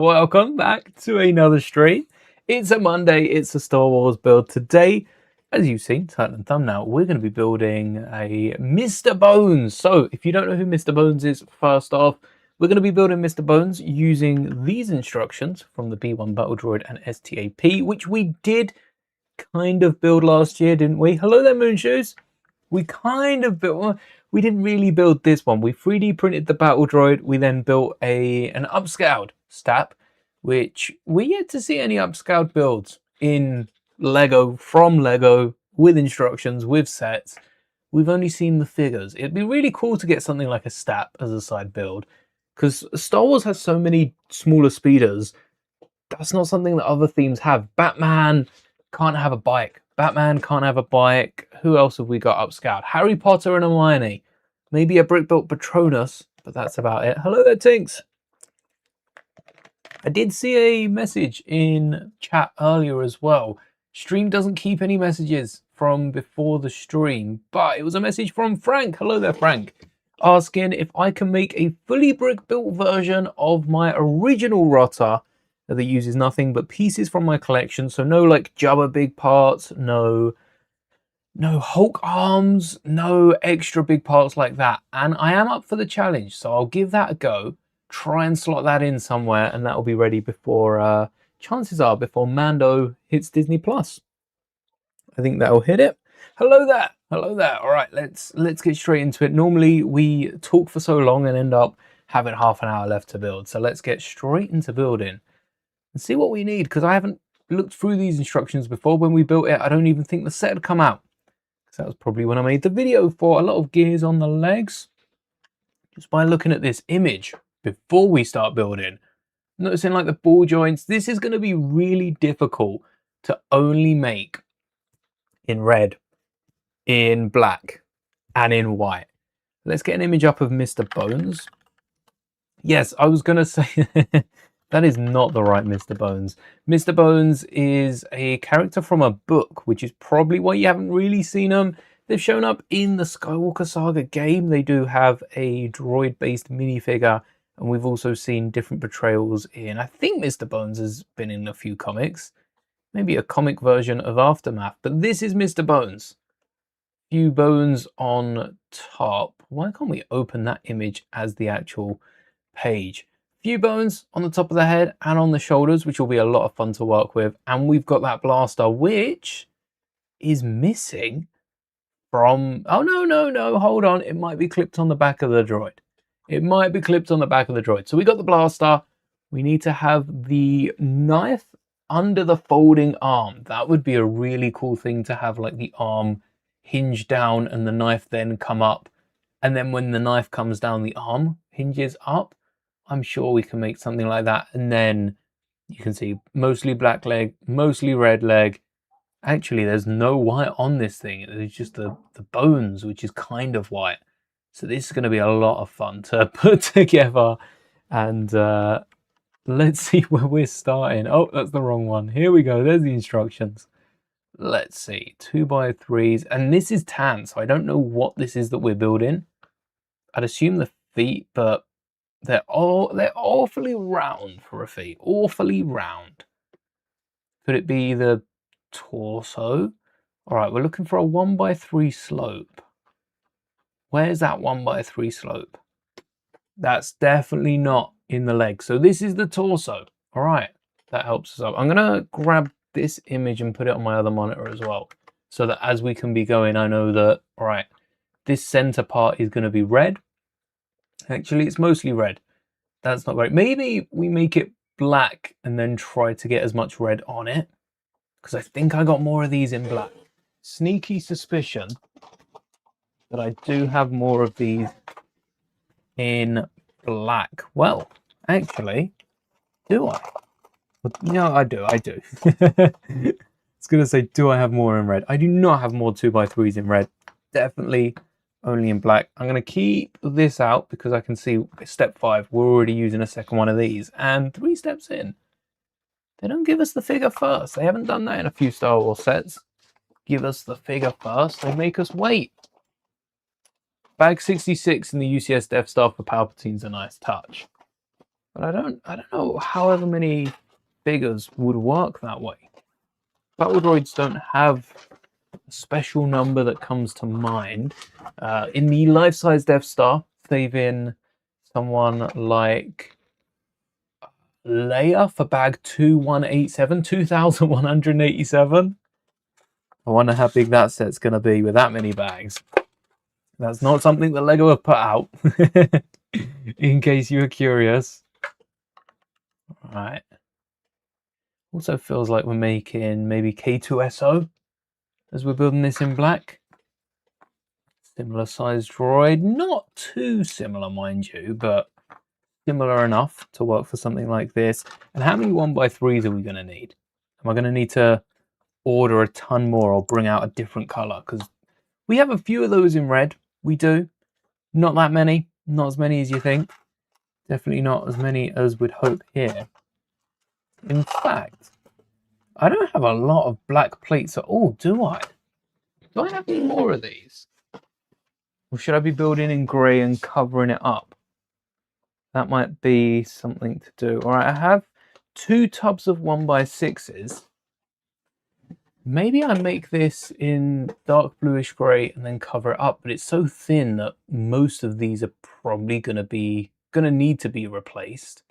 Welcome back to another stream. It's a Monday, it's a Star Wars build. Today, as you've seen, title and thumbnail, we're going to be building a Mr. Bones. So, if you don't know who Mr. Bones is, first off, we're going to be building Mr. Bones using these instructions from the B1 Battle Droid and STAP, which we did kind of build last year, didn't we? Hello there, Moonshoes. We kind of built, well, we didn't really build this one. We 3D printed the Battle Droid. We then built an upscaled STAP, which we're yet to see any upscaled builds in Lego, from Lego, with instructions, with sets. We've only seen the figures. It'd be really cool to get something like a STAP as a side build, because Star Wars has so many smaller speeders. That's not something that other themes have. Batman can't have a bike. Batman can't have a bike. Who else have we got upscaled? Harry Potter and Hermione. Maybe a brick-built Patronus, but that's about it. Hello there, Tinks. I did see a message in chat earlier as well. Stream doesn't keep any messages from before the stream, but it was a message from Frank. Hello there, Frank. Asking if I can make a fully brick-built version of my original Rotter that uses nothing but pieces from my collection. So no like Jabba big parts, no Hulk arms, no extra big parts like that. And I am up for the challenge, so I'll give that a go. Try and slot that in somewhere, and that will be ready before, chances are, before Mando hits Disney Plus. I think that'll hit it. Hello there. Hello there. All right, let's get straight into it. Normally we talk for so long and end up having half an hour left to build. So let's get straight into building and see what we need, because I haven't looked through these instructions before. When we built it, I don't even think the set had come out, because that was probably when I made the video. For a lot of gears on the legs, just by looking at this image before we start building, noticing like the ball joints, this is going to be really difficult to only make in red, in black, and in white. Let's get an image up of Mr. Bones. Yes, I was going to say that is not the right Mr. Bones. Mr. Bones is a character from a book, which is probably why you haven't really seen them. They've shown up in the Skywalker Saga game. They do have a droid-based minifigure, and we've also seen different portrayals in, I think Mr. Bones has been in a few comics. Maybe a comic version of Aftermath, but this is Mr. Bones. Few bones on top. Why can't we open that image as the actual page? Few bones on the top of the head and on the shoulders, which will be a lot of fun to work with. And we've got that blaster, which is missing from... Oh, no, hold on. It might be clipped on the back of the droid. It might be clipped on the back of the droid. So we got the blaster. We need to have the knife under the folding arm. That would be a really cool thing to have, like the arm hinge down and the knife then come up. And then when the knife comes down, the arm hinges up. I'm sure we can make something like that. And then you can see mostly black leg, mostly red leg. Actually, there's no white on this thing. It's just the bones, which is kind of white. So this is going to be a lot of fun to put together. And let's see where we're starting. Oh, that's the wrong one. Here we go. There's the instructions. Let's see. 2x3s. And this is tan, so I don't know what this is that we're building. I'd assume the feet, but they're awfully round for a feet. Awfully round. Could it be the torso? All right, we're looking for a 1x3 slope. Where's that 1x3 slope? That's definitely not in the leg. So this is the torso. All right, that helps us out. I'm gonna grab this image and put it on my other monitor as well, so that as we can be going, I know that, all right, this center part is going to be red. Actually, it's mostly red. That's not great. Maybe we make it black and then try to get as much red on it, because I think I got more of these in black. Sneaky suspicion that I do have more of these in black. Well, actually, do I? No, I do. I was going to say, do I have more in red? I do not have more 2x3s in red. Definitely only in black. I'm going to keep this out because I can see step 5. We're already using a second one of these. And 3 steps in, they don't give us the figure first. They haven't done that in a few Star Wars sets. Give us the figure first. They make us wait. Bag 66 in the UCS Death Star for Palpatine's a nice touch. But I don't know however many figures would work that way. Battle droids don't have a special number that comes to mind. In the life-size Death Star, they've in someone like Leia for bag 2187, 2187. I wonder how big that set's going to be with that many bags. That's not something that Lego have put out, in case you were curious. Alright. Also feels like we're making maybe K2SO as we're building this in black. Similar sized droid. Not too similar, mind you, but similar enough to work for something like this. And how many 1x3s are we going to need? Am I going to need to order a ton more or bring out a different color? Because we have a few of those in red. We do. Not that many. Not as many as you think. Definitely not as many as we'd hope here. In fact, I don't have a lot of black plates at all, do I? Do I have any more of these? Or should I be building in grey and covering it up? That might be something to do. All right, I have 2 tubs of 1x6s. Maybe I make this in dark bluish grey and then cover it up, but it's so thin that most of these are probably gonna need to be replaced.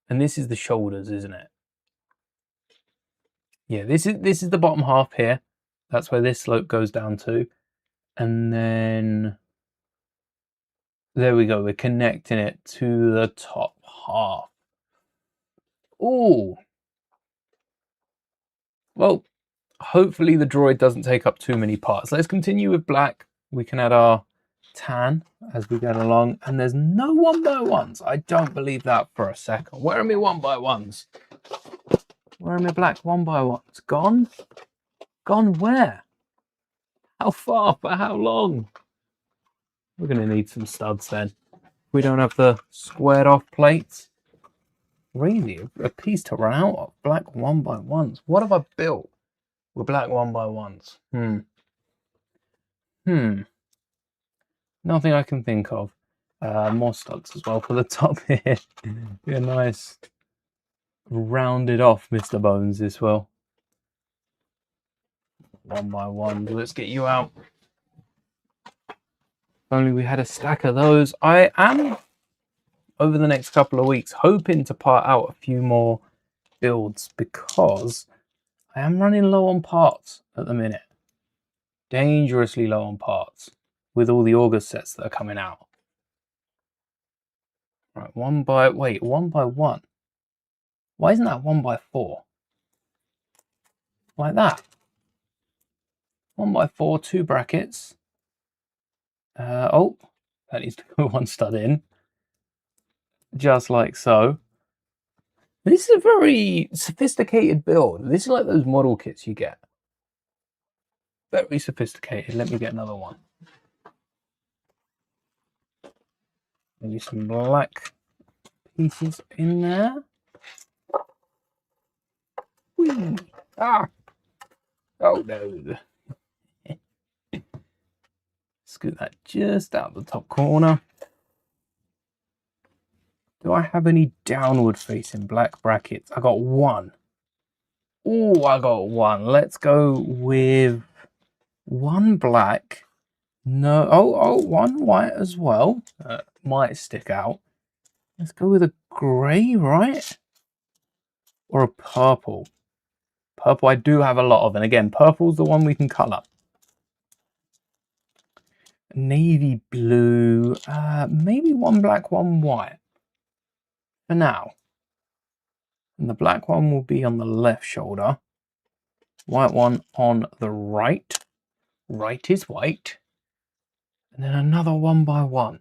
And this is the shoulders, isn't it? Yeah, this is the bottom half here. That's where this slope goes down to. And then there we go, we're connecting it to the top half. Ooh. Well, hopefully the droid doesn't take up too many parts. Let's continue with black. We can add our tan as we go along. And there's no 1x1s. I don't believe that for a second. Where are my 1x1s? Where are my black 1x1s? Gone? Gone where? How far? For how long? We're going to need some studs then. We don't have the squared off plates. Really, a piece to run out of. Black 1x1s. What have I built with black 1x1s? Nothing I can think of. More studs as well for the top here. Be a nice rounded off Mr. Bones as well. 1x1. Let's get you out. If only we had a stack of those. I am, over the next couple of weeks, hoping to part out a few more builds because I am running low on parts at the minute. Dangerously low on parts with all the August sets that are coming out. Right, 1x1. Why isn't that 1x4? Like that. 1x4, 2 brackets. Oh, that needs to go 1 stud in. Just like so. This is a very sophisticated build. This is like those model kits you get. Very sophisticated. Let me get another one. Maybe some black pieces in there. Whee! Ah! Oh no. Scoot that just out the top corner. Do I have any downward facing black brackets? I got 1. Oh, I got 1. Let's go with 1 black. No, oh, 1 white as well. Might stick out. Let's go with a grey, right? Or a purple. Purple I do have a lot of, and again, purple's the one we can colour. Navy blue, maybe 1 black, 1 white. For now. And the black one will be on the left shoulder. White one on the right. Right is white. And then another 1x1.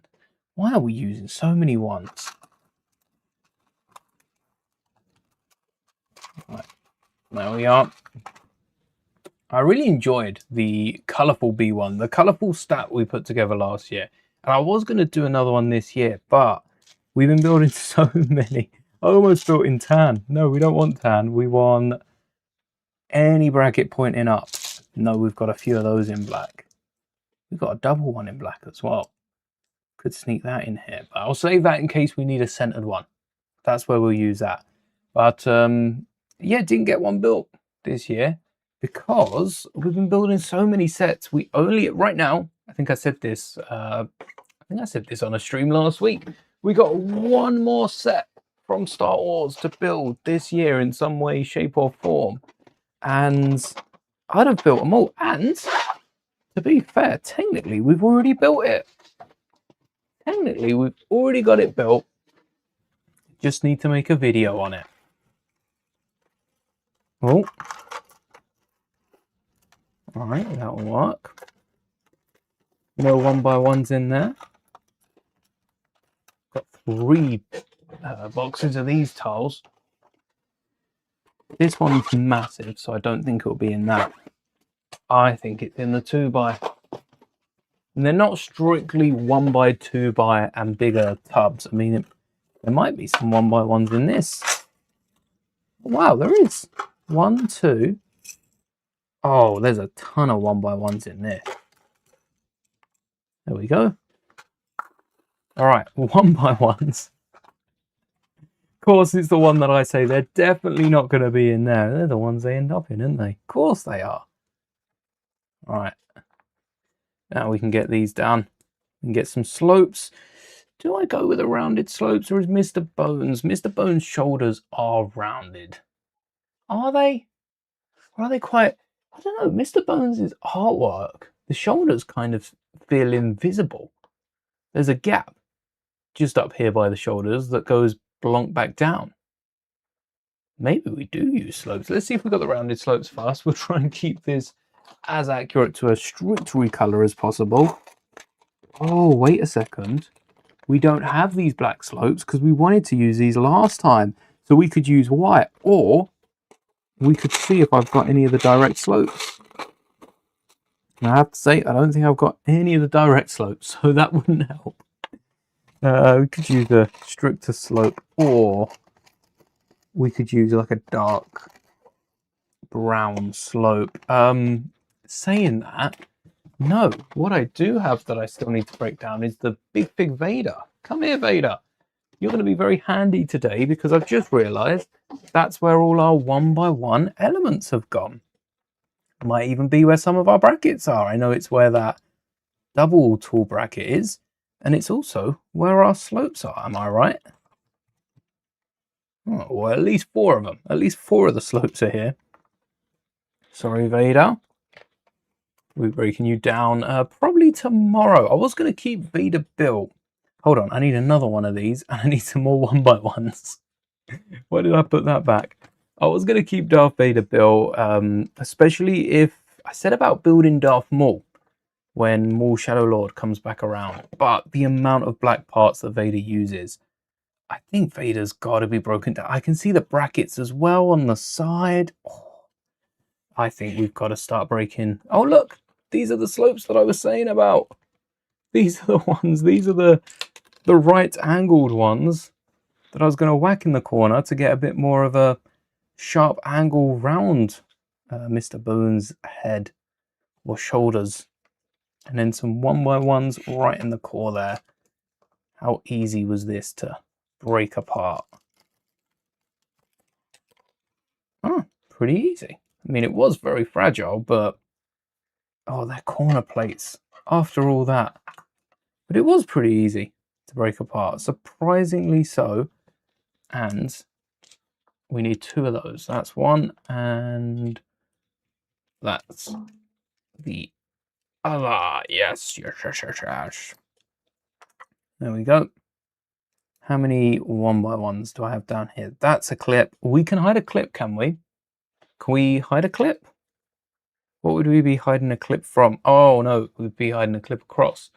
Why are we using so many ones? Right. There we are. I really enjoyed the colourful B1, the colourful stat we put together last year. And I was going to do another one this year, but we've been building so many. I almost built in tan. No, we don't want tan. We want any bracket pointing up. No, we've got a few of those in black. We've got a double one in black as well. Could sneak that in here, but I'll save that in case we need a centered one. That's where we'll use that. But yeah, didn't get one built this year because we've been building so many sets. We only, right now, I think I said this on a stream last week. We got one more set from Star Wars to build this year in some way, shape, or form. And I'd have built them all. And to be fair, technically, we've already built it. Technically, we've already got it built. Just need to make a video on it. Oh. All right, that'll work. No 1x1s in there. Got 3 boxes of these tiles. This one's massive, so I don't think it'll be in that. I think it's in the 2x. And they're not strictly 1x, 2x and bigger tubs. I mean, there might be some 1x1s in this. Wow, there is. 1, 2. Oh, there's a ton of 1x1s in there. There we go. All right, 1x1s. Of course, it's the one that I say they're definitely not going to be in there. They're the ones they end up in, aren't they? Of course they are. All right. Now we can get these down and get some slopes. Do I go with the rounded slopes or is Mr. Bones? Mr. Bones' shoulders are rounded. Are they? Or are they quite... I don't know. Mr. Bones' artwork, the shoulders kind of feel invisible. There's a gap just up here by the shoulders that goes blonk back down. Maybe we do use slopes. Let's see if we've got the rounded slopes first. We'll try and keep this as accurate to a strict recolor as possible. Oh, wait a second. We don't have these black slopes because we wanted to use these last time. So we could use white, or we could see if I've got any of the direct slopes. And I have to say, I don't think I've got any of the direct slopes, so that wouldn't help. We could use a stricter slope, or we could use like a dark brown slope. Saying that, no, what I do have that I still need to break down is the big Vader. Come here, Vader. You're going to be very handy today because I've just realized that's where all our 1x1 elements have gone. Might even be where some of our brackets are. I know it's where that double tool bracket is, and it's also where our slopes are. Am I right? Oh, well, at least 4 of them. At least 4 of the slopes are here. Sorry, Vader. We're breaking you down probably tomorrow. I was going to keep Vader built. Hold on, I need another one of these, and I need some more 1x1s. Why did I put that back? I was going to keep Darth Vader built, especially if I said about building Darth Maul when Maul Shadow Lord comes back around. But the amount of black parts that Vader uses, I think Vader's got to be broken down. I can see the brackets as well on the side. Oh, I think we've got to start breaking. Oh, look, these are the slopes that I was saying about. These are the ones, these are the right angled ones that I was going to whack in the corner to get a bit more of a sharp angle round Mr. Bones' head or shoulders. And then some 1x1s right in the core there. How easy was this to break apart? Oh, pretty easy. I mean, it was very fragile, but oh, they're corner plates after all that. But it was pretty easy to break apart, surprisingly so. And we need 2 of those. That's one, and that's the other. Yes, yes, yes, yes, yes. There we go. How many 1x1s do I have down here? That's a clip. We can hide a clip, can we? Can we hide a clip? What would we be hiding a clip from? Oh, no, we'd be hiding a clip across.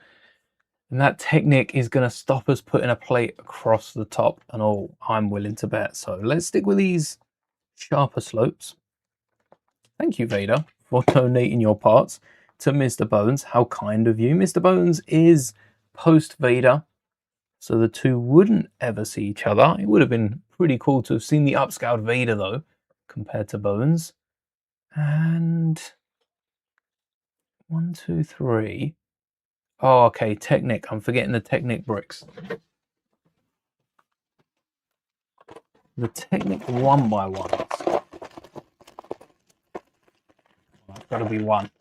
And that technique is going to stop us putting a plate across the top, and oh, I'm willing to bet. So let's stick with these sharper slopes. Thank you, Vader, for donating your parts to Mr. Bones. How kind of you. Mr. Bones is post-Vader, so the 2 wouldn't ever see each other. It would have been pretty cool to have seen the upscaled Vader, though, compared to Bones. And 1, 2, 3. Oh, okay, Technic. I'm forgetting the Technic bricks. the Technic 1x1s. That's got to be one.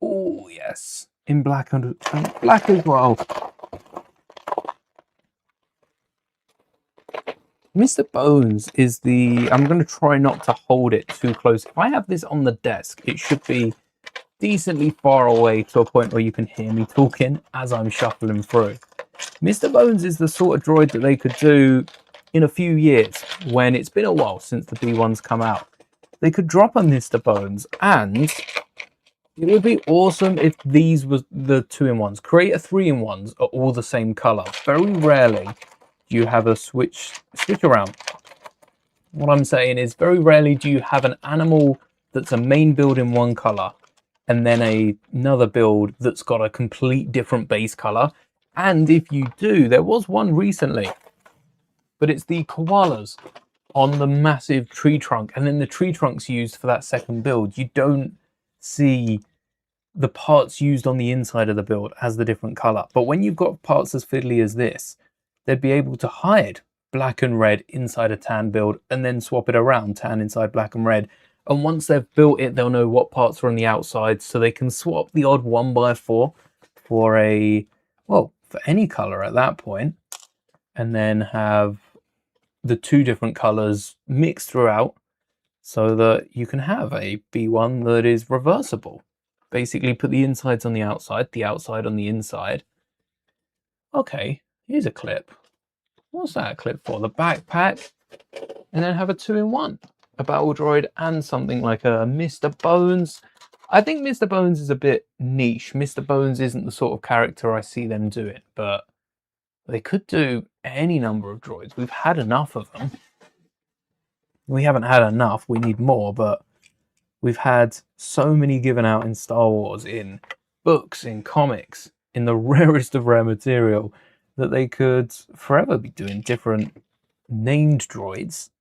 Oh yes, in black and black as well. Mr. Bones is the... I'm going to try not to hold it too close. If I have this on the desk, it should be decently far away to a point where you can hear me talking as I'm shuffling through. Mr. Bones is the sort of droid that they could do in a few years, when it's been a while since the B1's come out. They could drop a Mr. Bones, and it would be awesome if these were the 2-in-1s. Create a 3-in-1s are all the same color. Very rarely do you have a switch around. What I'm saying is, very rarely do you have an animal that's a main build in one color and then another build that's got a complete different base color. And if you do, there was one recently, but it's the koalas on the massive tree trunk, and then the tree trunk's used for that second build. You don't see the parts used on the inside of the build as the different color. But when you've got parts as fiddly as this, they'd be able to hide black and red inside a tan build and then swap it around, tan inside black and red. And once they've built it, they'll know what parts are on the outside, so they can swap the odd 1x4 for for any color at that point, and then have the two different colors mixed throughout so that you can have a B1 that is reversible. Basically put the insides on the outside on the inside. Okay, here's a clip. What's that clip for? The backpack. And then have a 2-in-1. A battle droid and something like a Mr. Bones. I think Mr. Bones is a bit niche. Mr. Bones isn't the sort of character I see them doing, but they could do any number of droids. We've had enough of them. We haven't had enough, we need more, but we've had so many given out in Star Wars, in books, in comics, in the rarest of rare material, that they could forever be doing different named droids.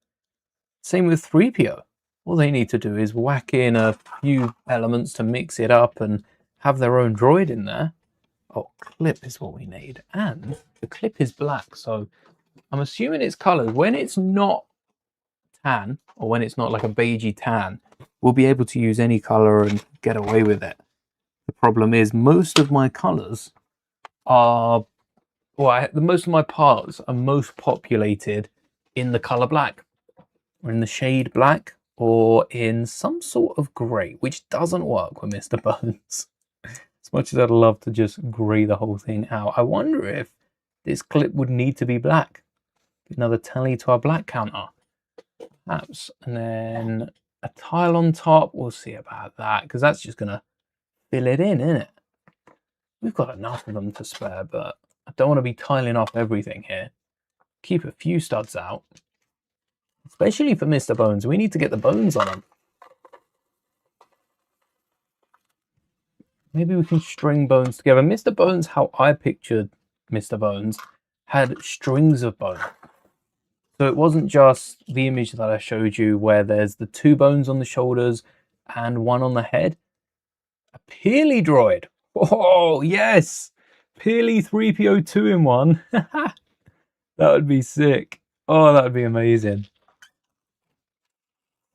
Same with 3PO. All they need to do is whack in a few elements to mix it up and have their own droid in there. Oh, clip is what we need. And the clip is black, so I'm assuming it's colored. When it's not tan, or when it's not like a beigey tan, we'll be able to use any color and get away with it. The problem is, most of my colors are... most of my parts are most populated in the color black, or in the shade black, or in some sort of grey, which doesn't work with Mr. Bones. As much as I'd love to just grey the whole thing out, I wonder if this clip would need to be black. Another tally to our black counter, perhaps. And then a tile on top, we'll see about that, because that's just going to fill it in, isn't it? We've got enough of them to spare, but I don't want to be tiling off everything here. Keep a few studs out. Especially for Mr. Bones, we need to get the bones on him. Maybe we can string bones together. Mr. Bones, how I pictured Mr. Bones, had strings of bone. So it wasn't just the image that I showed you where there's the 2 bones on the shoulders and 1 on the head. A Peely droid. Oh, yes! Peely 3PO 2-in-1. That would be sick. Oh, that would be amazing.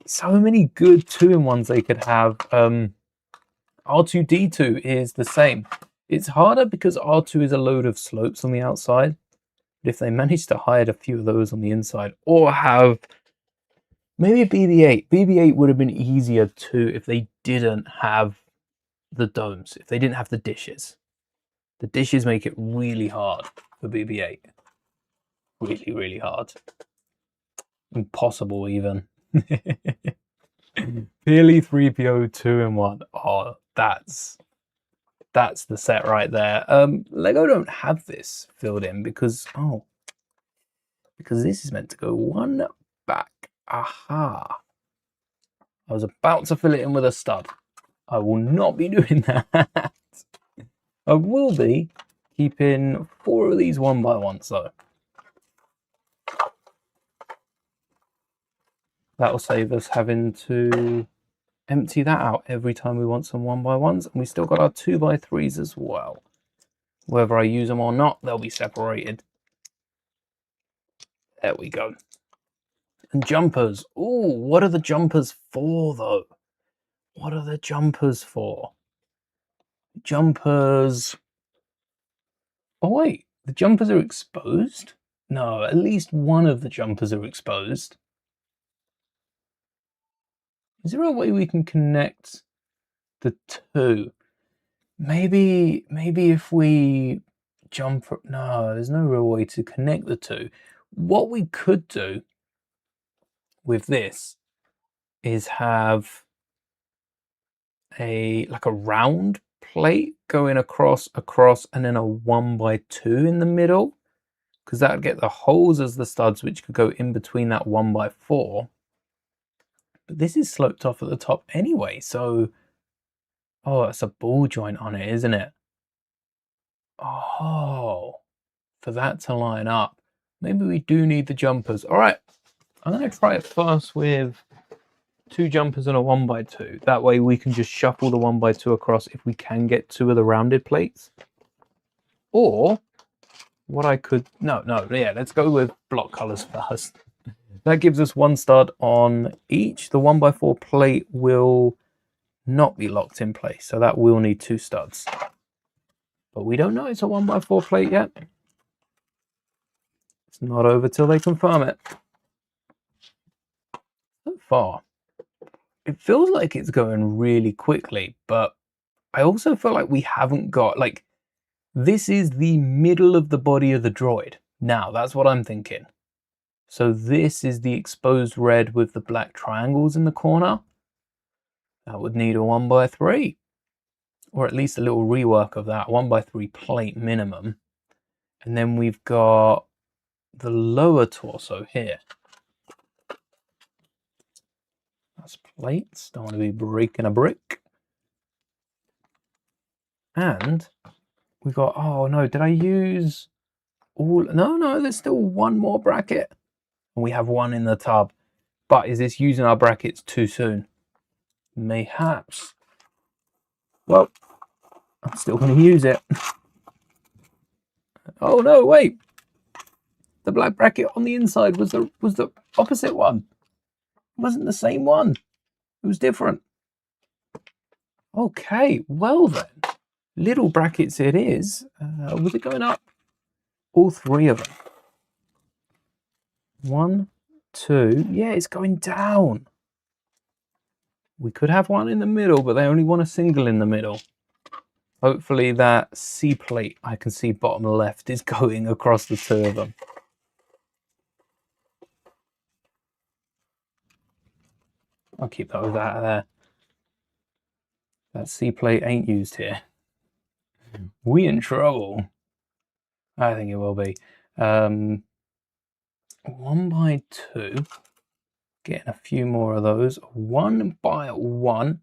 So many good 2-in-1s they could have. R2-D2 is the same. It's harder because R2 is a load of slopes on the outside. But if they manage to hide a few of those on the inside, or have maybe BB-8. BB-8 would have been easier too if they didn't have the domes, if they didn't have the dishes. The dishes make it really hard for BB-8. Really, really hard. Impossible even. Peely 3PO 2-in-1. Oh, that's the set right there. Lego don't have this filled in because this is meant to go one back. Aha. I was about to fill it in with a stud. I will not be doing that. I will be keeping 4 of these 1x1s though. That'll save us having to empty that out every time we want some 1x1s. And we still got our 2x3s as well. Whether I use them or not, they'll be separated. There we go. And jumpers. Ooh, what are the jumpers for, though? What are the jumpers for? Jumpers. Oh, wait. The jumpers are exposed? No, at least one of the jumpers are exposed. Is there a way we can connect the two? Maybe if we jump... No, there's no real way to connect the two. What we could do with this is have like a round plate going across, and then a 1x2 in the middle, because that would get the holes as the studs, which could go in between that 1x4. But this is sloped off at the top anyway, so oh, it's a ball joint on it, isn't it? Oh, for that to line up, maybe we do need the jumpers. All right, I'm going to try it first with 2 jumpers and a 1x2. That way we can just shuffle the 1x2 across if we can get 2 of the rounded plates. Or what I could... No, yeah, let's go with block colors first. That gives us 1 stud on each. The 1x4 plate will not be locked in place, so that will need 2 studs. But we don't know it's a 1x4 plate yet. It's not over till they confirm it. So far, it feels like it's going really quickly, but I also feel like we haven't got, like, this is the middle of the body of the droid. Now, that's what I'm thinking. So this is the exposed red with the black triangles in the corner. That would need a 1x3, or at least a little rework of that, 1x3 plate minimum. And then we've got the lower torso here. That's plates, don't want to be breaking a brick. And we've got, oh no, did I use all? No, there's still 1 more bracket. And we have 1 in the tub. But is this using our brackets too soon? Mayhaps. Well, I'm still going to use it. Oh no, wait. The black bracket on the inside was the opposite one. It wasn't the same one. It was different. Okay, well then. Little brackets it is. Was it going up? All 3 of them. 1, 2. Yeah, it's going down. We could have 1 in the middle, but they only want a single in the middle. Hopefully that C plate I can see bottom left is going across the 2 of them. I'll keep those out of there. That C plate ain't used here. We in trouble. I think it will be. 1x2. Getting a few more of those. 1x1.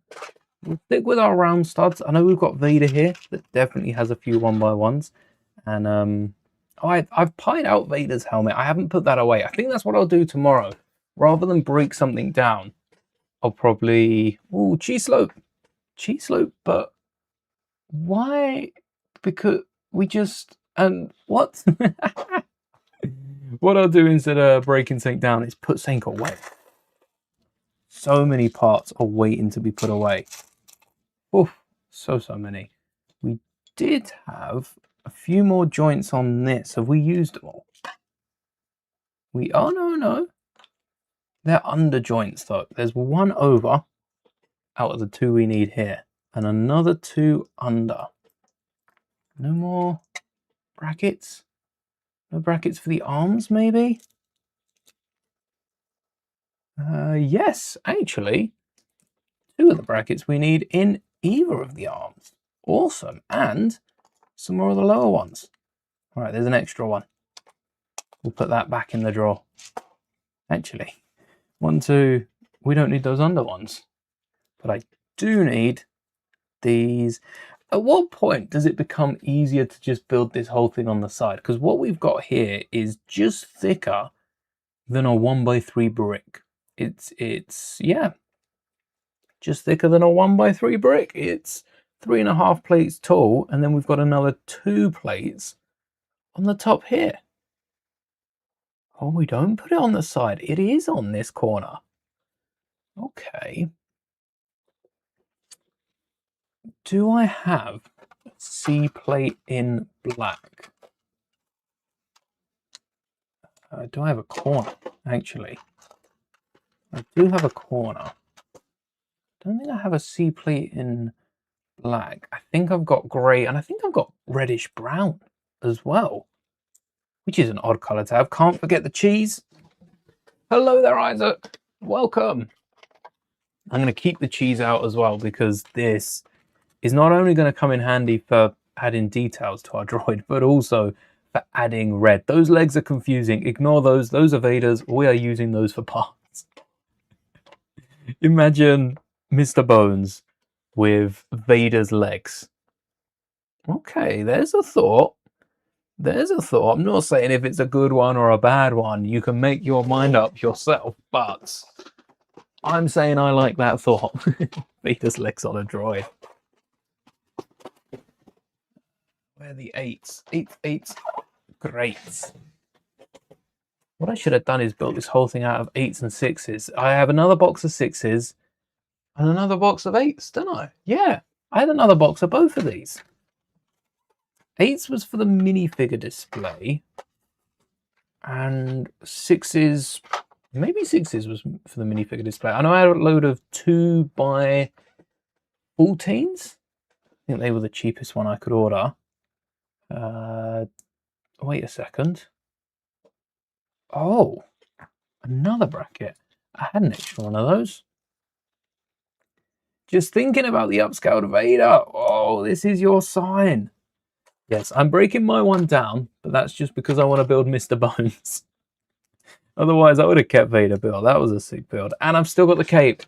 We'll stick with our round studs. I know we've got Vader here that definitely has a few 1x1s. And I've pied out Vader's helmet. I haven't put that away. I think that's what I'll do tomorrow. Rather than break something down, I'll probably... Ooh, cheese slope. Cheese slope, but why? Because we just... And what? What I'll do instead of breaking something down is put something away. So many parts are waiting to be put away. Oof, so many. We did have a few more joints on this. Have we used them all? Oh, no. They're under joints though. There's 1 over out of the 2 we need here. And another 2 under. No more brackets? No brackets for the arms, maybe? Yes, actually. 2 of the brackets we need in either of the arms. Awesome. And some more of the lower ones. All right, there's an extra one. We'll put that back in the drawer. Actually, 1, 2, we don't need those under ones. But I do need these. At what point does it become easier to just build this whole thing on the side? Because what we've got here is just thicker than a 1x3 brick. It's yeah, just thicker than a 1x3 brick. It's 3.5 plates tall, and then we've got another 2 plates on the top here. Oh, we don't put it on the side. It is on this corner. Okay. Do I have a C plate in black? Do I have a corner? Actually, I do have a corner. Don't think I have a C plate in black. I think I've got grey, and I think I've got reddish brown as well, which is an odd colour to have. Can't forget the cheese. Hello there, Isaac. Welcome. I'm going to keep the cheese out as well because this is not only going to come in handy for adding details to our droid, but also for adding red. Those legs are confusing. Ignore those. Those are Vader's. We are using those for parts. Imagine Mr. Bones with Vader's legs. Okay, there's a thought. There's a thought. I'm not saying if it's a good one or a bad one. You can make your mind up yourself, but I'm saying I like that thought. Vader's legs on a droid. Where are the eights? Eights. Great. What I should have done is built this whole thing out of 8s and 6s. I have another box of 6s and another box of 8s, don't I? Yeah, I had another box of both of these. 8s was for the minifigure display, and 6s, maybe 6s was for the minifigure display. I know I had a load of 2x14s. I think they were the cheapest one I could order. Wait a second. Oh, another bracket. I had an extra one of those. Just thinking about the upscaled Vader. Oh, this is your sign. Yes, I'm breaking my one down, but that's just because I want to build Mr. Bones. Otherwise, I would have kept Vader build. That was a sick build. And I've still got the cape.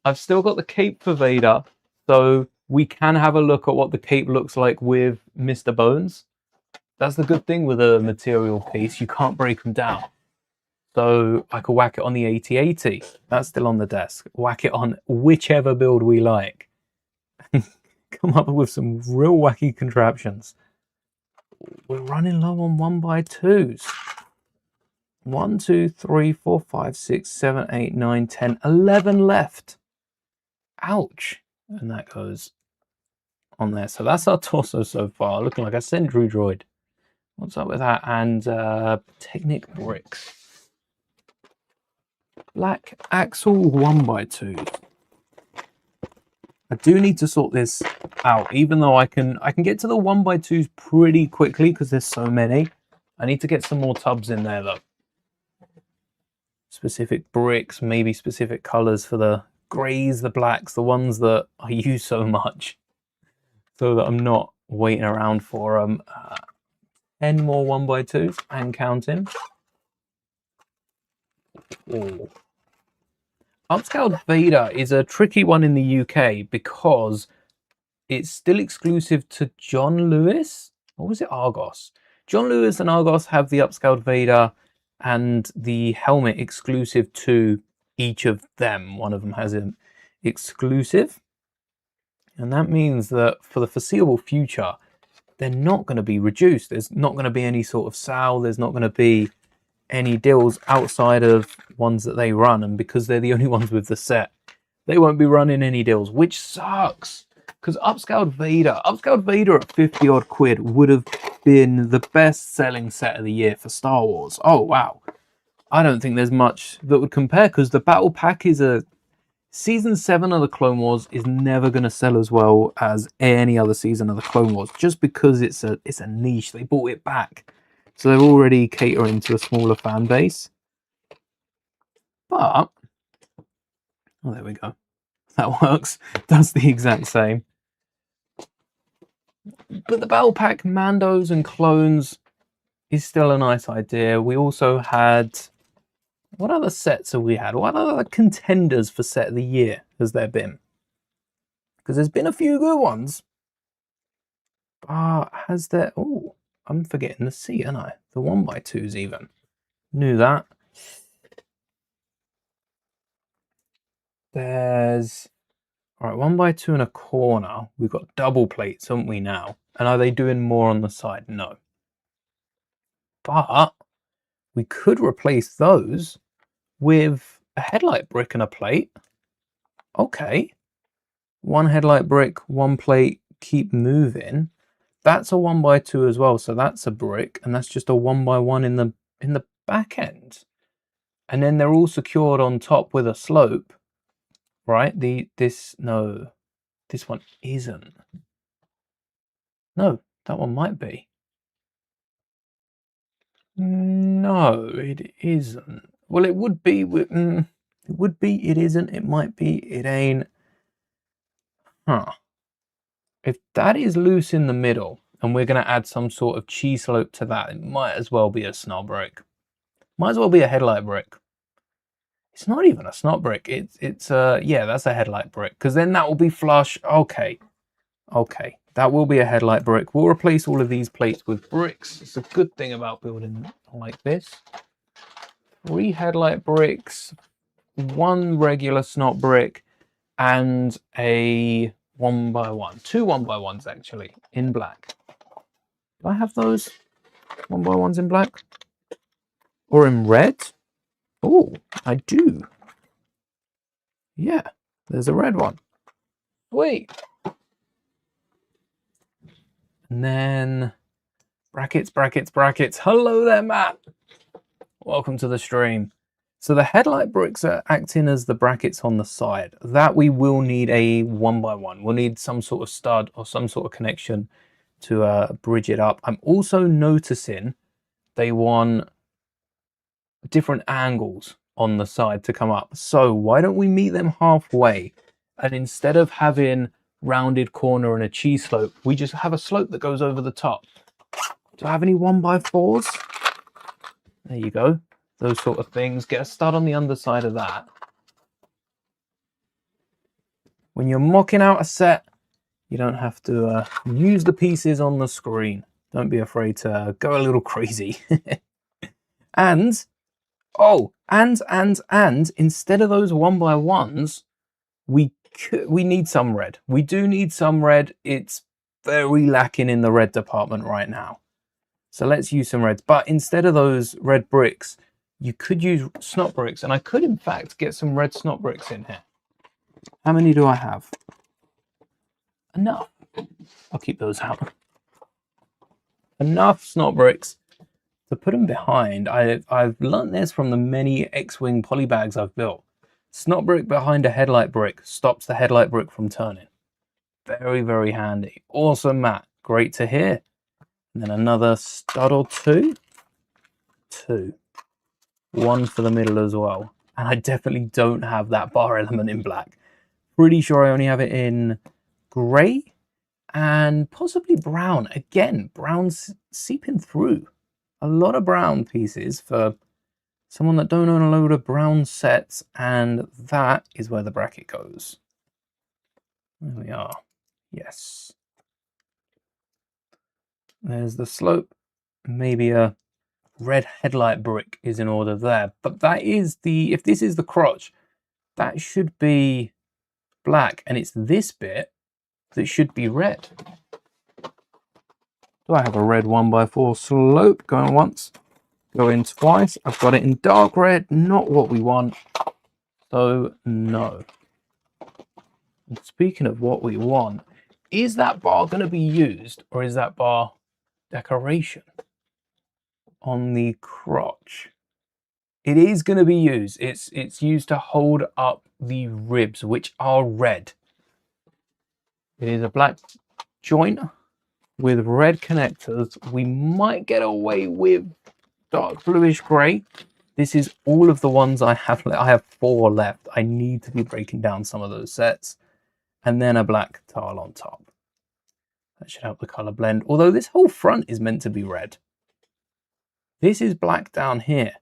I've still got the cape for Vader, so we can have a look at what the cape looks like with Mr. Bones. That's the good thing with a material piece. You can't break them down. So I could whack it on the 8080. That's still on the desk. Whack it on whichever build we like. Come up with some real wacky contraptions. We're running low on 1x2s. 1, 2, 3, 4, 5, 6, 7, 8, 9, 10, 11 left. Ouch. And that goes on there. So that's our torso so far. Looking like a Sentry droid. What's up with that? And Technic bricks. Black Axle 1x2. I do need to sort this out, even though I can get to the 1x2s pretty quickly because there's so many. I need to get some more tubs in there though. Specific bricks, maybe specific colors for the greys, the blacks, the ones that I use so much, so that I'm not waiting around for them. 10 more 1x2s and counting. Oh. Upscaled Vader is a tricky one in the UK because it's still exclusive to John Lewis. Or was it Argos? John Lewis and Argos have the upscaled Vader and the helmet exclusive to each of them. One of them has an exclusive. And that means that for the foreseeable future, they're not going to be reduced. There's not going to be any sort of sale. There's not going to be any deals outside of ones that they run, and because they're the only ones with the set, they won't be running any deals, which sucks because upscaled Vader at 50 odd quid would have been the best selling set of the year for Star Wars. Oh wow, I don't think there's much that would compare because the battle pack is a season 7 of the Clone Wars is never going to sell as well as any other season of the Clone Wars just because it's a niche. They bought it back. So they're already catering to a smaller fan base. But, oh, there we go. That works. Does the exact same. But the Battle Pack Mandos and clones is still a nice idea. We also had... What other sets have we had? What other contenders for set of the year has there been? Because there's been a few good ones. Has there... Oh, I'm forgetting the C, aren't I? The 1x2s even. Knew that. There's... Alright, 1x2 and a corner. We've got double plates, haven't we now? And are they doing more on the side? No. But we could replace those with a headlight brick and a plate. Okay. One headlight brick, one plate, keep moving. That's a 1x2 as well, so that's a brick, and that's just a 1x1 in the back end. And then they're all secured on top with a slope, right? This one isn't. No, that one might be. No, it isn't. Well, it would be. It would be. It isn't. It might be. It ain't. Huh. If that is loose in the middle, and we're going to add some sort of cheese slope to that, it might as well be a snot brick. Might as well be a headlight brick. It's not even a snot brick. It's yeah, that's a headlight brick, because then that will be flush. Okay, that will be a headlight brick. We'll replace all of these plates with bricks. It's a good thing about building like this. 3 headlight bricks, 1 regular snot brick, and a 1x1. 2 1x1s actually in black. Do I have those 1x1s in black or in red? Oh, I do. Yeah, there's a red one. Sweet. And then brackets. Hello there, Matt. Welcome to the stream. So the headlight bricks are acting as the brackets on the side. That we will need a 1x1. We'll need some sort of stud or some sort of connection to bridge it up. I'm also noticing they want different angles on the side to come up. So why don't we meet them halfway? And instead of having rounded corner and a cheese slope, we just have a slope that goes over the top. Do I have any 1x4s? There you go. Those sort of things. Get a stud on the underside of that. When you're mocking out a set, you don't have to use the pieces on the screen. Don't be afraid to go a little crazy. And, oh, and, instead of those 1x1s, we need some red. We do need some red. It's very lacking in the red department right now. So let's use some reds. But instead of those red bricks, you could use snot bricks. And I could, in fact, get some red snot bricks in here. How many do I have? Enough. I'll keep those out. Enough snot bricks to put them behind. I've learned this from the many X-Wing polybags I've built. Snot brick behind a headlight brick stops the headlight brick from turning. Very, very handy. Awesome, Matt. Great to hear. And then another stud or two. 2. 1 for the middle as well. And I definitely don't have that bar element in black. Pretty sure I only have it in grey and possibly brown. Again, brown's seeping through. A lot of brown pieces for someone that don't own a load of brown sets, and that is where the bracket goes. There we are. Yes. There's the slope. Maybe a red headlight brick is in order there. But that is the, if this is the crotch, that should be black. And it's this bit that should be red. Do I have a red 1x4 slope going once? Going twice. I've got it in dark red. Not what we want. So no. And speaking of what we want, is that bar going to be used, or is that bar decoration on the crotch? It is going to be used. It's used to hold up the ribs, which are red. It is a black joint with red connectors. We might get away with dark bluish grey. This is all of the ones I have. I have 4 left. I need to be breaking down some of those sets. And then a black tile on top. That should help the colour blend. Although this whole front is meant to be red. This is black down here.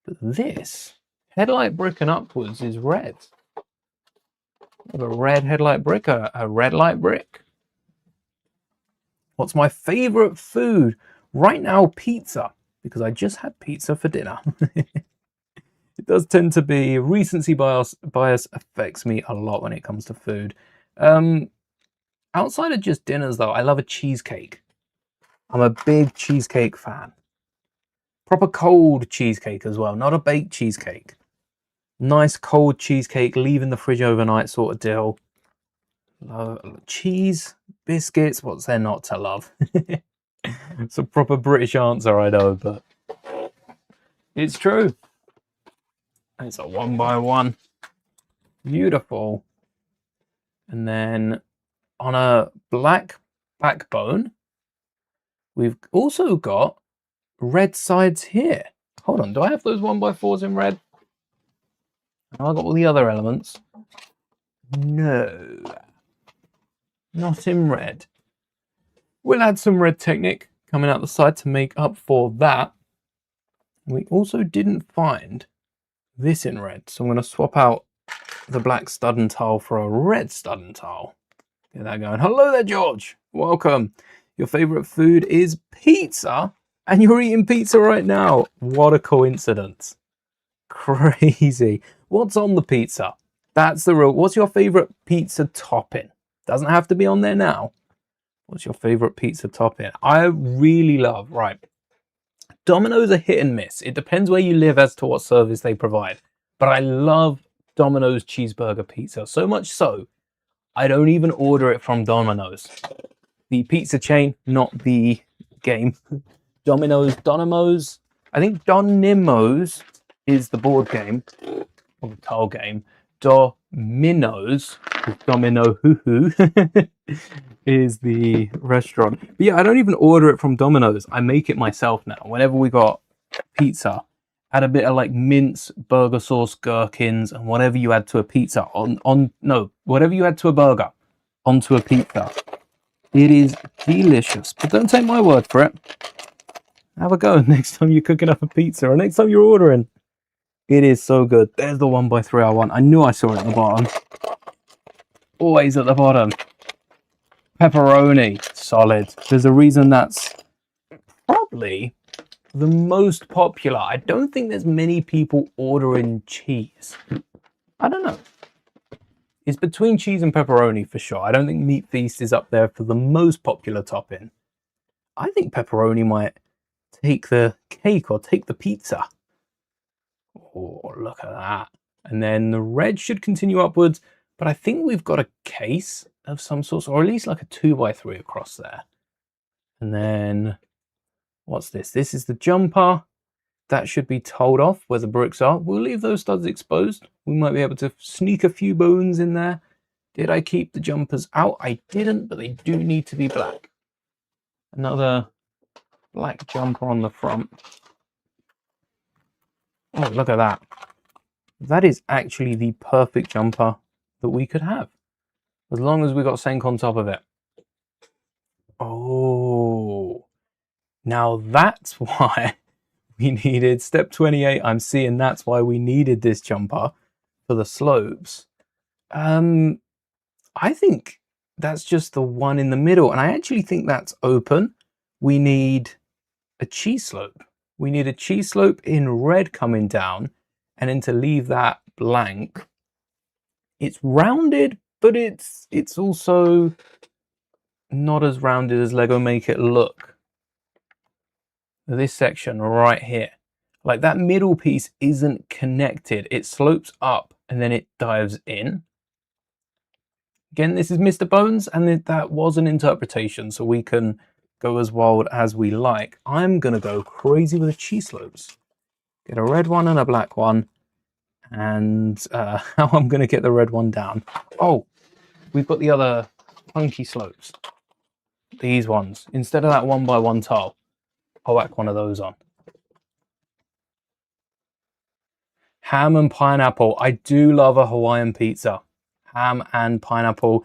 But this headlight brick and upwards is red. We have a red headlight brick, a red light brick. What's my favourite food? Right now, pizza. Because I just had pizza for dinner. It does tend to be, recency bias affects me a lot when it comes to food. Outside of just dinners though, I love a cheesecake. I'm a big cheesecake fan. Proper cold cheesecake as well, not a baked cheesecake. Nice cold cheesecake, leave in the fridge overnight sort of deal. Cheese, biscuits, what's there not to love? It's a proper British answer, I know, but it's true. It's a 1x1. Beautiful. And then on a black backbone, we've also got red sides here. Hold on, do I have those 1x4s in red? Have I got all the other elements? No, not in red. We'll add some red Technic coming out the side to make up for that. We also didn't find this in red, so I'm going to swap out the black stud and tile for a red stud and tile. Get that going. Hello there, George. Welcome. Your favorite food is pizza, and you're eating pizza right now. What a coincidence. Crazy. What's on the pizza? That's the real. What's your favorite pizza topping? Doesn't have to be on there now. What's your favorite pizza topping? I really love, right. Domino's are hit and miss. It depends where you live as to what service they provide. But I love Domino's cheeseburger pizza. So much so, I don't even order it from Domino's. The pizza chain, not the game. Domino's. I think Donimo's is the board game, or the tile game. Domino's, Domino hoo hoo, is the restaurant. But yeah, I don't even order it from Domino's. I make it myself now. Whenever we got pizza, add a bit of like mince, burger sauce, gherkins, and whatever you add to a pizza whatever you add to a burger onto a pizza. It is delicious. But don't take my word for it. Have a go next time you're cooking up a pizza or next time you're ordering. It is so good. There's the 1x3 I want. I knew I saw it at the bottom. Always at the bottom. Pepperoni. Solid. There's a reason that's probably the most popular. I don't think there's many people ordering cheese. I don't know. It's between cheese and pepperoni for sure. I don't think Meat Feast is up there for the most popular topping. I think pepperoni might take the cake or take the pizza. Oh, look at that. And then the red should continue upwards, but I think we've got a case of some sort, or at least like a 2x3 across there. And then, what's this? This is the jumper. That should be told off where the bricks are. We'll leave those studs exposed. We might be able to sneak a few bones in there. Did I keep the jumpers out? I didn't, but they do need to be black. Another black jumper on the front. Oh, look at that. That is actually the perfect jumper that we could have. As long as we got Senk on top of it. Oh. Now that's why we needed step 28. I'm seeing that's why we needed this jumper for the slopes. I think that's just the one in the middle. And I actually think that's open. We need a cheese slope. We need a cheese slope in red coming down, and then to leave that blank. It's rounded, but it's also not as rounded as Lego make it look. This section right here, like that middle piece isn't connected. It slopes up and then it dives in. Again, this is Mr. Bones, and that was an interpretation, so we can go as wild as we like. I'm gonna go crazy with the cheese slopes. Get a red one and a black one, and how I'm gonna get the red one down. Oh, we've got the other funky slopes. These ones. Instead of that 1x1 tile, I'll whack one of those on. Ham and pineapple. I do love a Hawaiian pizza. Ham and pineapple.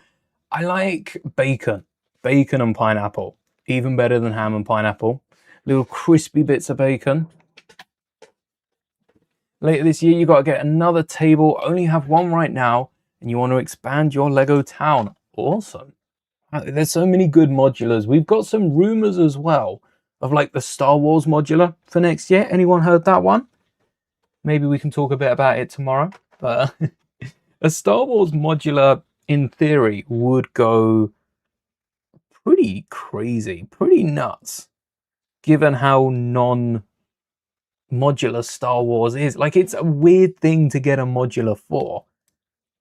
I like bacon. Bacon and pineapple. Even better than ham and pineapple. Little crispy bits of bacon. Later this year, you got to get another table. Only have one right now, and you want to expand your Lego town. Awesome. There's so many good modulars. We've got some rumors as well of like the Star Wars modular for next year. Anyone heard that one? Maybe we can talk a bit about it tomorrow. But a Star Wars modular, in theory, would go pretty crazy, pretty nuts, given how modular Star Wars is. Like, it's a weird thing to get a modular for,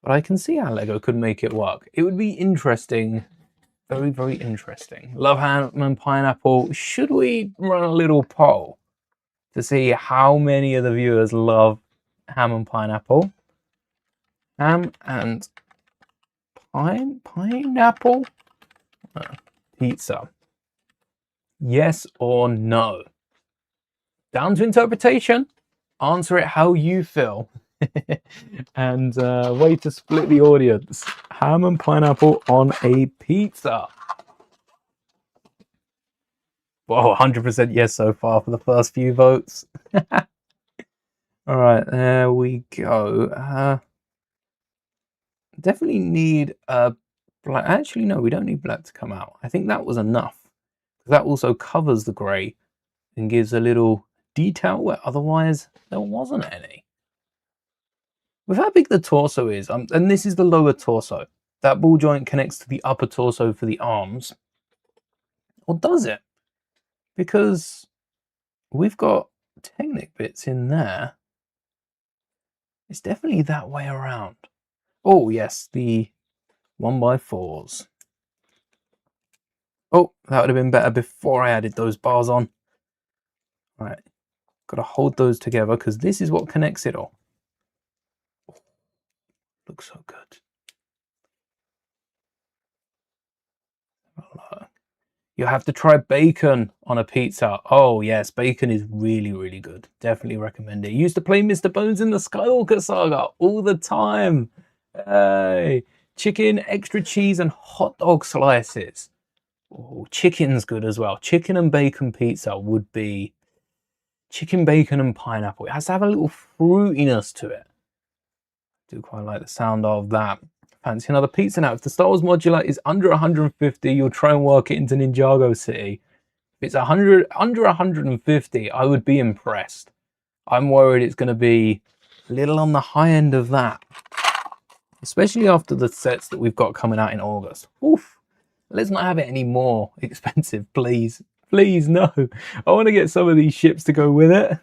but I can see how Lego could make it work. It would be interesting. Very, very interesting. Love ham and pineapple. Should we run a little poll to see how many of the viewers love ham and pineapple? Ham and pineapple pizza. Yes or no? Down to interpretation. Answer it how you feel. And way to split the audience. Ham and pineapple on a pizza. Whoa, 100% yes so far for the first few votes. All right, there we go. Definitely need a black. Actually, no, we don't need black to come out. I think that was enough. That also covers the grey and gives a little detail where otherwise there wasn't any. With how big the torso is, and this is the lower torso, that ball joint connects to the upper torso for the arms. Or does it? Because we've got Technic bits in there. It's definitely that way around. Oh, yes, the 1x4s. Oh, that would have been better before I added those bars on. All right, got to hold those together because this is what connects it all. Oh, looks so good. You have to try bacon on a pizza. Oh, yes, bacon is really, really good. Definitely recommend it. Used to play Mr. Bones in the Skywalker Saga all the time. Hey, chicken, extra cheese, and hot dog slices. Oh, chicken's good as well. Chicken and bacon pizza would be chicken, bacon, and pineapple. It has to have a little fruitiness to it. I do quite like the sound of that. Fancy another pizza now. If the Star Wars modular is under 150, you'll try and work it into Ninjago City. If it's under 150, I would be impressed. I'm worried it's going to be a little on the high end of that. Especially after the sets that we've got coming out in August. Oof. Let's not have it any more expensive, please. Please, no. I want to get some of these ships to go with it.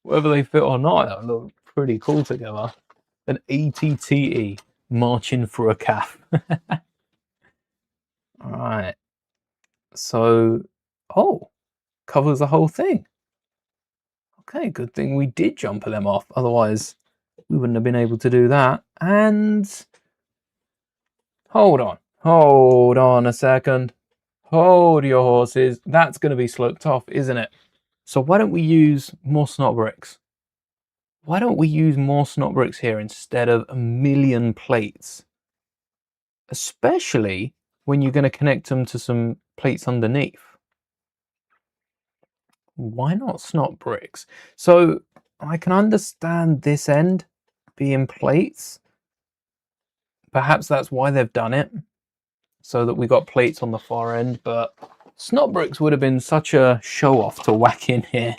Whether they fit or not, that would look pretty cool together. An ATTE marching through a calf. All right. So, oh, covers the whole thing. Okay, good thing we did jumper them off. Otherwise, we wouldn't have been able to do that. And hold on a second. Hold your horses. That's going to be sloped off, isn't it? So why don't we use more snot bricks? Why don't we use more snot bricks here instead of a million plates? Especially when you're going to connect them to some plates underneath. Why not snot bricks? So I can understand this end being plates. Perhaps that's why they've done it, so that we got plates on the far end, but snot bricks would have been such a show off to whack in here.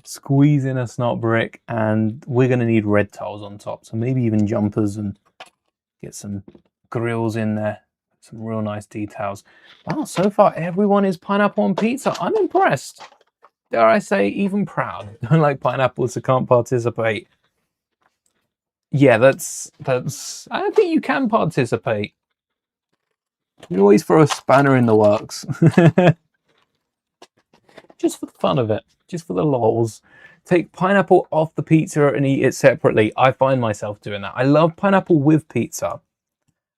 Squeeze in a snot brick, and we're going to need red tiles on top, so maybe even jumpers and get some grills in there, some real nice details. Wow, so far everyone is pineapple on pizza. I'm impressed. Dare I say, even proud. Don't like pineapples, so can't participate. Yeah, that's. I don't think you can participate. You always throw a spanner in the works. Just for the fun of it. Just for the lols. Take pineapple off the pizza and eat it separately. I find myself doing that. I love pineapple with pizza.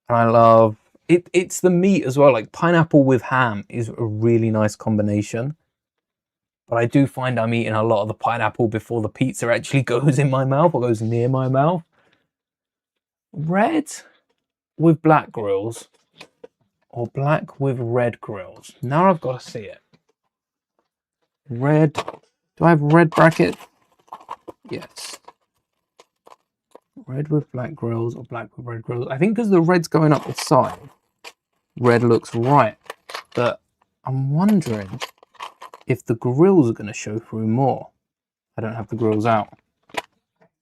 And I love... It's the meat as well. Like, pineapple with ham is a really nice combination. But I do find I'm eating a lot of the pineapple before the pizza actually goes in my mouth or goes near my mouth. Red with black grills. Or black with red grills. Now I've got to see it. Red. Do I have red bracket? Yes. Red with black grills or black with red grills. I think because the red's going up the side, red looks right. But I'm wondering if the grills are going to show through more. I don't have the grills out.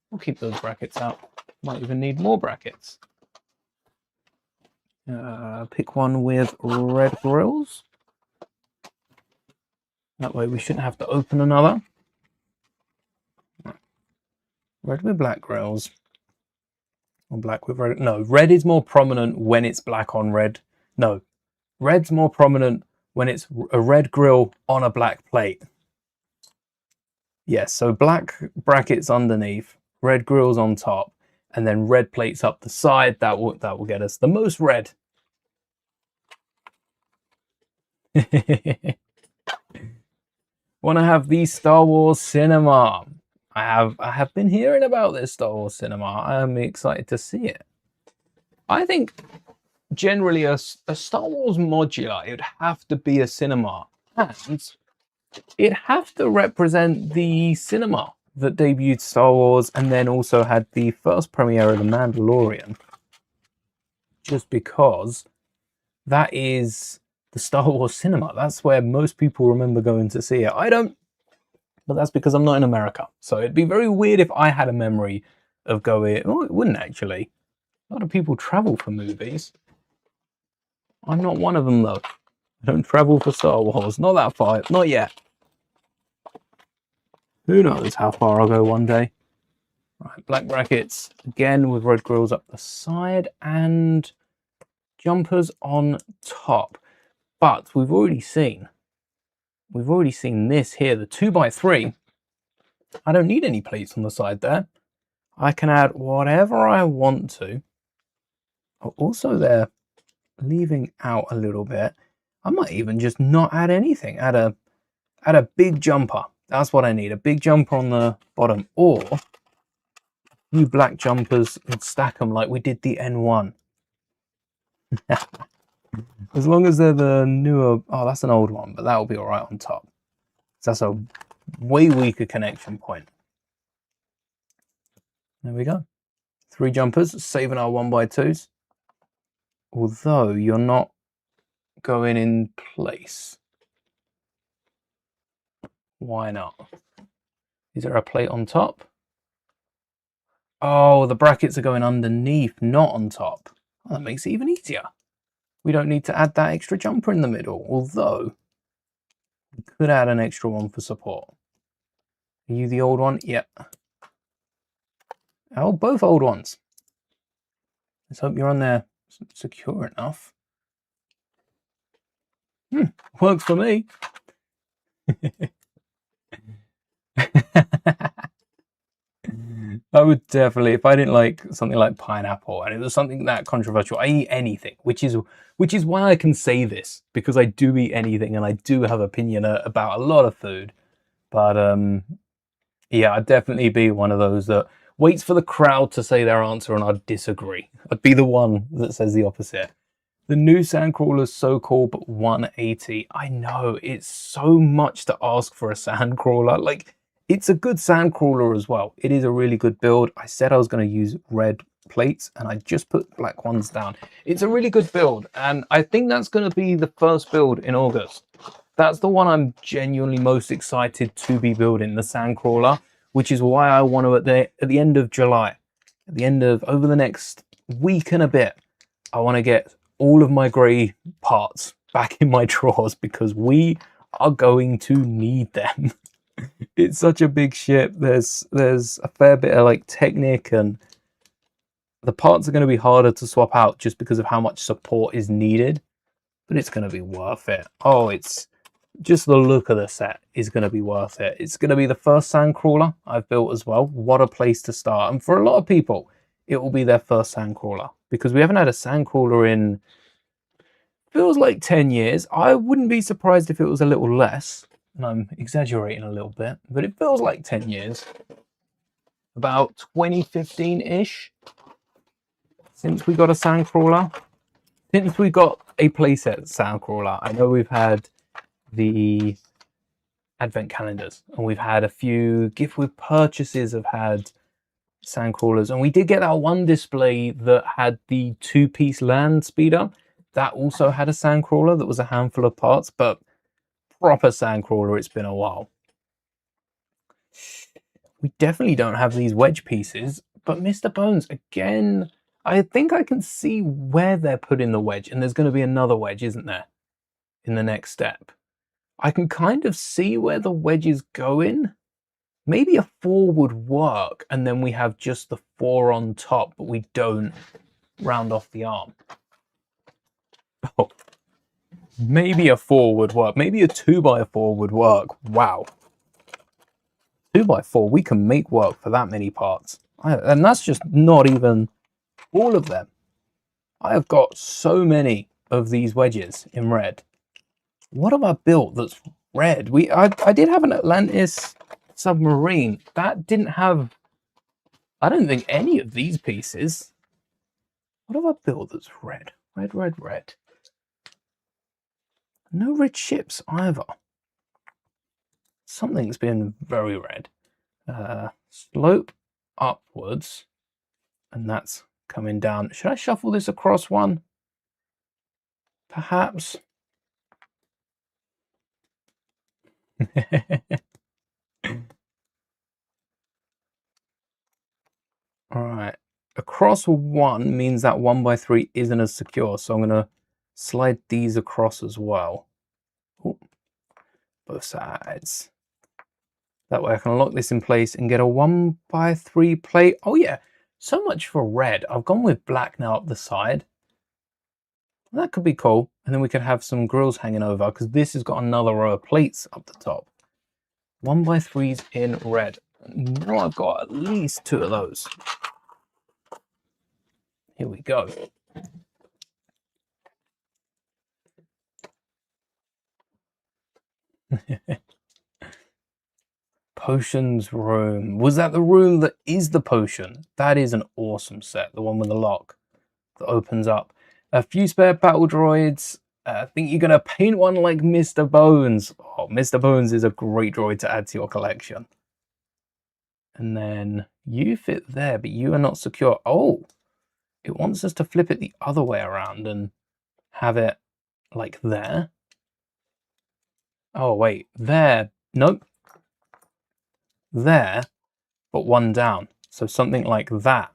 We'll keep those brackets out. Might even need more brackets. Pick one with red grills. That way we shouldn't have to open another. Red with black grills. Or black with red. No, red is more prominent when it's black on red. No, red's more prominent when it's a red grill on a black plate. Yes, so black brackets underneath, red grills on top, and then red plates up the side. That will get us the most red. Want to have the Star Wars cinema? I have been hearing about this Star Wars cinema. I am excited to see it. I think generally a Star Wars modular, it would have to be a cinema, and it'd have to represent the cinema that debuted Star Wars and then also had the first premiere of The Mandalorian. Just because that is the Star Wars cinema. That's where most people remember going to see it. I don't, but that's because I'm not in America. So it'd be very weird if I had a memory of going, well, it wouldn't actually. A lot of people travel for movies. I'm not one of them though. I don't travel for Star Wars. Not that far. Not yet. Who knows how far I'll go one day. Right, black brackets again with red grills up the side and jumpers on top. But we've already seen this here, the 2x3. I don't need any plates on the side there. I can add whatever I want to. Oh, also they're leaving out a little bit. I might even just not add anything. Add a big jumper. That's what I need. A big jumper on the bottom, or a few black jumpers and stack them like we did the N1. As long as they're the newer, oh, that's an old one, but that'll be all right on top. That's a way weaker connection point. There we go. 3 jumpers, saving our 1x2s. Although you're not going in place. Why not? Is there a plate on top? Oh, the brackets are going underneath, not on top. Well, that makes it even easier. We don't need to add that extra jumper in the middle, although we could add an extra one for support. Are you the old one? Yep. Oh, both old ones. Let's hope you're on there secure enough. Works for me. I would definitely, if I didn't like something like pineapple and it was something that controversial, I eat anything, which is why I can say this, because I do eat anything and I do have opinion about a lot of food. But yeah, I'd definitely be one of those that waits for the crowd to say their answer and I'd disagree. I'd be the one that says the opposite. The new Sandcrawler is so cool, but 180. I know, it's so much to ask for a Sandcrawler. Like, it's a good Sandcrawler as well. It is a really good build. I said I was going to use red plates and I just put black ones down. It's a really good build, and I think that's going to be the first build in August. That's the one I'm genuinely most excited to be building, the Sandcrawler, which is why I want to, at the end of July, over the next week and a bit, I want to get all of my grey parts back in my drawers because we are going to need them. It's such a big ship. There's a fair bit of like Technic, and the parts are going to be harder to swap out just because of how much support is needed, but it's going to be worth it. Oh, it's just the look of the set is going to be worth it. It's going to be the first Sandcrawler I've built as well. What a place to start. And for a lot of people, it will be their first Sandcrawler because we haven't had a Sandcrawler in, feels like 10 years. I wouldn't be surprised if it was a little less, and I'm exaggerating a little bit, but it feels like 10 years. About 2015-ish since we got a Sandcrawler. Since we got a playset Sandcrawler. I know we've had the advent calendars and we've had a few gift with purchases have had Sandcrawlers, and we did get that one display that had the 2-piece land speeder. That also had a Sandcrawler that was a handful of parts, but proper Sandcrawler, it's been a while. We definitely don't have these wedge pieces, but Mr. Bones, again, I think I can see where they're putting the wedge, and there's going to be another wedge, isn't there, in the next step. I can kind of see where the wedge is going, Maybe a 4 would work, and then we have just the 4 on top, but we don't round off the arm. Oh, maybe a 4 would work. Maybe a 2x4 would work. Wow. 2x4, we can make work for that many parts. And that's just not even all of them. I have got so many of these wedges in red. What have I built that's red? I did have an Atlantis submarine. That didn't have, I don't think, any of these pieces. What have I built that's red? Red, red, red. No red ships either. Something's been very red. Slope upwards, and that's coming down. Should I shuffle this across one? Perhaps. All right. Across 1 means that 1x3 isn't as secure, so I'm going to slide these across as well. Ooh. Both sides. That way I can lock this in place and get a 1x3 plate. Oh yeah, so much for red. I've gone with black now up the side. That could be cool. And then we could have some grills hanging over, because this has got another row of plates up the top. 1x3s in red. Now I've got at least 2 of those. Here we go. Potions room. Was that the room that is the potion? That is an awesome set. The one with the lock that opens up. A few spare battle droids. I think you're going to paint one like Mr. Bones. Oh, Mr. Bones is a great droid to add to your collection. And then you fit there, but you are not secure. Oh, it wants us to flip it the other way around and have it like there. Oh, wait, there. Nope. There, but 1 down. So something like that.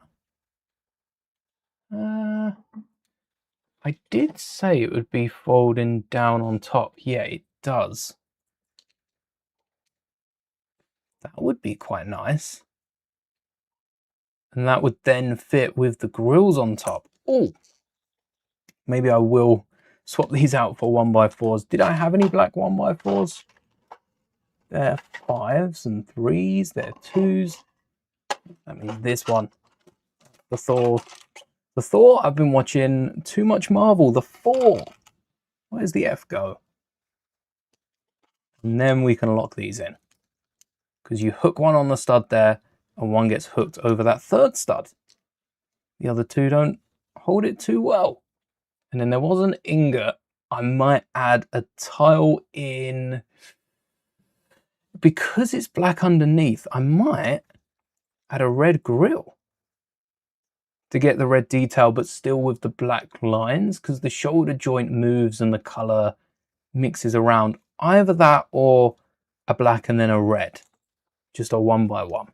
I did say it would be folding down on top. Yeah, it does. That would be quite nice. And that would then fit with the grills on top. Oh, maybe I will swap these out for 1x4s. Did I have any black 1x4s? They're 5s and 3s. They're 2s. That means this one. The Thor. The Thor, I've been watching too much Marvel. The 4. Where's the F go? And then we can lock these in. Because you hook one on the stud there, and one gets hooked over that 3rd stud. The other 2 don't hold it too well. And then there was an ingot. I might add a tile in. Because it's black underneath, I might add a red grill to get the red detail, but still with the black lines, because the shoulder joint moves and the color mixes around. Either that or a black and then a red. Just a 1x1.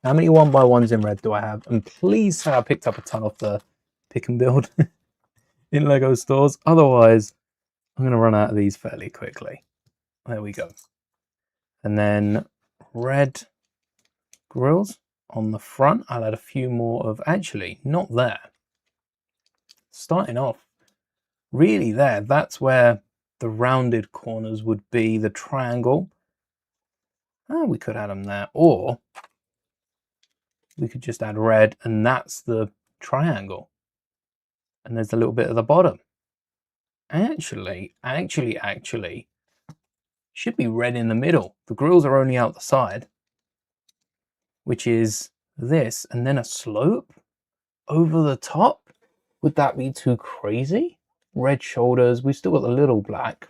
How many 1x1s in red do I have? And please say I picked up a ton off the pick and build in Lego stores. Otherwise, I'm going to run out of these fairly quickly. There we go. And then red grills on the front. I'll add a few more of, actually, not there. Starting off really there. That's where the rounded corners would be, the triangle. We could add them there, or we could just add red, and that's the triangle. And there's a little bit at the bottom. Actually, should be red in the middle. The grills are only out the side, which is this, and then a slope over the top. Would that be too crazy? Red shoulders, we've still got the little black.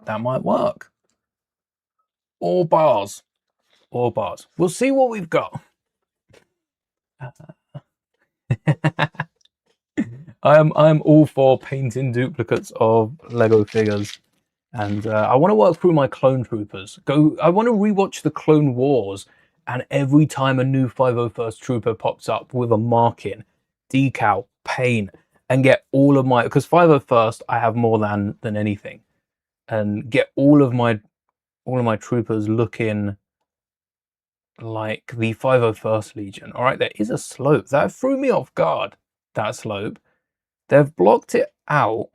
That might work. Or bars. Or bars. We'll see what we've got. I'm all for painting duplicates of Lego figures. And I want to work through my clone troopers. I want to rewatch the Clone Wars, and every time a new 501st Trooper pops up with a marking, decal, paint, and get all of my, because 501st I have more than anything, and get all of my all of my troopers looking like the 501st Legion. All right, there is a slope. That threw me off guard, that slope. They've blocked it out,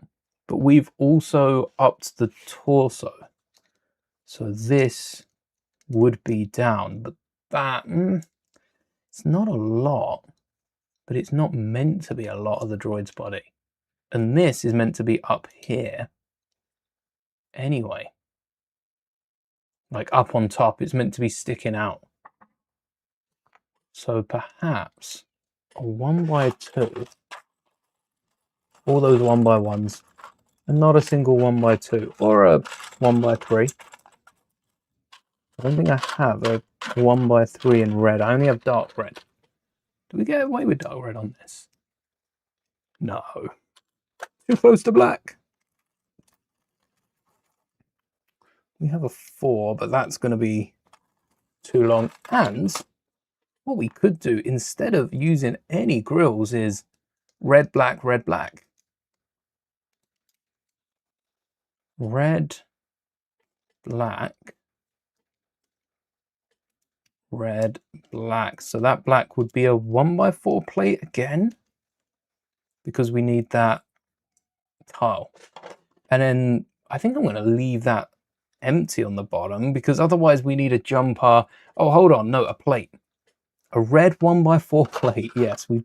but we've also upped the torso. So this would be down, but that, it's not a lot, but it's not meant to be a lot of the droid's body. And this is meant to be up here anyway. Like up on top, it's meant to be sticking out. So perhaps a 1x2, all those 1x1s, and not a single 1x2, or a 1x3. I don't think I have a 1x3 in red. I only have dark red. Do we get away with dark red on this? No. Too close to black. We have a 4, but that's going to be too long. And what we could do, instead of using any grills, is red, black, red, black. Red, black, red, black. So that black would be a 1x4 plate again, because we need that tile. And then I think I'm going to leave that empty on the bottom, because otherwise we need a jumper. Oh, hold on. No, a plate. A red 1x4 plate. Yes, we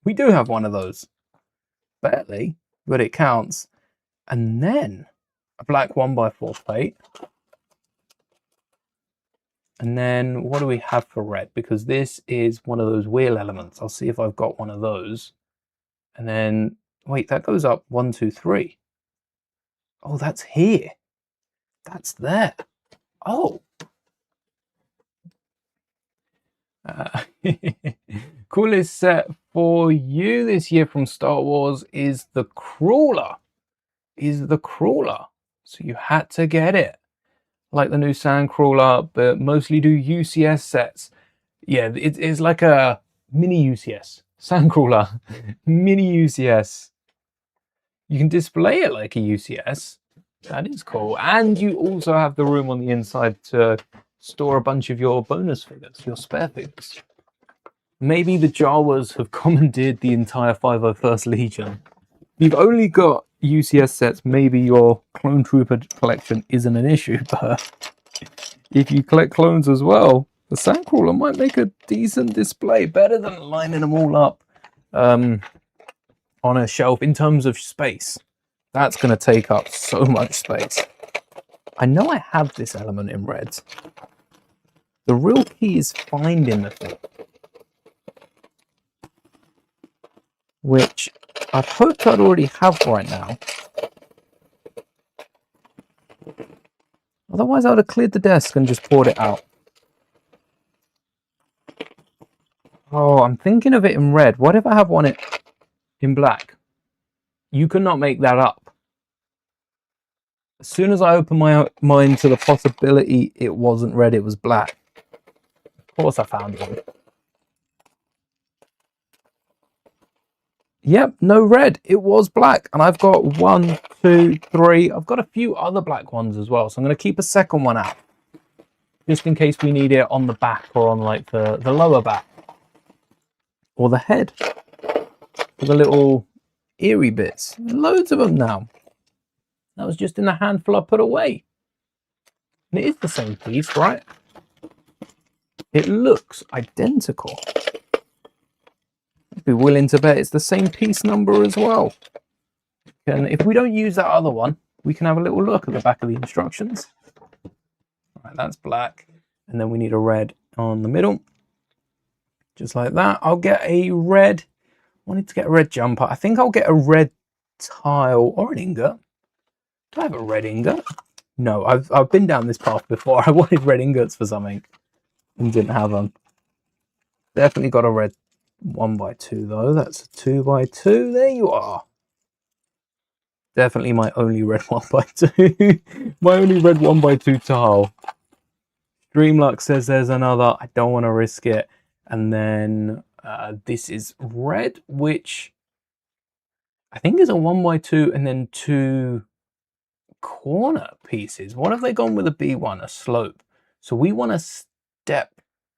we do have one of those. Barely, but it counts. And then a black 1x4 plate. And then what do we have for red? Because this is one of those wheel elements. I'll see if I've got one of those. And then, wait, that goes up 1, 2, 3. Oh, that's here. That's there. Oh. Coolest set for you this year from Star Wars is the Crawler. So you had to get it. Like the new Sandcrawler, but mostly do UCS sets. Yeah, it's like a mini UCS. Sandcrawler, mini UCS. You can display it like a UCS. That is cool. And you also have the room on the inside to store a bunch of your bonus figures, your spare figures. Maybe the Jawas have commandeered the entire 501st Legion. You've only got UCS sets, maybe your clone trooper collection isn't an issue, but if you collect clones as well, the Sandcrawler might make a decent display, better than lining them all up on a shelf in terms of space. That's going to take up so much space. I know I have this element in red. The real key is finding the thing, which I'd hoped I'd already have right now. Otherwise, I would have cleared the desk and just poured it out. Oh, I'm thinking of it in red. What if I have one in black? You cannot make that up. As soon as I opened my mind to the possibility it wasn't red, it was black. Of course I found one. Yep, no red. It was black. And I've got 1, 2, 3. I've got a few other black ones as well. So I'm going to keep a second one out, just in case we need it on the back or on like the lower back. Or the head. For the little eerie bits. Loads of them now. That was just in the handful I put away. And it is the same piece, right? It looks identical. I'd be willing to bet it's the same piece number as well. And if we don't use that other one, we can have a little look at the back of the instructions. All right, that's black. And then we need a red on the middle. Just like that. I'll get a red. I wanted to get a red jumper. I think I'll get a red tile or an ingot. Do I have a red ingot? No, I've been down this path before. I wanted red ingots for something and didn't have them. Definitely got a red 1x2 though. That's a 2x2. There you are. Definitely my only red 1x2. My only red 1x2 tile. Dreamluck says there's another. I don't want to risk it. And then this is red, which I think is a 1x2 and then 2 corner pieces. What if they gone with a B1, a slope? So we want to step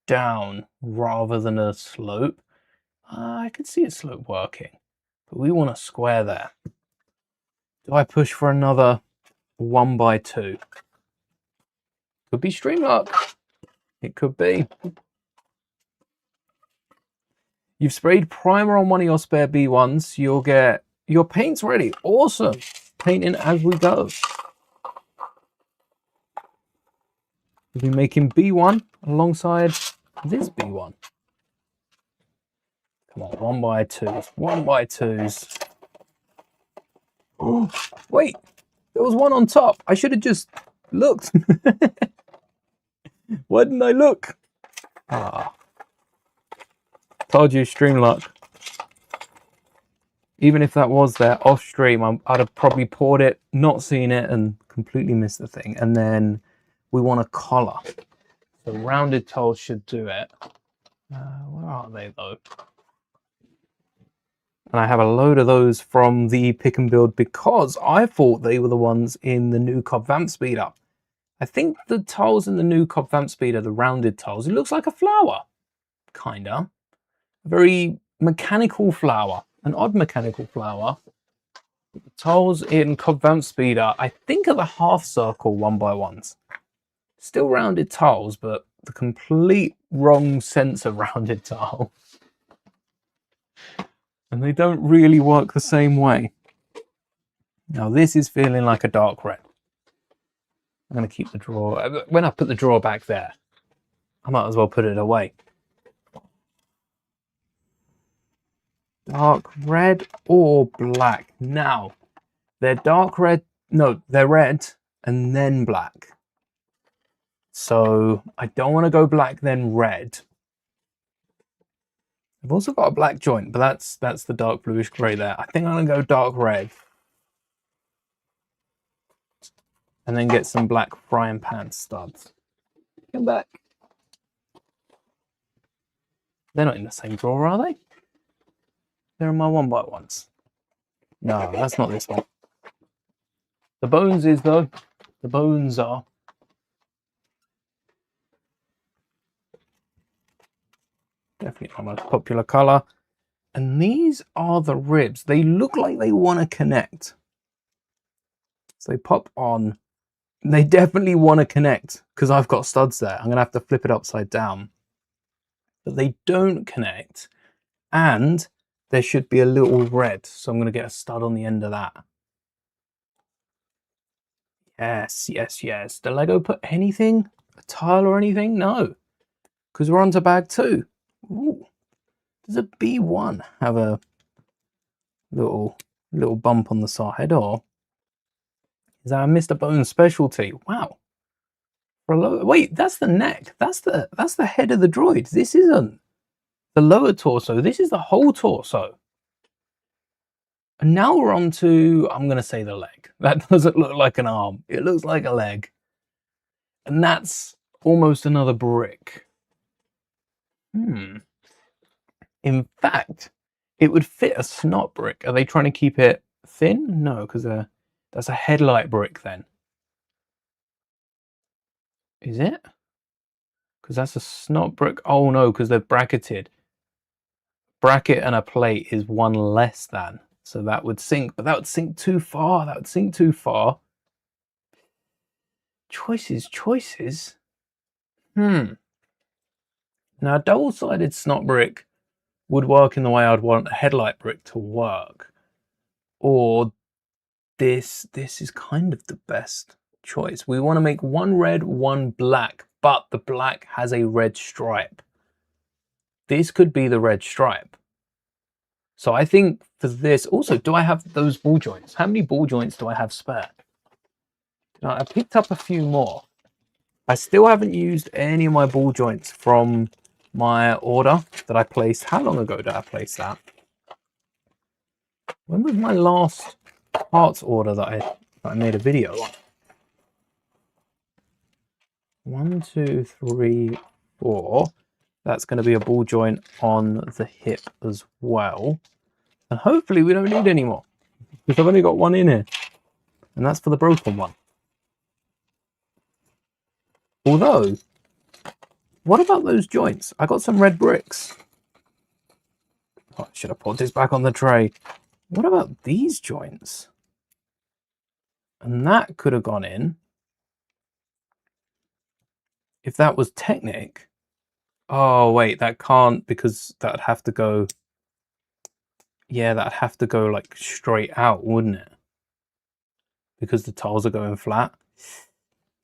down rather than a slope. I can see a slope working, but we want a square there. Do I push for another 1x2? Could be stream luck. It could be. You've sprayed primer on one of your spare B1s. You'll get your paint's ready. Awesome. Painting as we go. We'll be making B1 alongside this B1. Come on, 1x2s. 1x2s. Oh, wait. There was one on top. I should have just looked. Why didn't I look? Ah. Told you, stream luck. Even if that was there off stream, I'd have probably poured it, not seen it, and completely missed the thing. And then we want a collar. So rounded tiles should do it. Where are they though? And I have a load of those from the pick and build because I thought they were the ones in the new Cobb Vamp Speeder. I think the tiles in the new Cobb Vamp Speeder, the rounded tiles, it looks like a flower. Kinda. A very mechanical flower. An odd mechanical flower. The tiles in Cobb Vamp Speeder, I think, are the half circle 1x1s. Still rounded tiles, but the complete wrong sense of rounded tile. And they don't really work the same way. Now this is feeling like a dark red. I'm going to keep the drawer. When I put the drawer back there, I might as well put it away. Dark red or black? Now, they're dark red. No, they're red and then black. So I don't want to go black then red. I've also got a black joint, but that's the dark bluish grey there. I think I'm going to go dark red. And then get some black frying pan studs. Come back. They're not in the same drawer, are they? They're in my 1x1s. No, that's not this one. The bones is though. The bones are. Definitely my most popular colour. And these are the ribs. They look like they want to connect. So they pop on. They definitely want to connect because I've got studs there. I'm going to have to flip it upside down. But they don't connect. And there should be a little red. So I'm going to get a stud on the end of that. Yes, yes, yes. Did Lego put anything? A tile or anything? No. Because we're on to bag 2. Ooh. Does a B1 have a little bump on the side, or is that a Mr. Bones specialty? Wow. Wait, that's the neck. That's the head of the droid. This isn't the lower torso. This is the whole torso. And now we're on to, I'm going to say the leg. That doesn't look like an arm. It looks like a leg. And that's almost another brick. In fact, it would fit a snot brick. Are they trying to keep it thin? No, because that's a headlight brick then. Is it? Because that's a snot brick. Oh no, because they're bracketed. Bracket and a plate is one less than. So that would sink, but that would sink too far. That would sink too far. Choices, choices. Now, a double-sided snot brick would work in the way I'd want a headlight brick to work. Or this is kind of the best choice. We want to make one red, one black, but the black has a red stripe. This could be the red stripe. So I think for this, also, do I have those ball joints? How many ball joints do I have spare? Now, I picked up a few more. I still haven't used any of my ball joints from my order that I placed. How long ago did I place that? When was my last parts order that I made a video on? 1, 2, 3, 4. That's going to be a ball joint on the hip as well. And hopefully we don't need any more, because I've only got one in here. And that's for the broken one. Although, what about those joints? I got some red bricks. Oh, I should have put this back on the tray. What about these joints? And that could have gone in. If that was Technic. Oh, wait, that can't, because that'd have to go... Yeah, that'd have to go, like, straight out, wouldn't it? Because the tiles are going flat.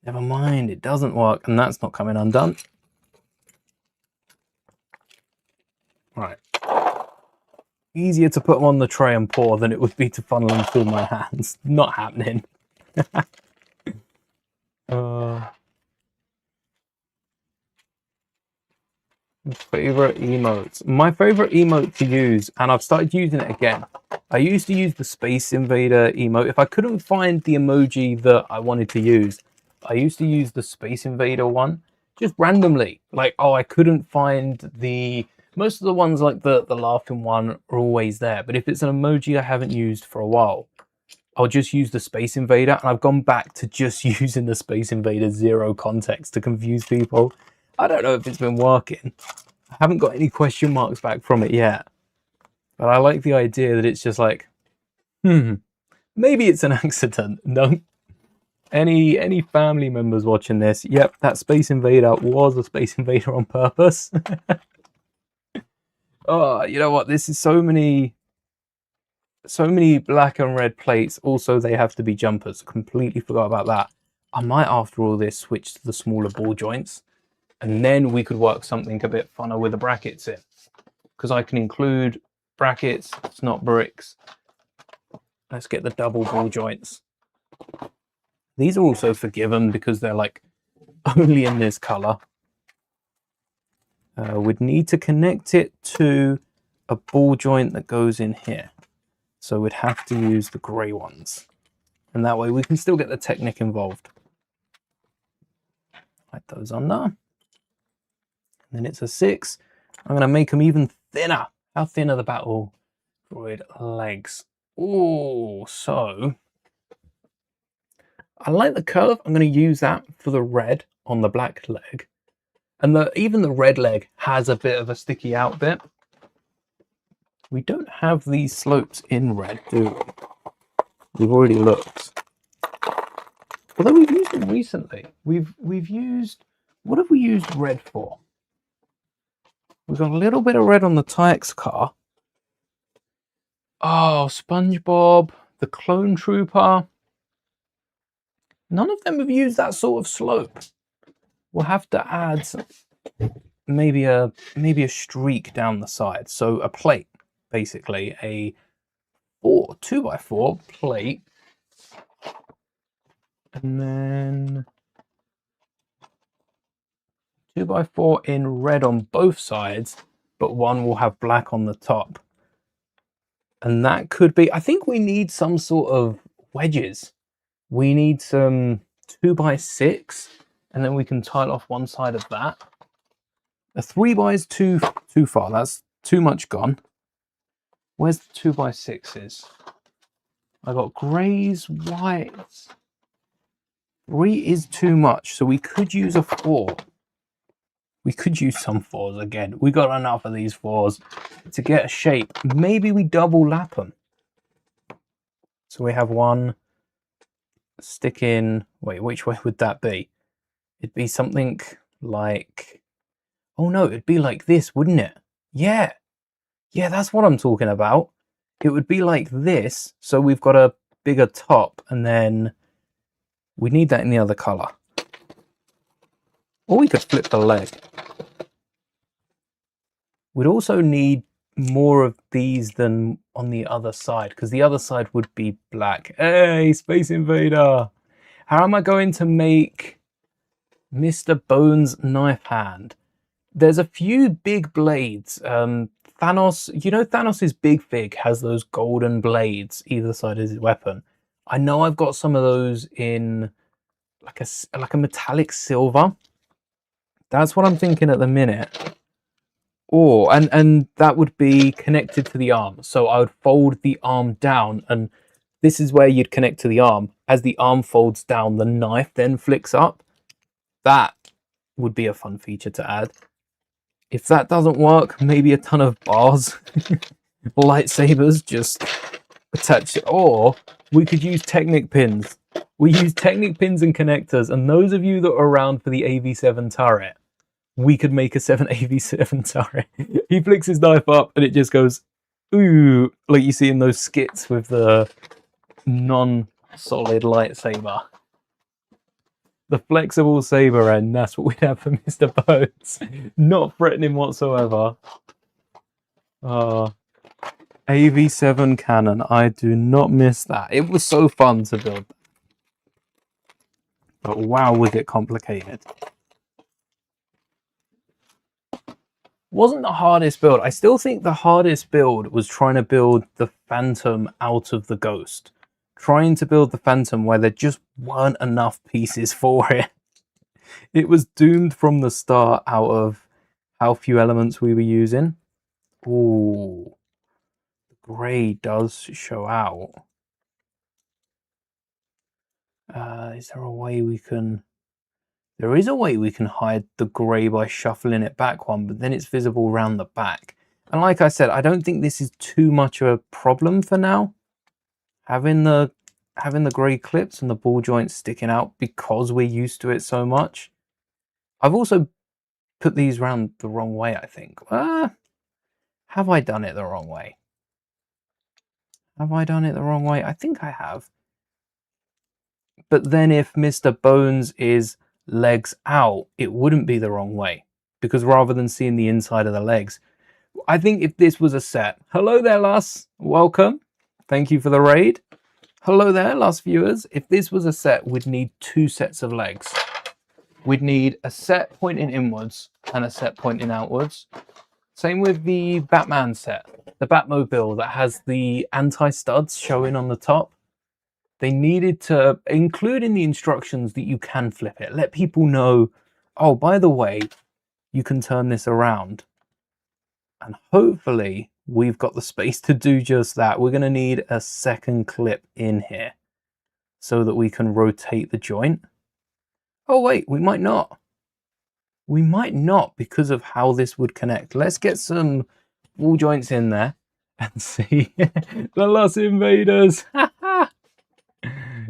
Never mind, it doesn't work, and that's not coming undone. Right. Easier to put them on the tray and pour than it would be to funnel them through my hands. Not happening. Favorite emotes. My favorite emote to use, and I've started using it again. I used to use the Space Invader emote. If I couldn't find the emoji that I wanted to use, I used to use the Space Invader one, just randomly. Like, oh, I couldn't find the... Most of the ones, like the laughing one, are always there. But if it's an emoji I haven't used for a while, I'll just use the Space Invader. And I've gone back to just using the Space Invader zero context to confuse people. I don't know if it's been working. I haven't got any question marks back from it yet. But I like the idea that it's just like, maybe it's an accident. No. Any family members watching this? Yep, that Space Invader was a Space Invader on purpose. Oh, you know what? This is so many black and red plates. Also, they have to be jumpers. Completely forgot about that. I might, after all this, switch to the smaller ball joints. And then we could work something a bit funner with the brackets in. Because I can include brackets, it's not bricks. Let's get the double ball joints. These are also forgiven because they're like only in this color. We'd need to connect it to a ball joint that goes in here. So we'd have to use the gray ones. And that way we can still get the Technic involved. Like those under. And then it's a 6. I'm going to make them even thinner. How thin are the Battle Droid legs? Oh, so I like the curve. I'm going to use that for the red on the black leg. And even the red leg has a bit of a sticky out bit. We don't have these slopes in red, do we? We've already looked. Although we've used them recently. We've used... What have we used red for? We've got a little bit of red on the Tyx car. Oh, SpongeBob, the Clone Trooper. None of them have used that sort of slope. We'll have to add maybe a streak down the side. So a plate, basically a 2x4 plate, and then 2x4 in red on both sides, but one will have black on the top. And that could be, I think we need some sort of wedges. We need some 2x6. And then we can tile off one side of that. A 3x is too far. That's too much gone. Where's the 2x6s? I got greys, whites. 3 is too much, so we could use a 4. We could use some 4s again. We got enough of these 4s to get a shape. Maybe we double lap them. So we have one stick in. Wait, which way would that be? It'd be something like, oh no, it'd be like this, wouldn't it? Yeah. Yeah, that's what I'm talking about. It would be like this. So we've got a bigger top, and then we need that in the other color. Or we could flip the leg. We'd also need more of these than on the other side, because the other side would be black. Hey, Space Invader! How am I going to make Mr. Bones knife hand? There's a few big blades. Thanos, you know Thanos' big fig has those golden blades either side of his weapon. I know I've got some of those in like a metallic silver. That's what I'm thinking at the minute. Or and that would be connected to the arm. So I would fold the arm down, and this is where you'd connect to the arm, as the arm folds down, the knife then flicks up. That would be a fun feature to add. If that doesn't work, maybe a ton of bars, lightsabers, just attach it. Or we could use Technic pins. We use Technic pins and connectors, and those of you that are around for the AV7 turret, we could make a AV7 turret. He flicks his knife up and it just goes, ooh, like you see in those skits with the non-solid lightsaber. The flexible saber end, that's what we'd have for Mr. Bones. Not threatening whatsoever. AV7 cannon, I do not miss that. It was so fun to build. But wow, was it complicated. Wasn't the hardest build. I still think the hardest build was trying to build the Phantom out of the Ghost. Trying to build the Phantom where there just weren't enough pieces for it. It was doomed from the start out of how few elements we were using. Ooh, the grey does show out. Is there a way we can... There is a way we can hide the grey by shuffling it back one, but then it's visible around the back. And like I said, I don't think this is too much of a problem for now. Having the grey clips and the ball joints sticking out because we're used to it so much. I've also put these round the wrong way, I think. Have I done it the wrong way? Have I done it the wrong way? I think I have. But then if Mr. Bones is legs out, it wouldn't be the wrong way. Because rather than seeing the inside of the legs, I think if this was a set... Hello there, Lus. Welcome. Thank you for the raid. Hello there, Lus viewers. If this was a set, we'd need 2 sets of legs. We'd need a set pointing inwards and a set pointing outwards. Same with the Batman set, the Batmobile that has the anti-studs showing on the top. They needed to include in the instructions that you can flip it. Let people know, oh, by the way, you can turn this around. And hopefully we've got the space to do just that. We're going to need a second clip in here so that we can rotate the joint. Oh, wait, we might not. We might not because of how this would connect. Let's get some wall joints in there and see. The Lost Invaders.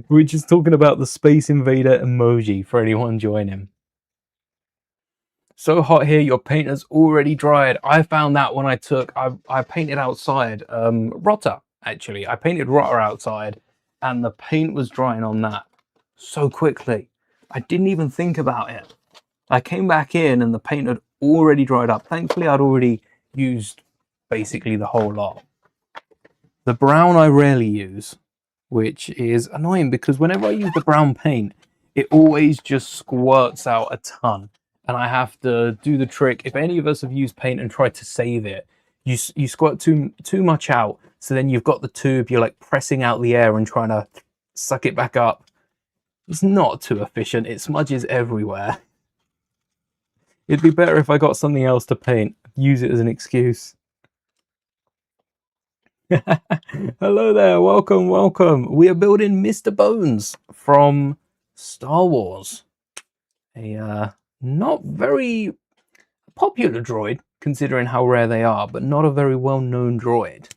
We're just talking about the Space Invader emoji for anyone joining. So hot here, your paint has already dried. I found that when I painted outside, Rotter, actually. I painted Rotter outside and the paint was drying on that so quickly. I didn't even think about it. I came back in and the paint had already dried up. Thankfully, I'd already used basically the whole lot. The brown I rarely use, which is annoying because whenever I use the brown paint, it always just squirts out a ton. And I have to do the trick. If any of us have used paint and tried to save it, you squirt too much out. So then you've got the tube, you're like pressing out the air and trying to suck it back up. It's not too efficient. It smudges everywhere. It'd be better if I got something else to paint. Use it as an excuse. Hello there. Welcome, welcome. We are building Mr. Bones from Star Wars. A not very popular droid, considering how rare they are, but not a very well-known droid.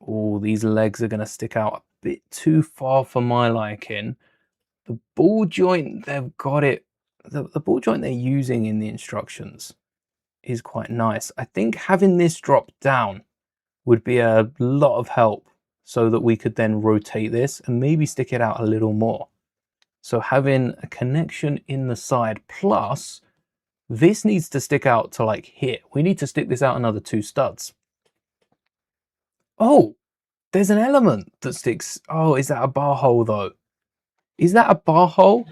Oh, these legs are going to stick out a bit too far for my liking. The ball joint, they've got it. The ball joint they're using in the instructions is quite nice. I think having this drop down would be a lot of help so that we could then rotate this and maybe stick it out a little more. So having a connection in the side, plus this needs to stick out to like here. We need to stick this out another 2 studs. Oh, there's an element that sticks. Oh, is that a bar hole though? Is that a bar hole?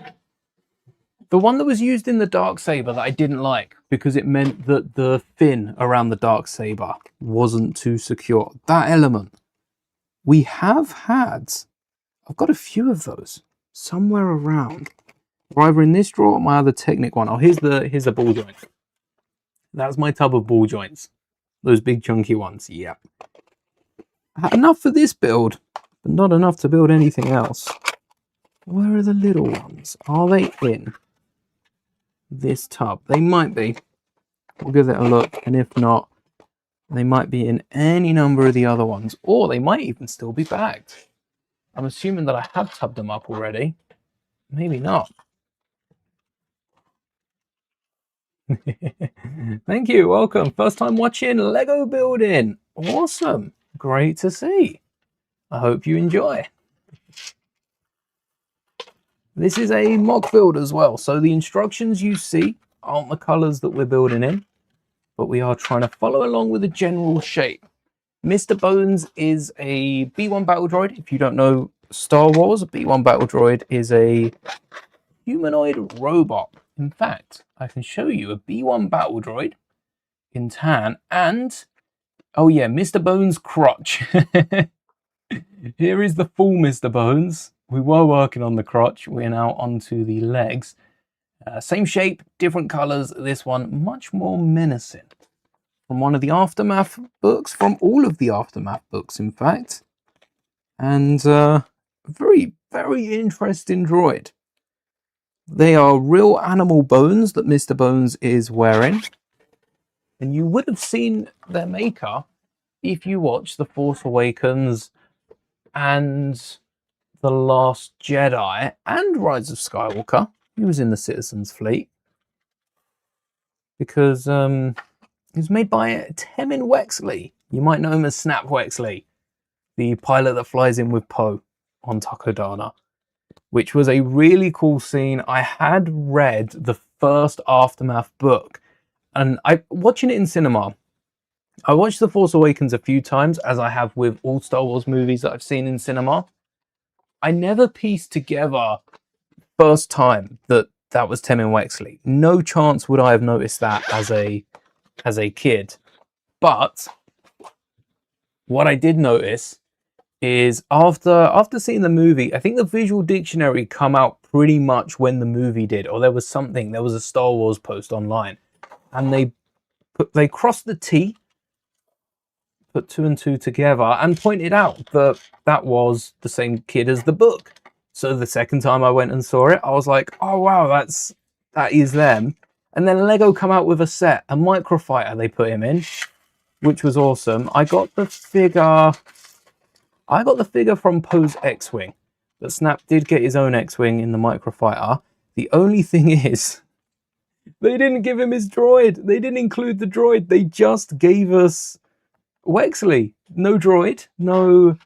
The one that was used in the Darksaber that I didn't like because it meant that the fin around the Darksaber wasn't too secure. That element. We have had, I've got a few of those somewhere around. Either in this drawer or my other Technic one. Oh, here's the ball joint. That's my tub of ball joints. Those big chunky ones, yeah. Enough for this build, but not enough to build anything else. Where are the little ones? Are they in this tub? They might be. We'll give it a look, and if not, they might be in any number of the other ones, or they might even still be bagged. I'm assuming that I have tubbed them up already. Maybe not. Thank you, welcome. First time watching Lego building. Awesome, great to see. I hope you enjoy. This is a mock build as well, so the instructions you see aren't the colors that we're building in, but we are trying to follow along with the general shape. Mr. Bones is a B1 battle droid. If you don't know Star Wars, a B1 battle droid is a humanoid robot. In fact, I can show you a B1 battle droid in tan and, oh yeah, Mr. Bones' crotch. Here is the full Mr. Bones. We were working on the crotch. We're now onto the legs. Same shape, different colors. This one much more menacing. From one of the Aftermath books, from all of the Aftermath books, in fact. And very, very interesting droid. They are real animal bones that Mr. Bones is wearing. And you would have seen their maker if you watched The Force Awakens and The Last Jedi and Rise of Skywalker. He was in the Citizens Fleet. Because it was made by Temin Wexley. You might know him as Snap Wexley, the pilot that flies in with Poe on Takodana, which was a really cool scene. I had read the first Aftermath book, and watching it in cinema, I watched The Force Awakens a few times, as I have with all Star Wars movies that I've seen in cinema. I never pieced together first time that was Temin Wexley. No chance would I have noticed that as a kid. But what I did notice is after seeing the movie, I think the visual dictionary come out pretty much when the movie did, or there was a Star Wars post online, and they crossed the T, put 2 and 2 together, and pointed out that that was the same kid as the book. So the second time I went and saw it, I was like, oh wow, that is them. And then Lego come out with a set, a microfighter they put him in, which was awesome. I got the figure from Poe's X-Wing, but Snap did get his own X-Wing in the microfighter. The only thing is, they didn't give him his droid. They didn't include the droid. They just gave us Wexley. No droid, no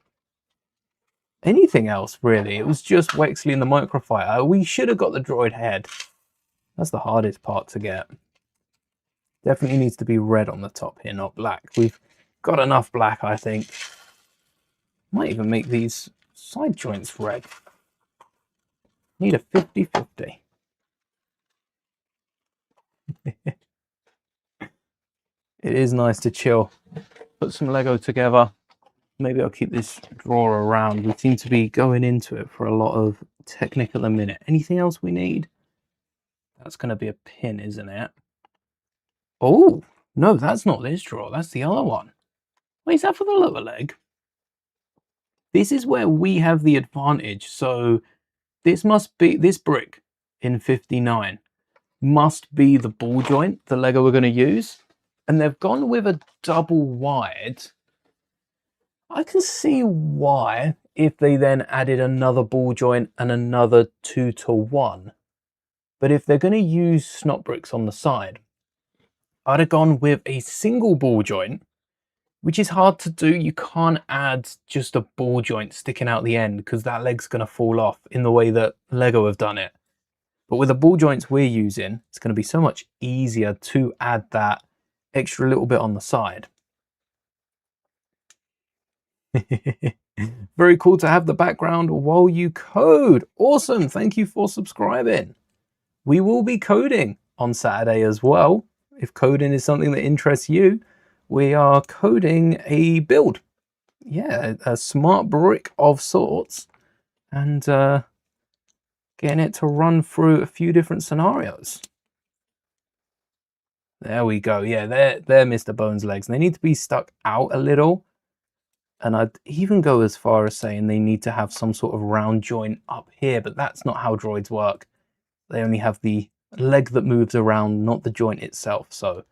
anything else really. It was just Wexley in the microfighter. We should have got the droid head. That's the hardest part to get. Definitely needs to be red on the top here, not black. We've got enough black, I think. Might even make these side joints red. Need a 50-50. It is nice to chill. Put some Lego together. Maybe I'll keep this drawer around. We seem to be going into it for a lot of technical a minute. Anything else we need? That's going to be a pin, isn't it? Oh, no, that's not this drawer. That's the other one. Wait, is that for the lower leg? This is where we have the advantage. So this must be, this brick in 59 must be the ball joint, the Lego we're going to use. And they've gone with a double wide. I can see why if they then added another ball joint and another 2-to-1. But if they're going to use snot bricks on the side, I'd have gone with a single ball joint, which is hard to do. You can't add just a ball joint sticking out the end because that leg's going to fall off in the way that Lego have done it. But with the ball joints we're using, it's going to be so much easier to add that extra little bit on the side. Very cool to have the background while you code. Awesome. Thank you for subscribing. We will be coding on Saturday as well. If coding is something that interests you, we are coding a build. Yeah, a smart brick of sorts. And getting it to run through a few different scenarios. There we go. Yeah, they're Mr. Bones' legs. They need to be stuck out a little. And I'd even go as far as saying they need to have some sort of round joint up here, but that's not how droids work. They only have the leg that moves around, not the joint itself. So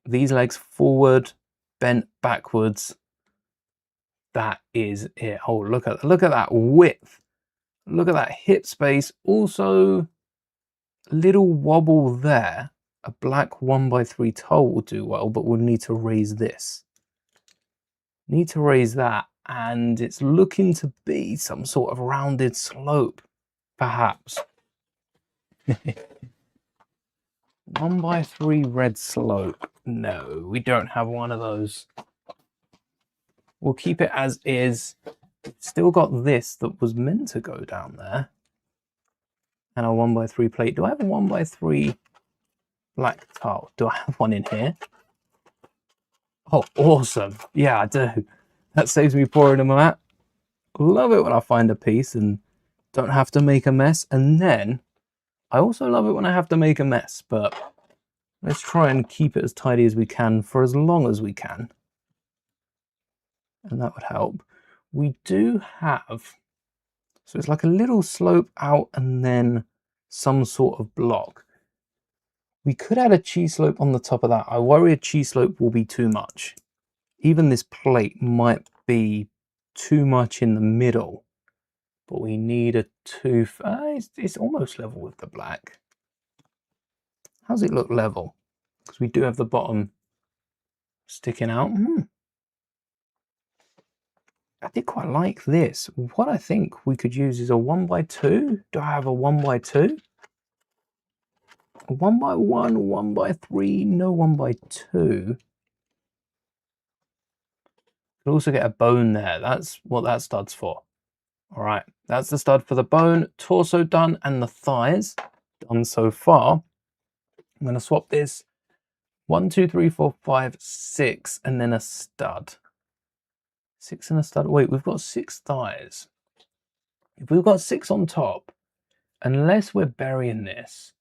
these legs forward, bent backwards. That is it. Oh, look at that width. Look at that hip space. Also, little wobble there. A black 1x3 toe will do well, but we'll need to raise this. Need to raise that, and it's looking to be some sort of rounded slope, perhaps. 1x3 red slope. No, we don't have one of those. We'll keep it as is. Still got this that was meant to go down there. And a 1x3 plate. Do I have a 1x3 black tile? Do I have one in here? Oh, awesome. Yeah, I do. That saves me pouring them out. Love it when I find a piece and don't have to make a mess. And then I also love it when I have to make a mess, but let's try and keep it as tidy as we can for as long as we can. And that would help. We do have, so it's like a little slope out and then some sort of block. We could add a cheese slope on the top of that. I worry a cheese slope will be too much. Even this plate might be too much in the middle, but we need a tooth. It's almost level with the black. How's it look level? Because we do have the bottom sticking out. I did quite like this. What I think we could use is a 1x2. Do I have a 1x2? A 1x1, 1x3, no 1x2. Could also get a bone there. That's what that stud's for. All right, that's the stud for the bone. Torso done and the thighs done so far. I'm going to swap this 1, 2, 3, 4, 5, 6, and then a stud. 6 and a stud. Wait, we've got 6 thighs. If we've got 6 on top, unless we're burying this,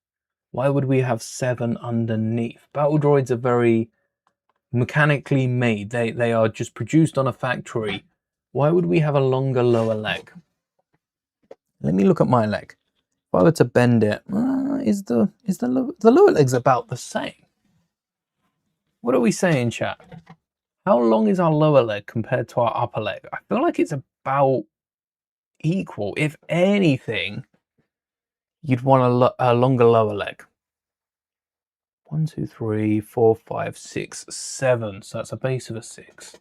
why would we have 7 underneath? Battle droids are very mechanically made. They are just produced on a factory. Why would we have a longer lower leg? Let me look at my leg. If I were to bend it, is the lower leg's about the same? What are we saying, chat? How long is our lower leg compared to our upper leg? I feel like it's about equal. If anything, you'd want a longer lower leg. 1, 2, 3, 4, 5, 6, 7. So that's a base of a 6.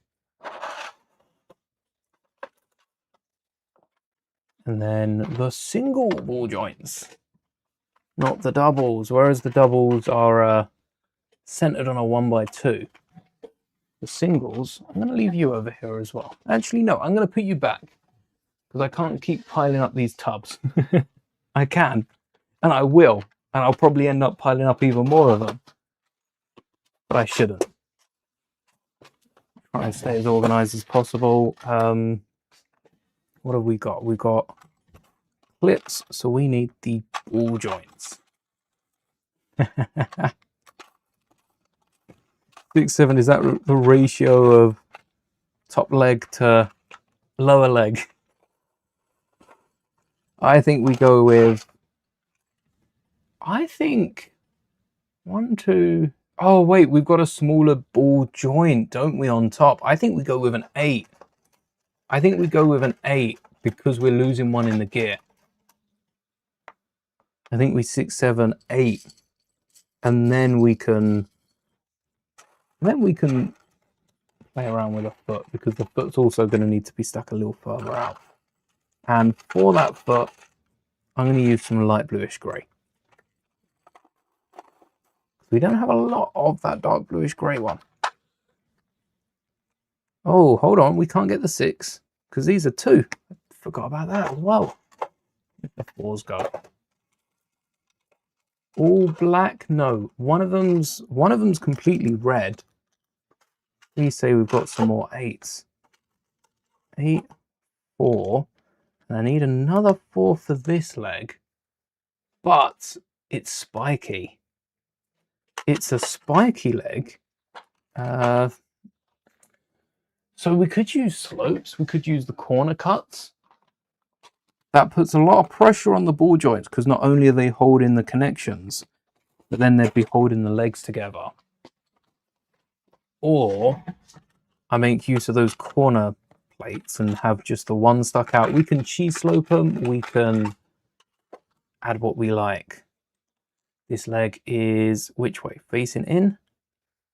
And then the single ball joints, not the doubles, whereas the doubles are centered on a 1x2. The singles, I'm going to leave you over here as well. Actually, no, I'm going to put you back because I can't keep piling up these tubs. I can, and I will, and I'll probably end up piling up even more of them, but I shouldn't. Try and stay as organized as possible. What have we got? We've got clips, so we need the ball joints. 6, 7, is that the ratio of top leg to lower leg? I think we go with, I think 1, 2, oh wait, we've got a smaller ball joint, don't we, on top? I think we go with an 8. I think we go with an 8 because we're losing one in the gear. I think we 6, 7, 8, and then we can play around with a foot because the foot's also going to need to be stuck a little further out. And for that foot, I'm going to use some light bluish grey. We don't have a lot of that dark bluish grey one. Oh, hold on, we can't get the 6 because these are 2. I forgot about that as well. Let the 4s go. All black? No, one of them's completely red. Please say we've got some more 8s. 8, 4, and I need another 4 for this leg, but it's spiky. It's a spiky leg. So we could use slopes. We could use the corner cuts. That puts a lot of pressure on the ball joints because not only are they holding the connections, but then they'd be holding the legs together. Or I make use of those corner plates and have just the one stuck out. We can cheese slope them. We can add what we like. This leg is which way? Facing in.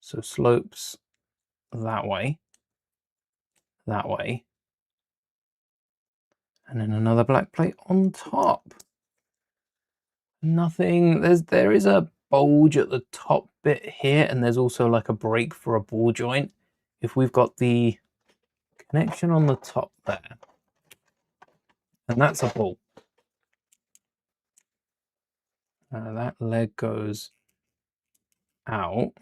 So slopes that way. That way. And then another black plate on top. Nothing. There is a bulge at the top bit here, and there's also like a break for a ball joint. If we've got the connection on the top there, and that's a ball. That leg goes out.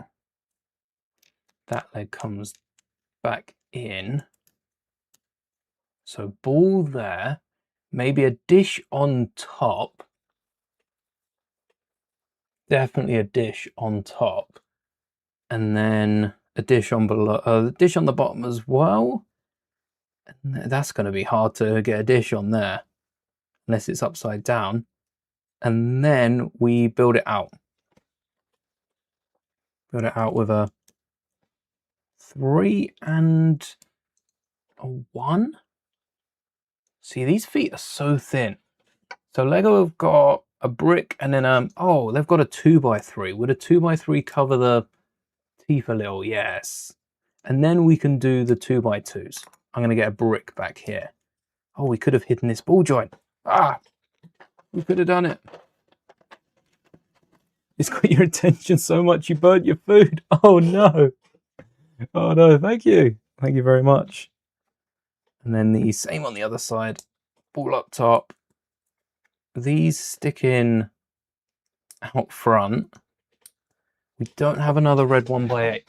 That leg comes back in. So ball there, maybe a dish on top. Definitely a dish on top, and then a dish on below, a dish on the bottom as well. And that's going to be hard to get a dish on there unless it's upside down. And then we build it out. Build it out with a 3 and a 1. See, these feet are so thin. So Lego have got a brick and then oh, they've got a 2x3. Would a 2x3 cover the teeth a little? Yes. And then we can do the 2x2s. I'm going to get a brick back here. Oh, we could have hidden this ball joint. Ah, we could have done it. It's got your attention so much you burnt your food. Oh no. Oh no, thank you. Thank you very much. And then the same on the other side. Ball up top. These stick in out front. We don't have another red 1x8.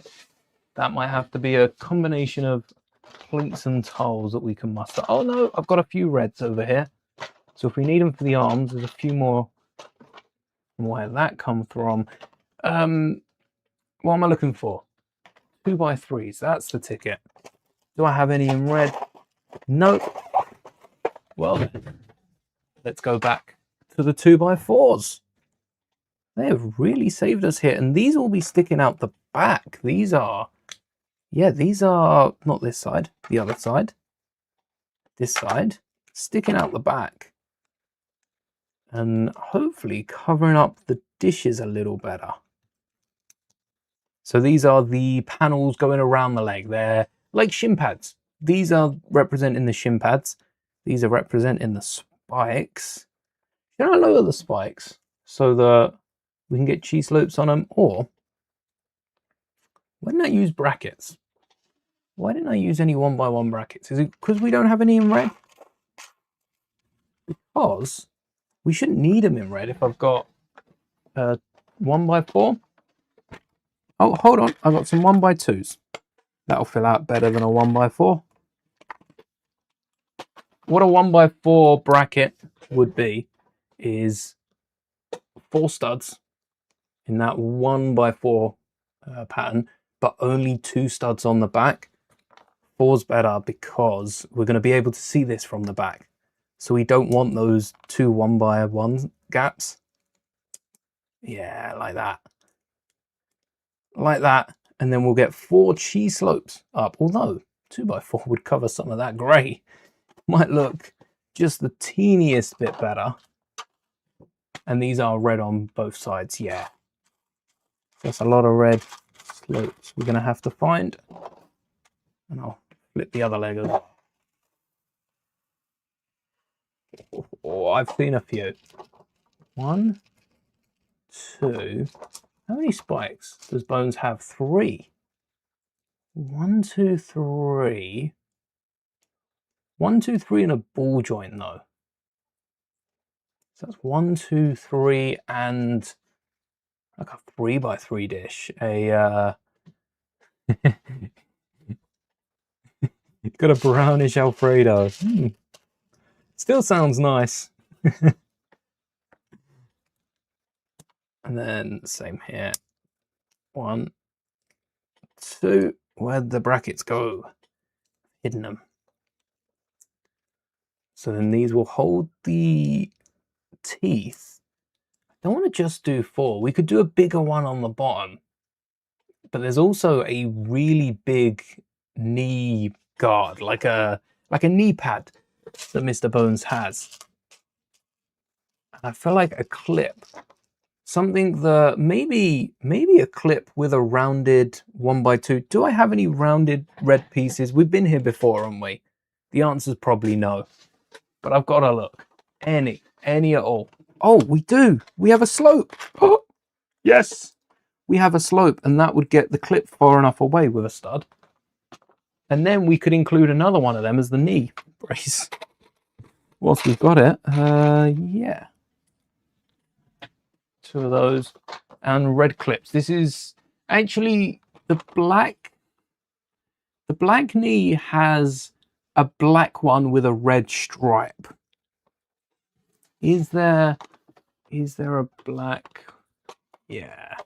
That might have to be a combination of plates and tiles that we can muster. Oh no, I've got a few reds over here. So if we need them for the arms, there's a few more. Where that come from? What am I looking for? 2x3s. That's the ticket. Do I have any in red? Nope. Well then, let's go back to the 2x4s. They have really saved us here, and these will be sticking out the back. These are, yeah, these are not this side, the other side. This side, sticking out the back. And hopefully covering up the dishes a little better. So these are the panels going around the leg. They're like shin pads. These are representing the shin pads. These are representing the spikes. Should I lower the spikes so that we can get cheese slopes on them? Or why didn't I use brackets? Why didn't I use any 1x1 brackets? Is it because we don't have any in red? Because we shouldn't need them in red if I've got 1x4. Oh, hold on. I've got some 1x2s. That'll fill out better than a 1x4. What a 1x4 bracket would be is 4 studs in that 1x4 pattern, but only 2 studs on the back. 4's better because we're going to be able to see this from the back. So we don't want those 2 1x1 gaps. Yeah, like that. Like that. And then we'll get 4 cheese slopes up. Although 2x4 would cover some of that grey. Might look just the teeniest bit better. And these are red on both sides, yeah. That's a lot of red slopes we're going to have to find. And I'll flip the other leg over. Oh, I've seen a few. 1, 2. How many spikes does Bones have? 3. 1, 2, 3. 1, 2, 3 and a ball joint though. So that's 1, 2, 3 and like a 3x3 dish. It's got a brownish Alfredo. Still sounds nice. And then same here. 1, 2. Where'd the brackets go? I hidden them. So then these will hold the teeth. I don't want to just do 4. We could do a bigger one on the bottom. But there's also a really big knee guard, like a knee pad that Mr. Bones has. And I feel like a clip, something that maybe a clip with a rounded 1x2. Do I have any rounded red pieces? We've been here before, haven't we? The answer's probably no. But I've got to look. Any at all. Oh, we do. We have a slope. Oh, yes. We have a slope, and that would get the clip far enough away with a stud. And then we could include another one of them as the knee brace. Whilst we've got it, yeah. 2 of those. And red clips. This is actually the black knee has a black one with a red stripe. Is there a black? Yeah.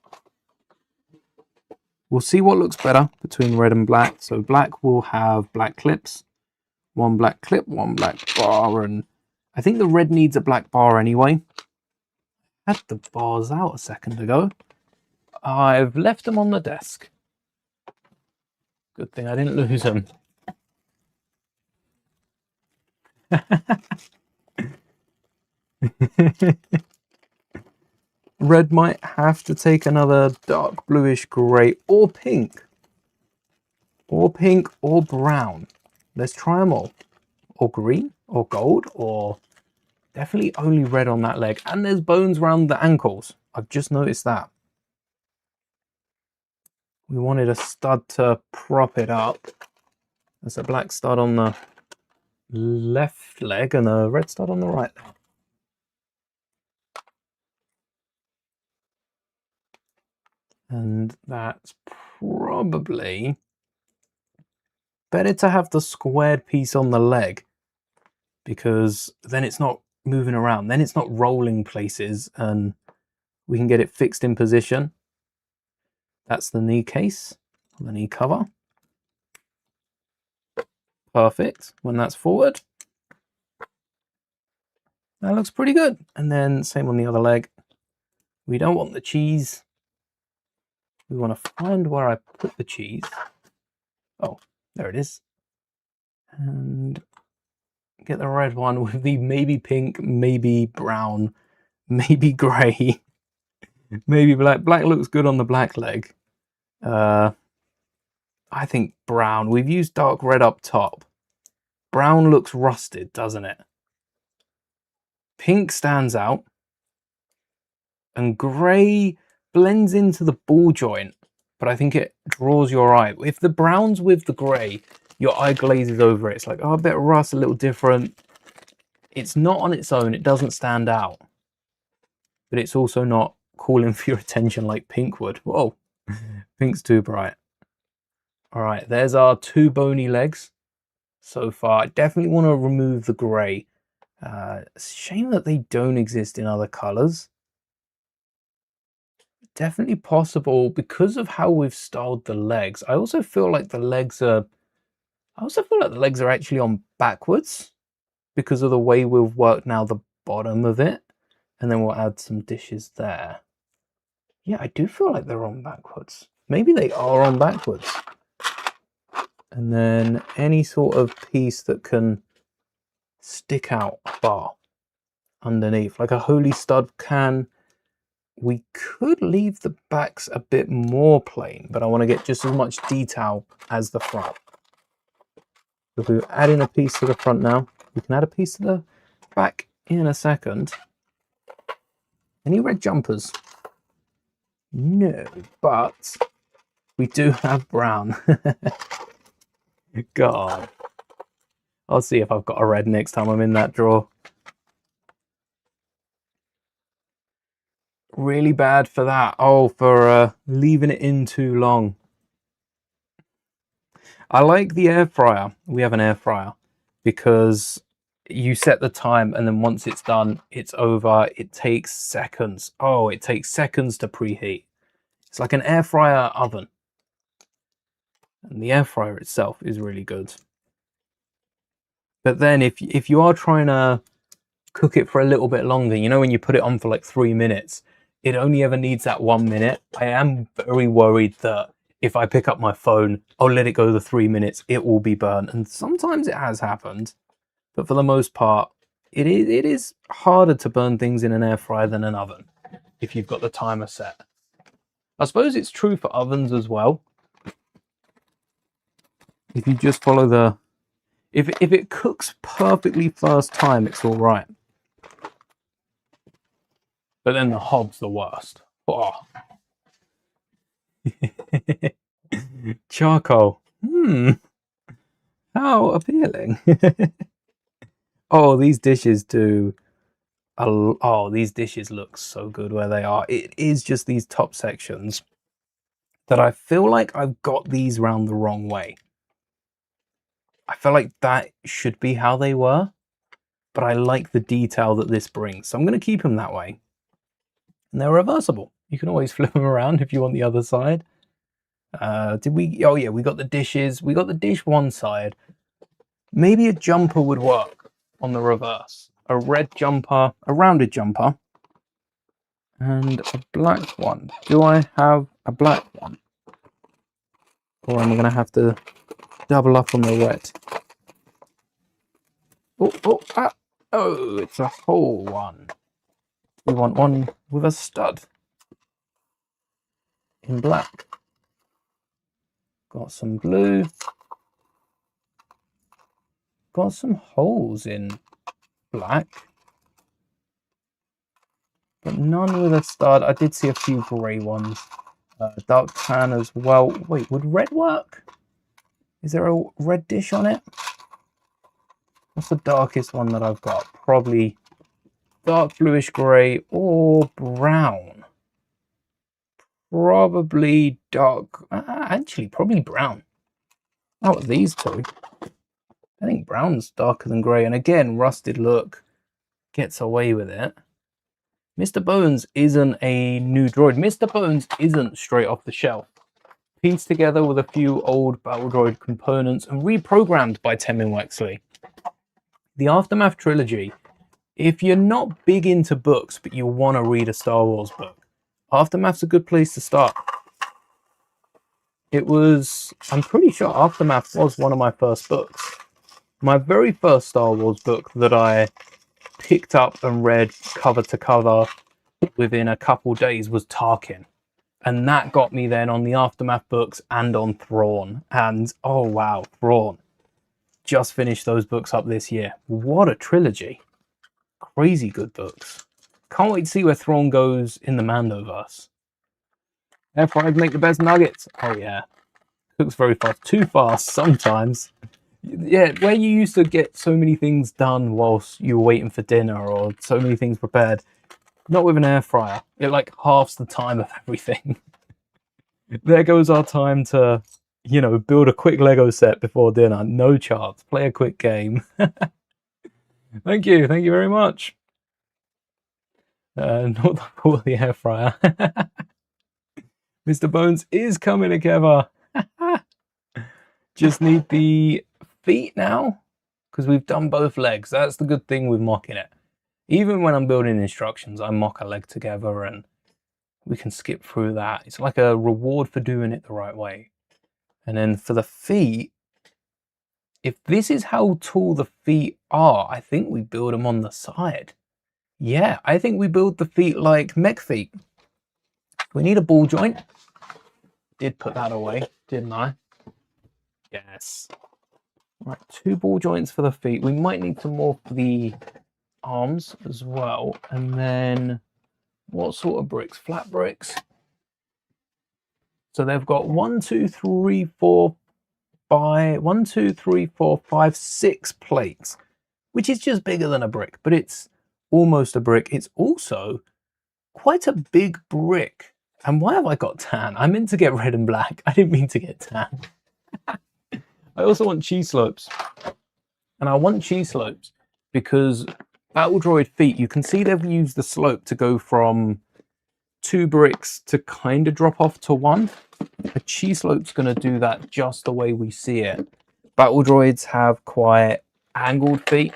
We'll see what looks better between red and black. So black will have black clips, 1 black clip, 1 black bar, and I think the red needs a black bar anyway. I had the bars out a second ago. I've left them on the desk. Good thing I didn't lose them. Red might have to take another dark bluish grey or pink. Or pink or brown. Let's try them all. Or green or gold or definitely only red on that leg. And there's bones around the ankles. I've just noticed that. We wanted a stud to prop it up. There's a black stud on the left leg and a red stud on the right leg. And that's probably better to have the squared piece on the leg, because then it's not moving around, then it's not rolling places, and we can get it fixed in position. That's the knee case, the knee cover. Perfect. When that's forward, that looks pretty good. And then same on the other leg. We don't want the cheese. We want to find where I put the cheese. Oh, there it is. And get the red one with the maybe pink, maybe brown, maybe grey, maybe black. Black looks good on the black leg. I think brown. We've used dark red up top. Brown looks rusted, doesn't it? Pink stands out. And grey blends into the ball joint, but I think it draws your eye. If the brown's with the grey, your eye glazes over it. It's like, oh, a bit of rust, a little different. It's not on its own. It doesn't stand out. But it's also not calling for your attention like pink would. Whoa, pink's too bright. All right, there's our 2 bony legs so far. I definitely want to remove the grey. It's a shame that they don't exist in other colours. Definitely possible because of how we've styled the legs. I also feel like the legs are actually on backwards because of the way we've worked now the bottom of it, and then we'll add some dishes there. Yeah, I do feel like they're on backwards. Maybe they are on backwards. And then any sort of piece that can stick out a bar underneath, like a holy stud can. We could leave the backs a bit more plain, but I want to get just as much detail as the front. If we add in a piece to the front now, we can add a piece to the back in a second. Any red jumpers? No, but we do have brown. God. I'll see if I've got a red next time I'm in that drawer. Really bad for that. Oh, for leaving it in too long. I like the air fryer. We have an air fryer because you set the time and then once it's done, it's over. It takes seconds. Oh, it takes seconds to preheat. It's like an air fryer oven. And the air fryer itself is really good. But then if you are trying to cook it for a little bit longer, you know, when you put it on for like 3 minutes, it only ever needs that 1 minute. I am very worried that if I pick up my phone, I'll let it go the 3 minutes, it will be burnt. And sometimes it has happened, but for the most part, it is harder to burn things in an air fryer than an oven if you've got the timer set. I suppose it's true for ovens as well. If you just follow the... If it cooks perfectly first time, it's all right. But then the hob's the worst. Oh. Charcoal. How appealing. Oh, these dishes do... Oh, these dishes look so good where they are. It is just these top sections that I feel like I've got these round the wrong way. I feel like that should be how they were, but I like the detail that this brings. So I'm going to keep them that way. And they're reversible. You can always flip them around if you want the other side. Did we? Oh yeah, we got the dishes. We got the dish one side. Maybe a jumper would work on the reverse. A red jumper, a rounded jumper, and a black one. Do I have a black one? Or am I going to have to double up on the red? Oh, it's a whole one. We want one with a stud in black. Got some blue. Got some holes in black, but none with a stud. I did see a few grey ones. Dark tan as well. Wait, would red work? Is there a red dish on it? What's the darkest one that I've got? Probably dark bluish grey or brown. Probably dark. Actually, probably brown. Out of these two, I think brown's darker than grey. And again, rusted look gets away with it. Mr. Bones isn't a new droid. Mr. Bones isn't straight off the shelf. Pieced together with a few old Battle Droid components and reprogrammed by Temin Wexley. The Aftermath trilogy, if you're not big into books but you want to read a Star Wars book, Aftermath's a good place to start. It was, I'm pretty sure Aftermath was one of my first books. My very first Star Wars book that I picked up and read cover to cover within a couple days was Tarkin. And that got me then on the Aftermath books and on Thrawn. And oh wow, Thrawn. Just finished those books up this year. What a trilogy. Crazy good books. Can't wait to see where Thrawn goes in the Mandoverse. Air fryers make the best nuggets. Oh yeah. Cooks very fast. Too fast sometimes. Yeah, where you used to get so many things done whilst you were waiting for dinner or so many things prepared. Not with an air fryer. It like halves the time of everything. There goes our time to, you know, build a quick Lego set before dinner. No chance. Play a quick game. Thank you very much. Not the fault of the air fryer. Mr. Bones is coming together. Just need the feet now, because we've done both legs. That's the good thing with mocking it. Even when I'm building instructions, I mock a leg together and we can skip through that. It's like a reward for doing it the right way. And then for the feet, if this is how tall the feet are, I think we build them on the side. Yeah, I think we build the feet like mech feet. We need a ball joint. Did put that away, didn't I? Yes. Right, 2 ball joints for the feet. We might need some more for the arms as well. And then what sort of bricks? Flat bricks. So they've got 1, 2, 3, 4, 5, 1, 2, 3, 4, 5, 6 plates, which is just bigger than a brick, but it's almost a brick. It's also quite a big brick. And why have I got tan? I meant to get red and black. I didn't mean to get tan. I also want cheese slopes. And I want cheese slopes because Battle Droid feet, you can see they've used the slope to go from 2 bricks to kind of drop off to 1. A cheese slope's going to do that just the way we see it. Battle Droids have quite angled feet.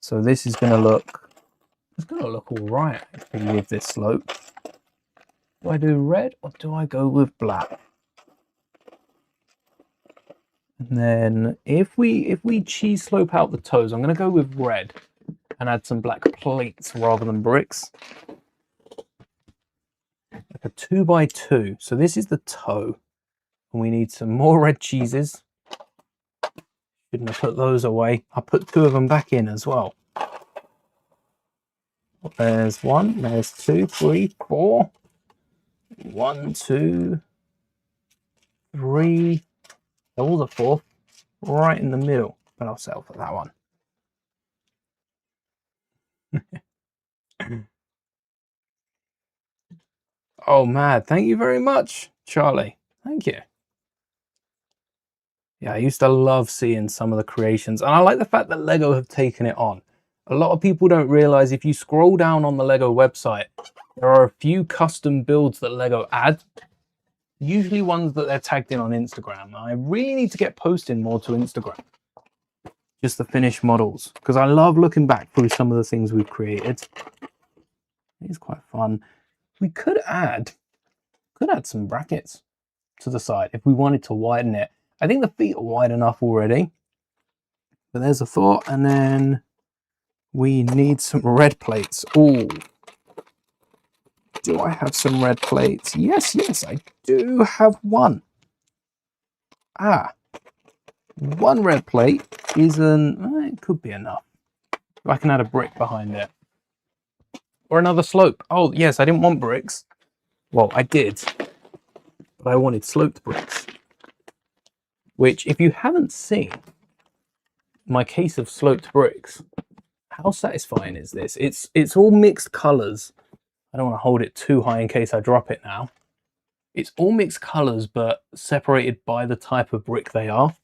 So this is going to look, it's going to look all right actually with this slope. Do I do red or do I go with black? And then if we cheese slope out the toes, I'm going to go with red and add some black plates rather than bricks. Like a 2x2. So this is the toe. And we need some more red cheeses. Shouldn't have put those away. I'll put 2 of them back in as well. There's 1, there's 2, 3, 4. 1, 2, 3. There was a 4th right in the middle, but I'll settle for that one. Oh man, thank you very much, Charlie. Thank you. Yeah, I used to love seeing some of the creations, and I like the fact that Lego have taken it on. A lot of people don't realize if you scroll down on the Lego website, there are a few custom builds that Lego add, usually ones that they're tagged in on Instagram. I really need to get posting more to Instagram, just the finished models, because I love looking back through some of the things we've created. It's quite fun. We could add some brackets to the side if we wanted to widen it. I think the feet are wide enough already, but there's a thought. And then we need some red plates. Oh, do I have some red plates? Yes, I do have one. One red plate isn't, it could be enough. I can add a brick behind it. Or another slope. Oh, yes, I didn't want bricks. Well, I did, but I wanted sloped bricks. Which, if you haven't seen my case of sloped bricks, how satisfying is this? It's all mixed colors. I don't want to hold it too high in case I drop it now. It's all mixed colors, but separated by the type of brick they are.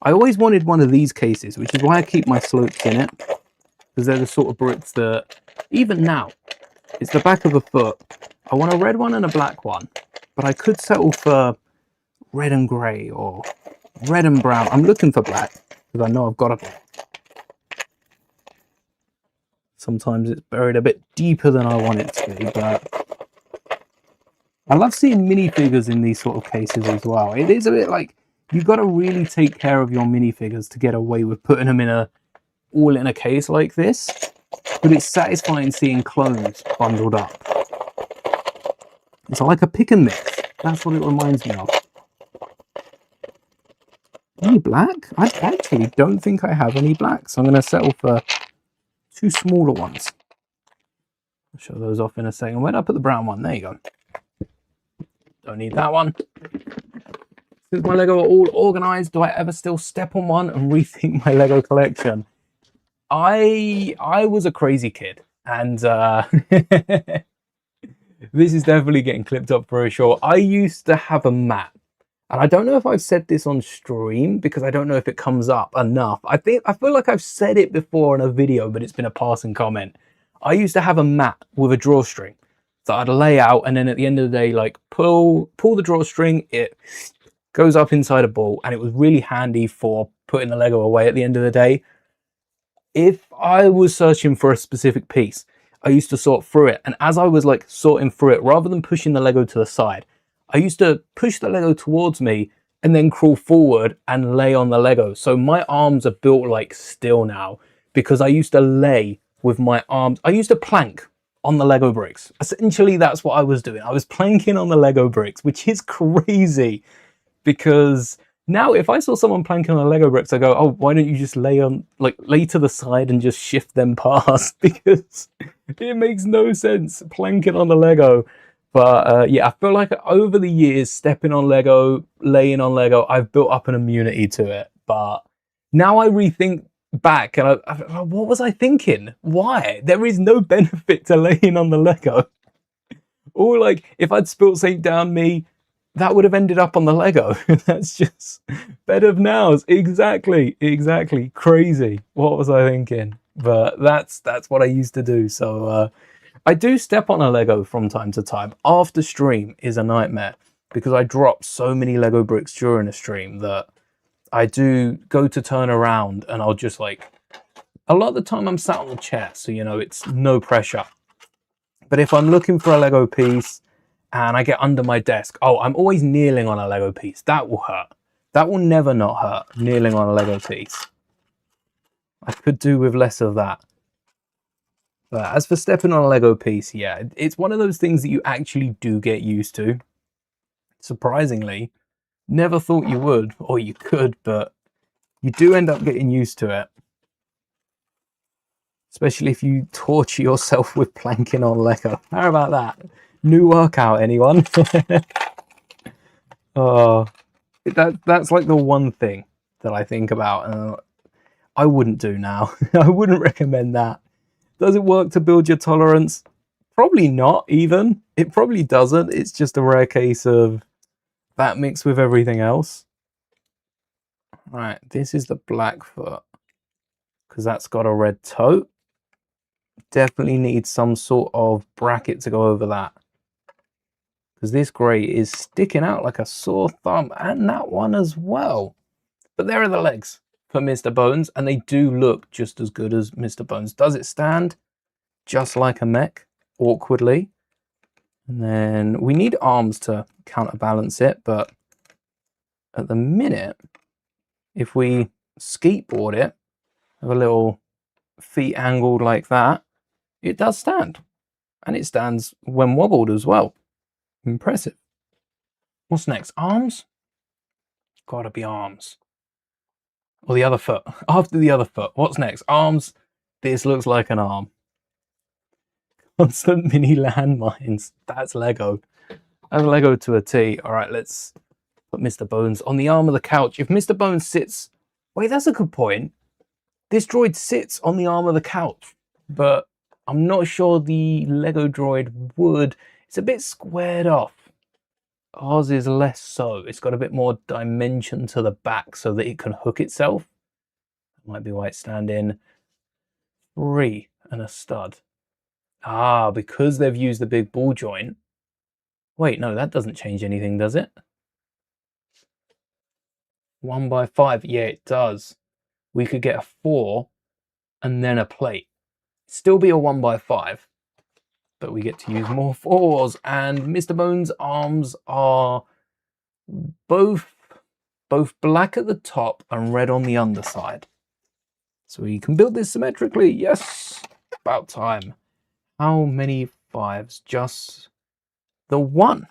I always wanted one of these cases, which is why I keep my slopes in it, because they're the sort of bricks that, even now, it's the back of a foot. I want a red one and a black one, but I could settle for red and grey or red and brown. I'm looking for black because I know I've got a black. Sometimes it's buried a bit deeper than I want it to be, but I love seeing minifigures in these sort of cases as well. It is a bit like you've got to really take care of your minifigures to get away with putting them all in a case like this. But it's satisfying seeing clones bundled up. It's like a pick and mix. That's what it reminds me of. Any black? I actually don't think I have any black, so I'm going to settle for 2 smaller ones. I'll show those off in a second. Where did I put the brown one? There you go. Don't need that one. Since my Lego are all organized, do I ever still step on one and rethink my Lego collection? I was a crazy kid, and this is definitely getting clipped up very short. I used to have a mat, and I don't know if I've said this on stream because I don't know if it comes up enough. I feel like I've said it before in a video, but it's been a passing comment. I used to have a mat with a drawstring that I'd lay out, and then at the end of the day, like pull the drawstring, it goes up inside a ball, and it was really handy for putting the Lego away at the end of the day. If I was searching for a specific piece, I used to sort through it. And as I was like sorting through it, rather than pushing the Lego to the side, I used to push the Lego towards me and then crawl forward and lay on the Lego. So my arms are built like steel now because I used to lay with my arms. I used to plank on the Lego bricks. Essentially, that's what I was doing. I was planking on the Lego bricks, which is crazy because now, if I saw someone planking on a Lego bricks, I go, oh, why don't you just lay to the side and just shift them past? Because it makes no sense planking on the Lego. But yeah, I feel like over the years, stepping on Lego, laying on Lego, I've built up an immunity to it. But now I rethink back and what was I thinking? Why? There is no benefit to laying on the Lego. Or like, if I'd spilt something down me, that would have ended up on the Lego. That's just bed of nails. Exactly. Crazy. What was I thinking? But that's what I used to do. So I do step on a Lego from time to time. After stream is a nightmare because I drop so many Lego bricks during a stream that I do go to turn around and I'll just like, a lot of the time I'm sat on the chair, so you know, it's no pressure. But if I'm looking for a Lego piece and I get under my desk, oh, I'm always kneeling on a Lego piece. That will hurt. That will never not hurt, kneeling on a Lego piece. I could do with less of that. But as for stepping on a Lego piece, yeah, it's one of those things that you actually do get used to. Surprisingly, never thought you would, or you could, but you do end up getting used to it. Especially if you torture yourself with planking on Lego. How about that? New workout, anyone? Oh, that's like the one thing that I think about and I wouldn't do now. I wouldn't recommend that. Does it work to build your tolerance? Probably not even. It probably doesn't. It's just a rare case of that mixed with everything else. Right, this is the Blackfoot because that's got a red toe. Definitely needs some sort of bracket to go over that because this grey is sticking out like a sore thumb, and that one as well. But there are the legs for Mr. Bones, and they do look just as good as Mr. Bones. Does it stand just like a mech, awkwardly? And then we need arms to counterbalance it, but at the minute, if we skateboard it, have a little feet angled like that, it does stand. And it stands when wobbled as well. Impressive. What's next? Arms? Gotta be arms. Or the other foot. After the other foot. What's next? Arms. This looks like an arm. Constant mini landmines. That's Lego. That's Lego to a T. All right, let's put Mr. Bones on the arm of the couch. If Mr. Bones sits... Wait, that's a good point. This droid sits on the arm of the couch, but I'm not sure the Lego droid would. It's a bit squared off. Ours is less so. It's got a bit more dimension to the back so that it can hook itself. That might be why it's standing 3 and a stud. Ah, because they've used the big ball joint. Wait, no, that doesn't change anything, does it? 1x5. Yeah, it does. We could get a 4 and then a plate. Still be a 1x5. But we get to use more 4s, and Mr. Bones' arms are both black at the top and red on the underside. So we can build this symmetrically. Yes, about time. How many 5s? Just the 1.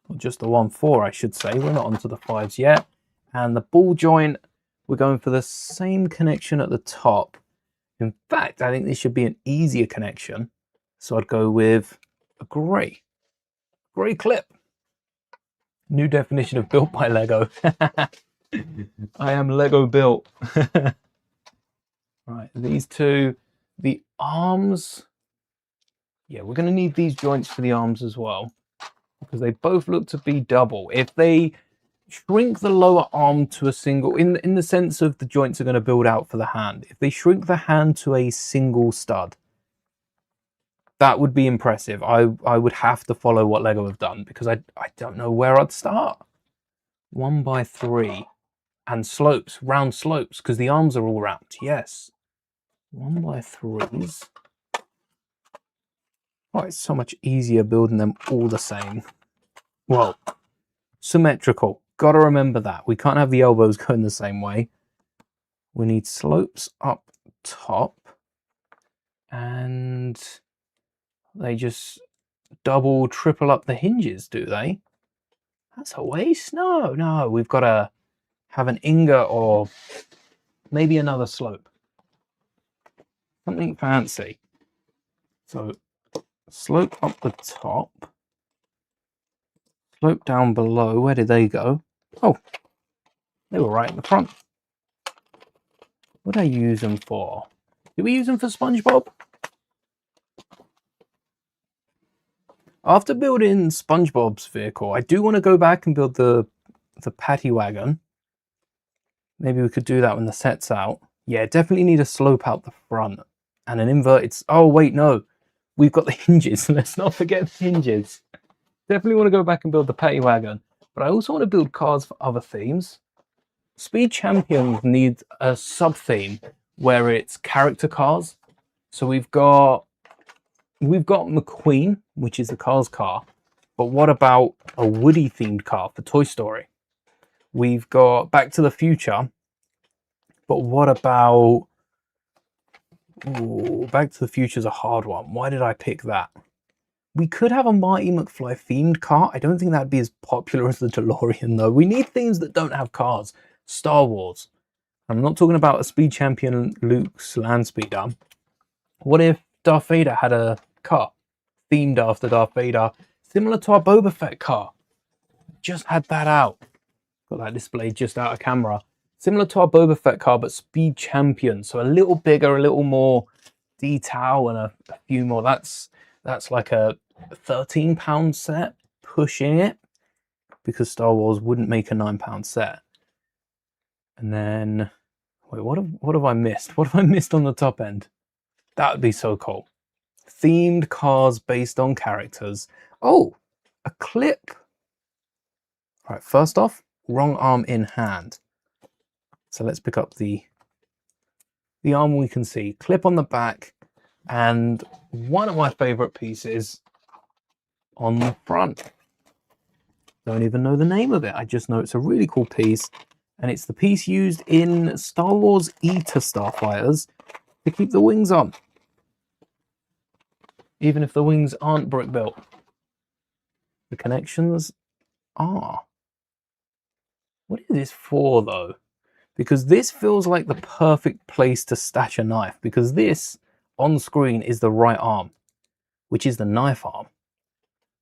Or just the 1-4, I should say. We're not onto the 5s yet. And the ball joint, we're going for the same connection at the top. In fact, I think this should be an easier connection. So I'd go with a grey clip. New definition of built by Lego. I am Lego built. Right, these two, the arms. Yeah, we're going to need these joints for the arms as well, because they both look to be double. If they shrink the lower arm to a single, in the sense of the joints are going to build out for the hand. If they shrink the hand to a single stud, that would be impressive. I would have to follow what Lego have done, because I don't know where I'd start. 1x3 and slopes, round slopes, because the arms are all round. Yes, 1x3s. Oh, it's so much easier building them all the same. Well, symmetrical. Gotta remember that. We can't have the elbows going the same way. We need slopes up top. And they just double, triple up the hinges, do they? That's a waste? No. We've got to have an ingot or maybe another slope. Something fancy. So, slope up the top. Slope down below. Where did they go? Oh, they were right in the front. What did I use them for? Did we use them for SpongeBob? After building SpongeBob's vehicle, I do want to go back and build the paddy wagon. Maybe we could do that when the set's out. Yeah, definitely need a slope out the front and an inverted. Oh wait, no, we've got the hinges. Let's not forget the hinges. Definitely want to go back and build the paddy wagon. but I also want to build cars for other themes. Speed Champions needs a sub-theme where it's character cars. So we've got McQueen, which is the Cars car, but what about a Woody themed car for Toy Story? We've got Back to the Future, but what about... Ooh, Back to the Future is a hard one. Why did I pick that? We could have a Marty McFly themed car. I don't think that'd be as popular as the DeLorean though. We need themes that don't have cars. Star Wars. I'm not talking about a Speed Champion Luke's land speeder. What if Darth Vader had a car themed after Darth Vader, similar to our Boba Fett car? Just had that out. Got that displayed just out of camera. Similar to our Boba Fett car, but Speed Champion. So a little bigger, a little more detail, and a few more. That's like a £13 set, pushing it, because Star Wars wouldn't make a £9 set. And then, wait, what have I missed? What have I missed on the top end? That would be so cool. Themed cars based on characters. Oh, a clip. All right, first off, wrong arm in hand. So let's pick up the arm we can see. Clip on the back, and one of my favorite pieces on the front. Don't even know the name of it. I just know it's a really cool piece, and it's the piece used in Star Wars Eater starfighters to keep the wings on, even if the wings aren't brick built. The connections are. What is this for though? Because this feels like the perfect place to stash a knife, because this on screen is the right arm, which is the knife arm,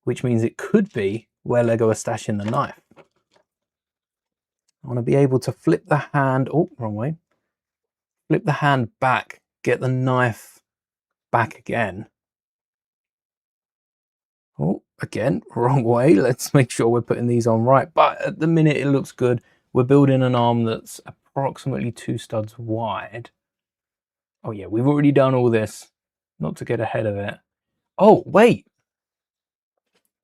which means it could be where Lego are stashing the knife. I want to be able to flip the hand, oh, wrong way, flip the hand back, get the knife back again. Oh, again, wrong way. Let's make sure we're putting these on right. But at the minute, it looks good. We're building an arm that's approximately 2 studs wide. Oh yeah, we've already done all this. Not to get ahead of it. Oh, wait.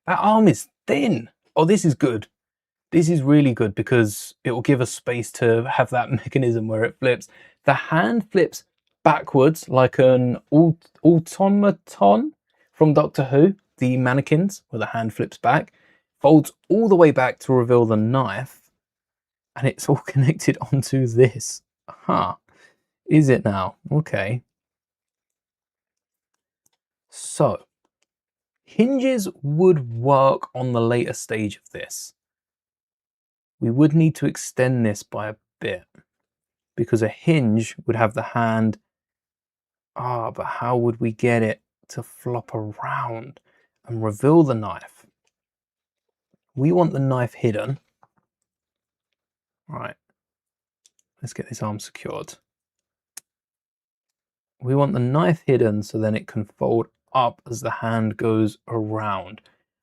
That arm is thin. Oh, this is good. This is really good because it will give us space to have that mechanism where it flips. The hand flips backwards like an automaton from Doctor Who. The mannequins, where the hand flips back, folds all the way back to reveal the knife, and it's all connected onto this. Huh. Is it now? Okay. So, hinges would work on the later stage of this. We would need to extend this by a bit, because a hinge would have the hand. But how would we get it to flop around and reveal the knife? We want the knife hidden. Right. Let's get this arm secured. We want the knife hidden so then it can fold up as the hand goes around.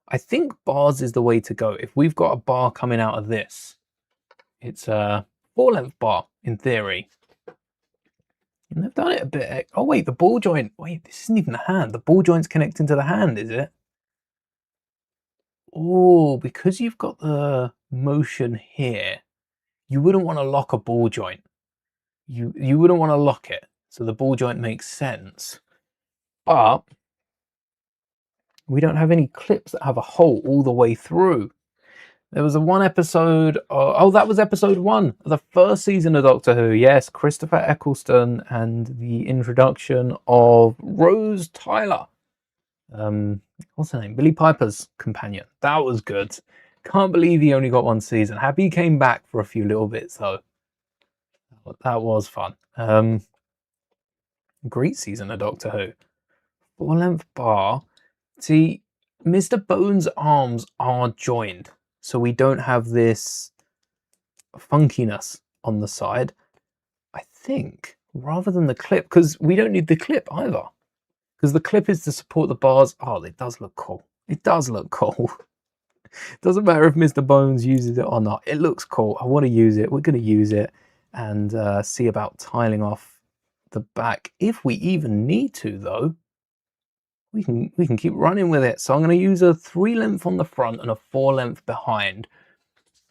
I think bars is the way to go. If we've got a bar coming out of this, it's a 4-length bar in theory. And they've done it a bit. Oh wait, the ball joint. Wait, this isn't even the hand. The ball joint's connecting to the hand, is it? Oh, because you've got the motion here, you wouldn't want to lock a ball joint. You wouldn't want to lock it. So the ball joint makes sense. But we don't have any clips that have a hole all the way through. There was one episode, oh, that was episode 1 of the first season of Doctor Who. Yes, Christopher Eccleston and the introduction of Rose Tyler. What's her name? Billie Piper's companion. That was good. Can't believe he only got 1 season. Happy he came back for a few little bits though. That was fun. Great season of Doctor Who. 4-length bar. See, Mr. Bones' arms are joined, so we don't have this funkiness on the side. I think, rather than the clip, because we don't need the clip either. Because the clip is to support the bars. Oh, it does look cool. It does look cool. Doesn't matter if Mr. Bones uses it or not. It looks cool. I want to use it. We're going to use it and see about tiling off the back. If we even need to, though, we can keep running with it. So I'm going to use a 3-length on the front and a 4-length behind.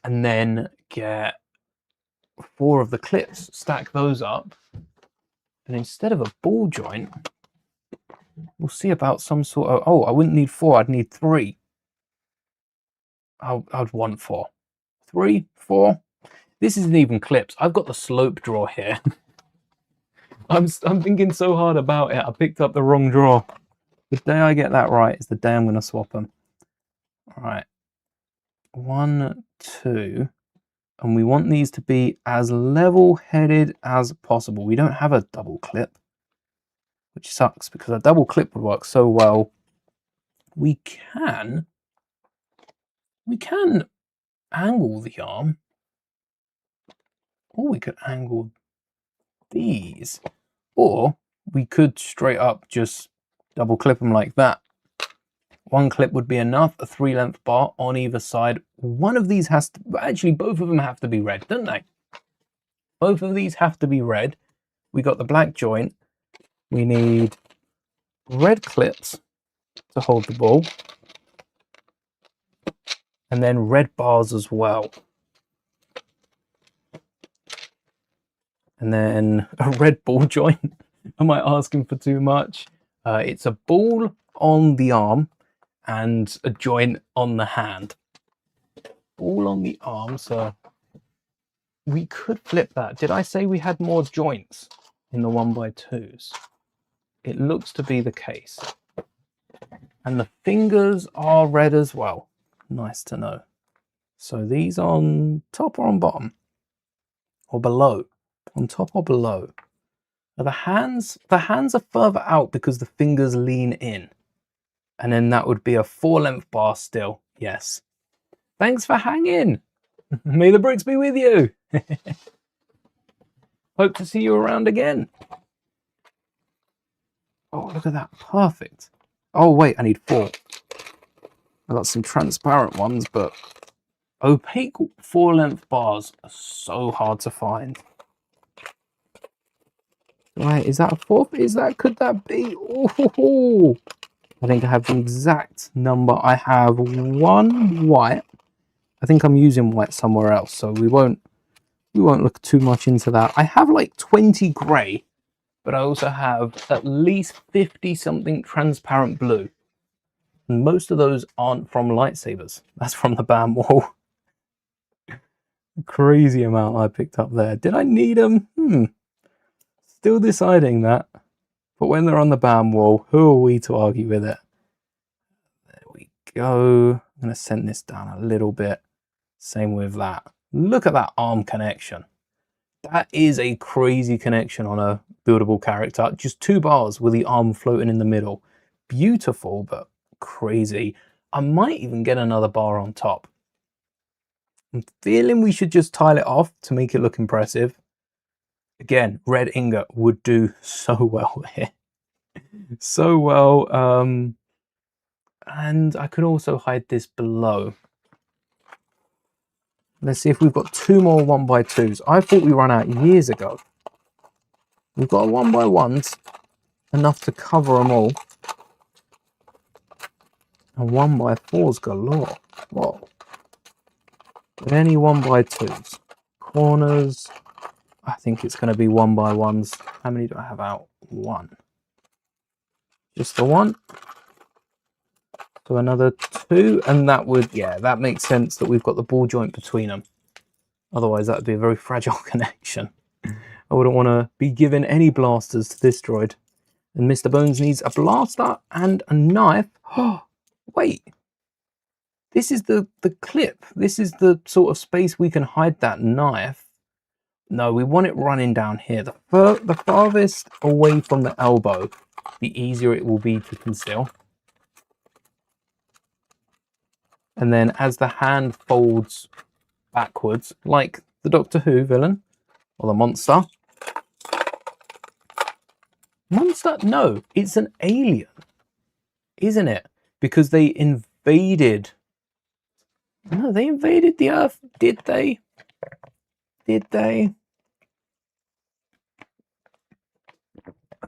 and then get 4 of the clips, stack those up, and instead of a ball joint, we'll see about some sort of, oh, I wouldn't need 4, I'd need 3. I'd want 4. 3, 4. This isn't even clips. I've got the slope drawer here. I'm thinking so hard about it. I picked up the wrong drawer. The day I get that right is the day I'm going to swap them. All right. 1, 2. And we want these to be as level-headed as possible. We don't have a double clip, which sucks because a double clip would work so well. We can angle the arm, or we could angle these, or we could straight up just double clip them like that. 1 clip would be enough, a 3-length bar on either side. One of these has to, actually both of them have to be red, don't they? Both of these have to be red. We got the black joint. We need red clips to hold the ball. And then red bars as well. And then a red ball joint. Am I asking for too much? It's a ball on the arm and a joint on the hand. Ball on the arm, so we could flip that. Did I say we had more joints in the 1x2s? It looks to be the case. And the fingers are red as well. Nice to know. So these on top or on bottom? Or below? On top or below? Are the hands are further out because the fingers lean in. And then that would be a 4-length bar still. Yes. Thanks for hanging. May the bricks be with you. Hope to see you around again. Oh, look at that. Perfect. Oh, wait, I need 4. I got some transparent ones, but opaque 4-length bars are so hard to find. Right, is that a 4th? Could that be? Oh, I think I have the exact number. I have 1 white. I think I'm using white somewhere else, so we won't look too much into that. I have like 20 grey, but I also have at least 50 something transparent blue. And most of those aren't from lightsabers. That's from the BAM wall. Crazy amount I picked up there. Did I need them? Still deciding that. But when they're on the BAM wall, who are we to argue with it? There we go. I'm going to send this down a little bit. Same with that. Look at that arm connection. That is a crazy connection on a buildable character. Just 2 bars with the arm floating in the middle. Beautiful, but crazy. I might even get another bar on top. I'm feeling we should just tile it off to make it look impressive. Again, red ingot would do so well here. So well. And I could also hide this below. Let's see if we've got 2 more 1x2s. I thought we ran out years ago. We've got 1x1s, enough to cover them all. And 1x4s galore. Whoa. But any 1x2s. Corners. I think it's going to be 1x1s. How many do I have out? 1. Just the 1. So another 2, and that would, yeah, that makes sense that we've got the ball joint between them. Otherwise, that would be a very fragile connection. I wouldn't want to be giving any blasters to this droid. And Mr. Bones needs a blaster and a knife. Oh, wait. This is the clip. This is the sort of space we can hide that knife. No, we want it running down here. The farthest away from the elbow, the easier it will be to conceal. And then as the hand folds backwards, like the Doctor Who villain, or the monster. Monster? No, it's an alien, isn't it? Because they invaded. No, they invaded the Earth. Did they? Did they?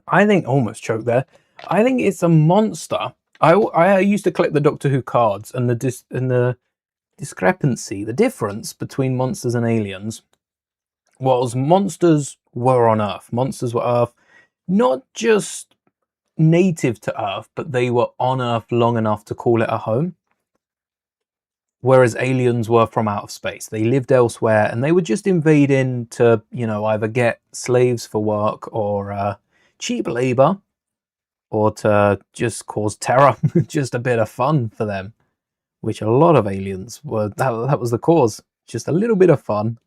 I think, almost choked there. I think it's a monster. I used to collect the Doctor Who cards, and the discrepancy, the difference between monsters and aliens was monsters were on Earth. Monsters were Earth, not just native to Earth, but they were on Earth long enough to call it a home. Whereas aliens were from out of space. They lived elsewhere and they were just invading to, either get slaves for work or cheap labor, or to just cause terror, just a bit of fun for them, which a lot of aliens were. That was the cause, just a little bit of fun,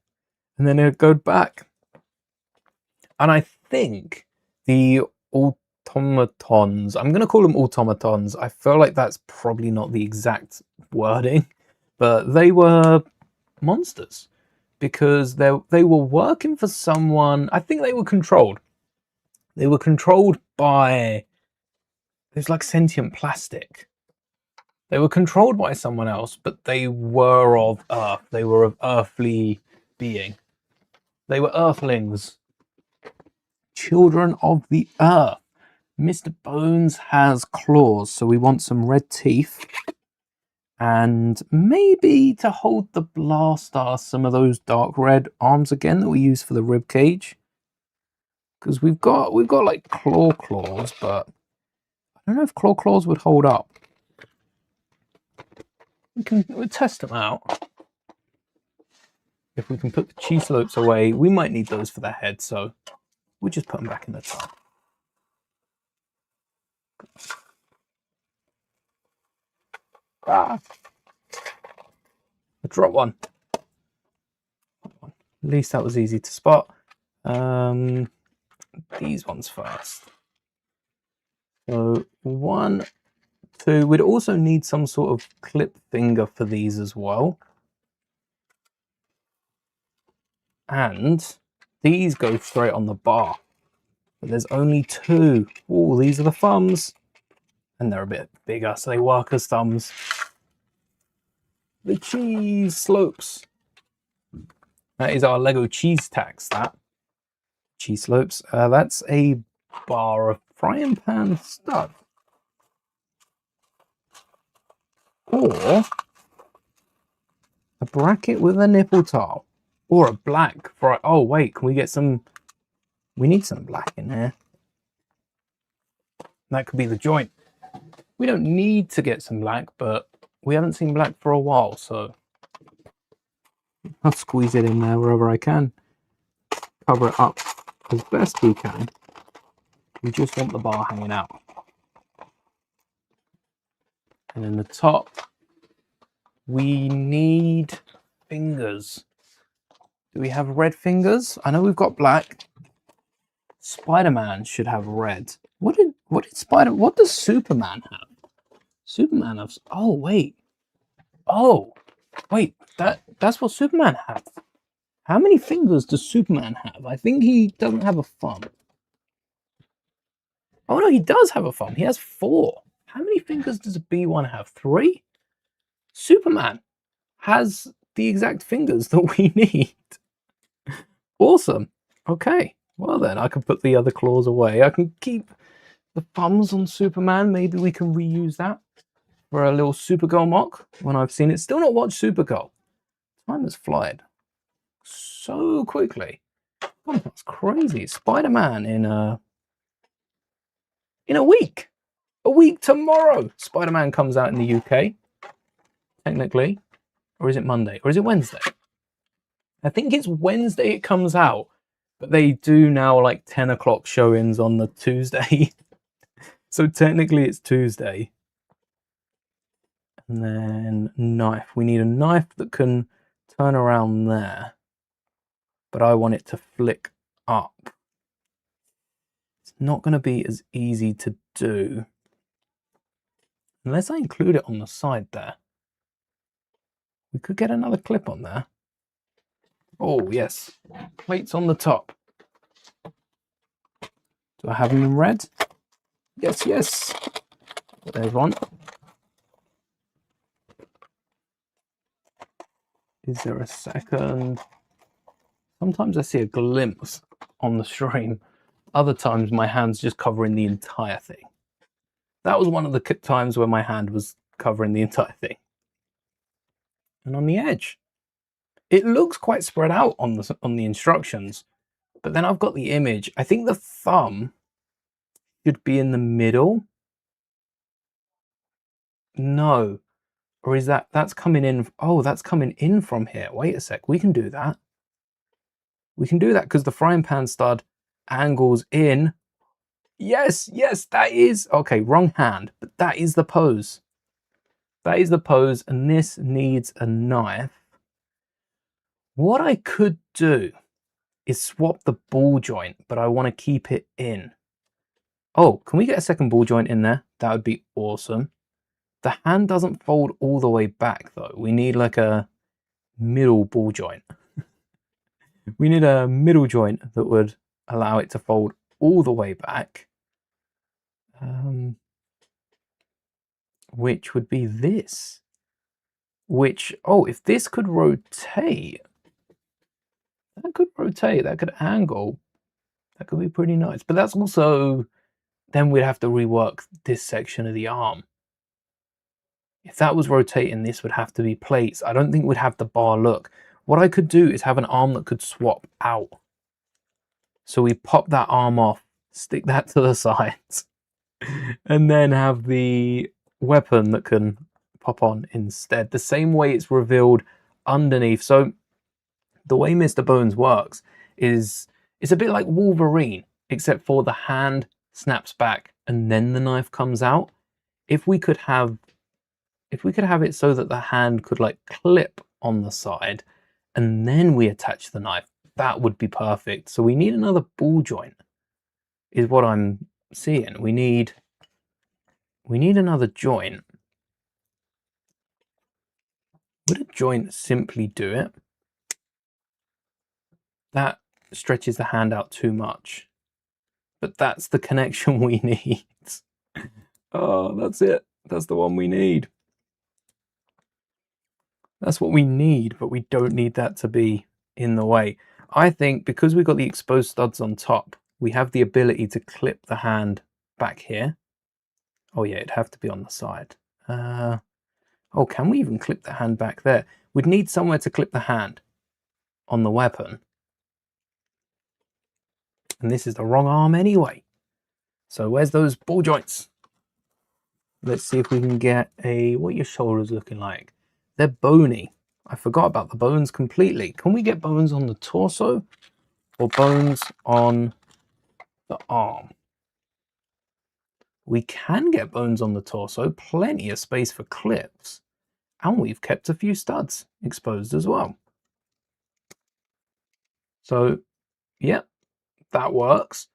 and then it'd go back. And I think the automatons, I'm going to call them automatons. I feel like that's probably not the exact wording, but they were monsters because they were working for someone. I think they were controlled. They were controlled by, there's like sentient plastic. They were controlled by someone else, but they were of Earth. They were of earthly being. They were earthlings. Children of the Earth. Mr. Bones has claws, so we want some red teeth. And maybe to hold the blaster, some of those dark red arms again that we use for the rib cage. Because we've got like claws, but I don't know if claws would hold up. We'll test them out. If we can put the cheese slopes away, we might need those for the head, so we'll just put them back in the tub. I dropped one. At least that was easy to spot. These ones first. So 1, 2. We'd also need some sort of clip finger for these as well. And these go straight on the bar. But there's only 2. Oh, these are the thumbs. And they're a bit bigger, so they work as thumbs. The cheese slopes. That is our Lego cheese tax, that. Cheese slopes. That's a bar of frying pan stuff. Or a bracket with a nipple tile. Or a black fry. Oh, wait, can we get some? We need some black in here. That could be the joint. We don't need to get some black, but we haven't seen black for a while, so I'll squeeze it in there wherever I can. Cover it up as best we can. We just want the bar hanging out. And in the top, we need fingers. Do we have red fingers? I know we've got black. Spider-Man should have red. What does Superman have? Superman has, oh wait. Oh, wait, that's what Superman has. How many fingers does Superman have? I think he doesn't have a thumb. Oh no, he does have a thumb. He has 4. How many fingers does a B1 have? 3? Superman has the exact fingers that we need. Awesome. Okay. Well then, I can put the other claws away. I can keep the thumbs on Superman. Maybe we can reuse that for a little Supergirl mock when I've seen it. Still not watched Supergirl. Time has flown so quickly. Oh, that's crazy. Spider-Man in a week. A week tomorrow. Spider-Man comes out in the UK, technically. Or is it Monday? Or is it Wednesday? I think it's Wednesday it comes out. But they do now like 10 o'clock showings on the Tuesday. So technically it's Tuesday. And then knife. We need a knife that can turn around there. But I want it to flick up. It's not going to be as easy to do. Unless I include it on the side there. We could get another clip on there. Oh, yes. Plates on the top. Do I have them in red? Yes, yes. There's one. Is there a second? Sometimes I see a glimpse on the stream. Other times my hand's just covering the entire thing. That was one of the times where my hand was covering the entire thing. and on the edge. It looks quite spread out on the instructions, but then I've got the image. I think the thumb should be in the middle. No. Or is that's coming in? Oh, that's coming in from here. Wait a sec. We can do that. We can do that because the frying pan stud angles in. Yes, yes, that is. Okay, wrong hand, but that is the pose. That is the pose, and this needs a knife. What I could do is swap the ball joint, but I want to keep it in. Oh, can we get a second ball joint in there? That would be awesome. The hand doesn't fold all the way back though. We need like a middle ball joint. We need a middle joint that would allow it to fold all the way back. Which would be this. Which, oh, if this could rotate, that could rotate, that could angle, that could be pretty nice. But that's also, then we'd have to rework this section of the arm. If that was rotating, this would have to be plates. I don't think we'd have the bar look. What I could do is have an arm that could swap out. So we pop that arm off, stick that to the sides, and then have the weapon that can pop on instead. The same way it's revealed underneath. So the way Mr. Bones works is it's a bit like Wolverine, except for the hand snaps back and then the knife comes out. If we could have it so that the hand could like clip on the side and then we attach the knife, that would be perfect. So we need another ball joint is what I'm seeing. We need another joint. Would a joint simply do it? That stretches the hand out too much. But that's the connection we need. Oh, that's it. That's the one we need. That's what we need, but we don't need that to be in the way. I think because we've got the exposed studs on top, we have the ability to clip the hand back here. Oh yeah, it'd have to be on the side. Oh, can we even clip the hand back there? We'd need somewhere to clip the hand on the weapon. And this is the wrong arm anyway. So where's those ball joints? Let's see if we can get what are your shoulders looking like? They're bony. I forgot about the bones completely. Can we get bones on the torso or bones on the arm? We can get bones on the torso, plenty of space for clips, and we've kept a few studs exposed as well. So, yeah, that works.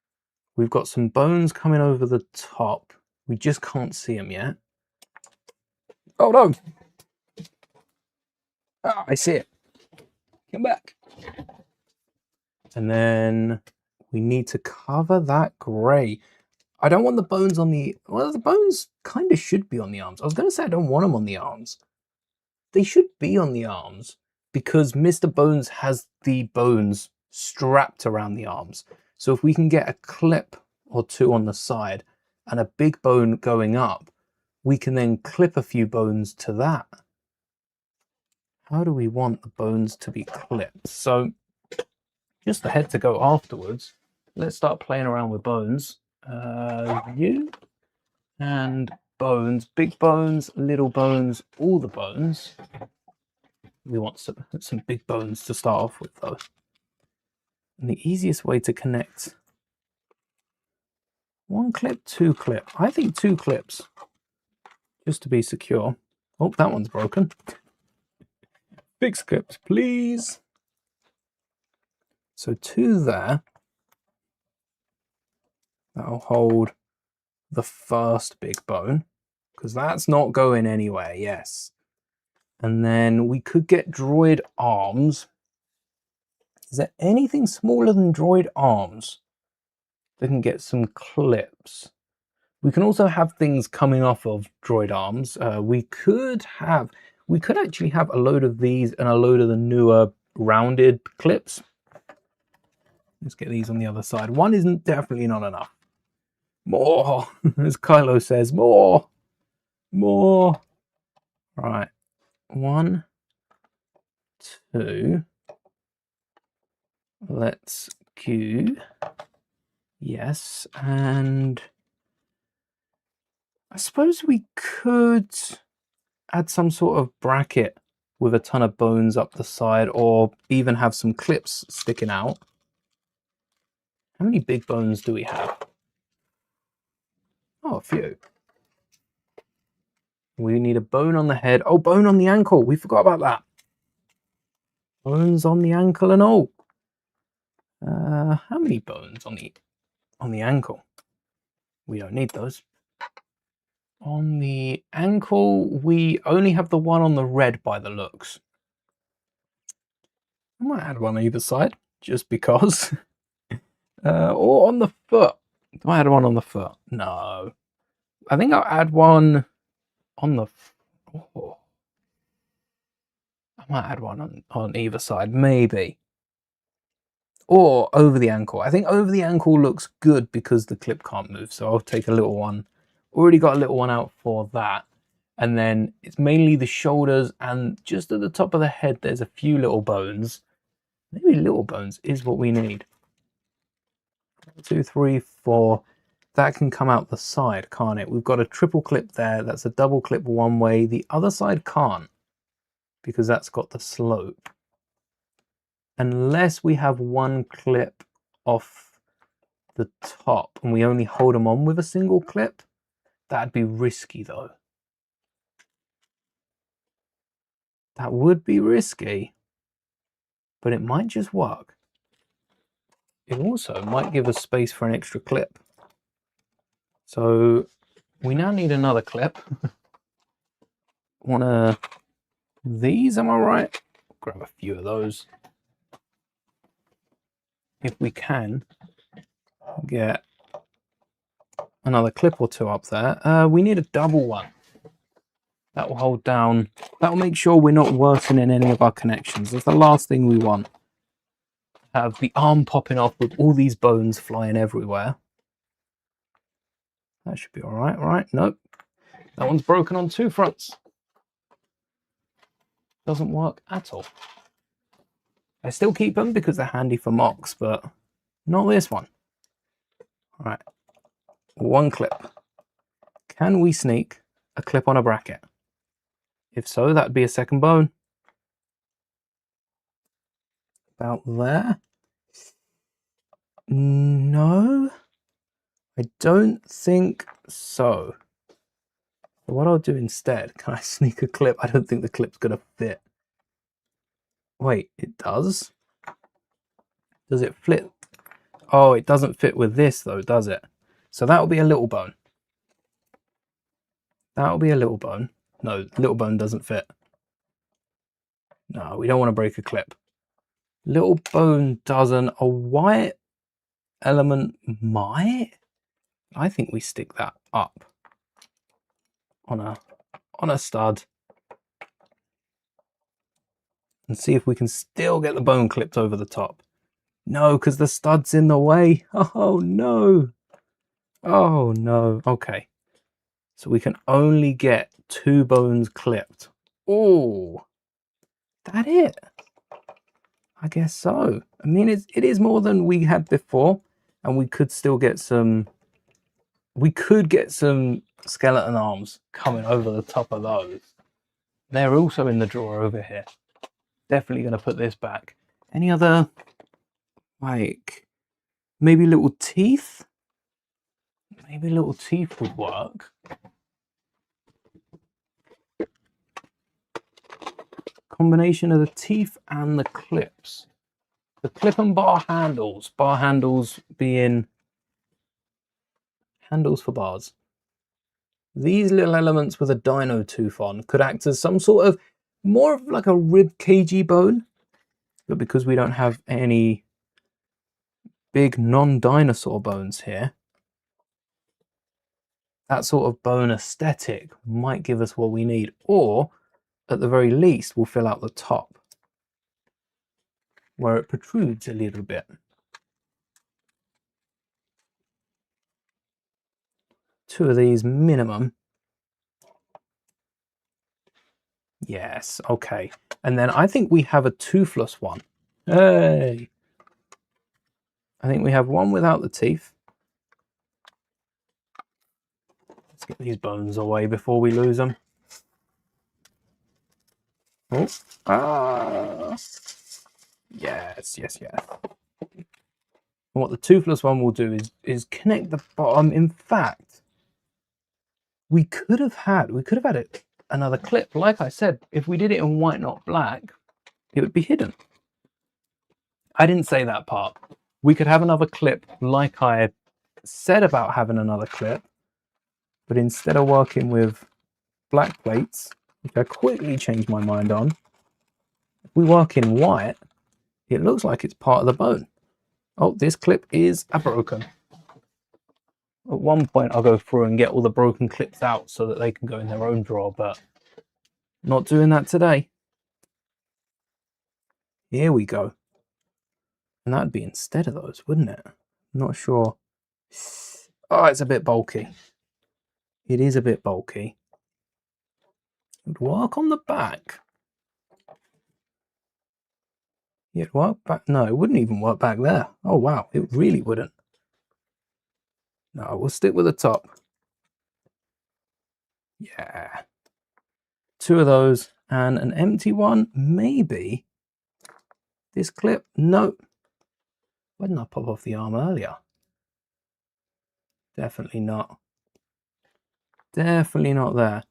We've got some bones coming over the top. We just can't see them yet. Oh no! Ah, I see it. Come back. And then we need to cover that grey. I don't want the bones on the... Well, the bones kind of should be on the arms. I was going to say I don't want them on the arms. They should be on the arms because Mr. Bones has the bones strapped around the arms. So if we can get a clip or two on the side and a big bone going up, we can then clip a few bones to that. How do we want the bones to be clipped? So just the head to go afterwards. Let's start playing around with bones. You and bones, big bones, little bones, all the bones. We want some big bones to start off with though. And the easiest way to connect, one clip, two clip. I think two clips, just to be secure. Oh, that one's broken. Fix clips, please. So two there. That'll hold the first big bone, because that's not going anywhere, yes. And then we could get droid arms. Is there anything smaller than droid arms that can get some clips? We can also have things coming off of droid arms. We could actually have a load of these and a load of the newer rounded clips. Let's get these on the other side. One isn't definitely not enough. More, as Kylo says, more. Right, 1, 2. Let's queue. Yes, and I suppose we could add some sort of bracket with a ton of bones up the side, or even have some clips sticking out. How many big bones do we have? Oh, a few. We need a bone on the head. Oh, bone on the ankle. We forgot about that. Bones on the ankle and all. How many bones on the ankle? We don't need those. On the ankle, we only have the one on the red by the looks. I might add one on either side, just because. Or on the foot. Do I add one on the foot? No. I think I'll add one on the... Oh. I might add one on either side, maybe. Or over the ankle. I think over the ankle looks good because the clip can't move, so I'll take a little one. Already got a little one out for that. And then it's mainly the shoulders, and just at the top of the head there's a few little bones. Maybe little bones is what we need. 2, 3, 4. That can come out the side, can't it? We've got a triple clip there. That's a double clip one way. The other side can't, because that's got the slope. Unless we have one clip off the top and we only hold them on with a single clip. That'd be risky though. That would be risky, but it might just work. It also might give us space for an extra clip. So we now need another clip. One of these, am I right? Grab a few of those. If we can get another clip or two up there. We need a double one. That will hold down. That will make sure we're not worsening any of our connections. That's the last thing we want. Have the arm popping off with all these bones flying everywhere. That should be all right, right? Nope. That one's broken on 2 fronts. Doesn't work at all. I still keep them because they're handy for mocks, but not this one. All right. One clip. Can we sneak a clip on a bracket? If so, that'd be a second bone. About there. No, I don't think so. What I'll do instead, can I sneak a clip? I don't think the clip's gonna fit. Wait, it does? Does it flip? Oh, it doesn't fit with this though, does it? So that'll be a little bone. That'll be a little bone. No, little bone doesn't fit. No, we don't want to break a clip. Little bone doesn't. A white element might. I think we stick that up on a stud and see if we can still get the bone clipped over the top. No, because the stud's in the way. Oh no. Oh no. Okay. So we can only get 2 bones clipped. Oh, that it? I guess so. I mean, it is more than we had before, and we could still get some. We could get some skeleton arms coming over the top of those. They're also in the drawer over here. Definitely going to put this back. Any other, like, maybe little teeth? Maybe little teeth would work. Combination of the teeth and the clips. The clip and bar handles being handles for bars. These little elements with a dino tooth on could act as some sort of more of like a rib cagey bone, but because we don't have any big non-dinosaur bones here, that sort of bone aesthetic might give us what we need, or at the very least, we'll fill out the top where it protrudes a little bit. Two of these minimum. Yes, okay. And then I think we have a toothless one. Hey! I think we have one without the teeth. Let's get these bones away before we lose them. Oh, yes, yes, yes. And what the toothless one will do is connect the bottom. In fact, we could have had another clip. Like I said, if we did it in white, not black, it would be hidden. I didn't say that part. We could have another clip like I said about having another clip, but instead of working with black plates, which I quickly changed my mind on, if we work in white, it looks like it's part of the bone. Oh, this clip is broken. At one point I'll go through and get all the broken clips out so that they can go in their own drawer, but not doing that today. Here we go. And that'd be instead of those, wouldn't it? Not sure. Oh, it's a bit bulky. It is a bit bulky. It would work on the back. Yeah, it'd work back. No, it wouldn't even work back there. Oh, wow. It really wouldn't. No, we'll stick with the top. Yeah. 2 of those and an empty one. Maybe this clip. No. Why didn't I pop off the arm earlier? Definitely not. Definitely not there.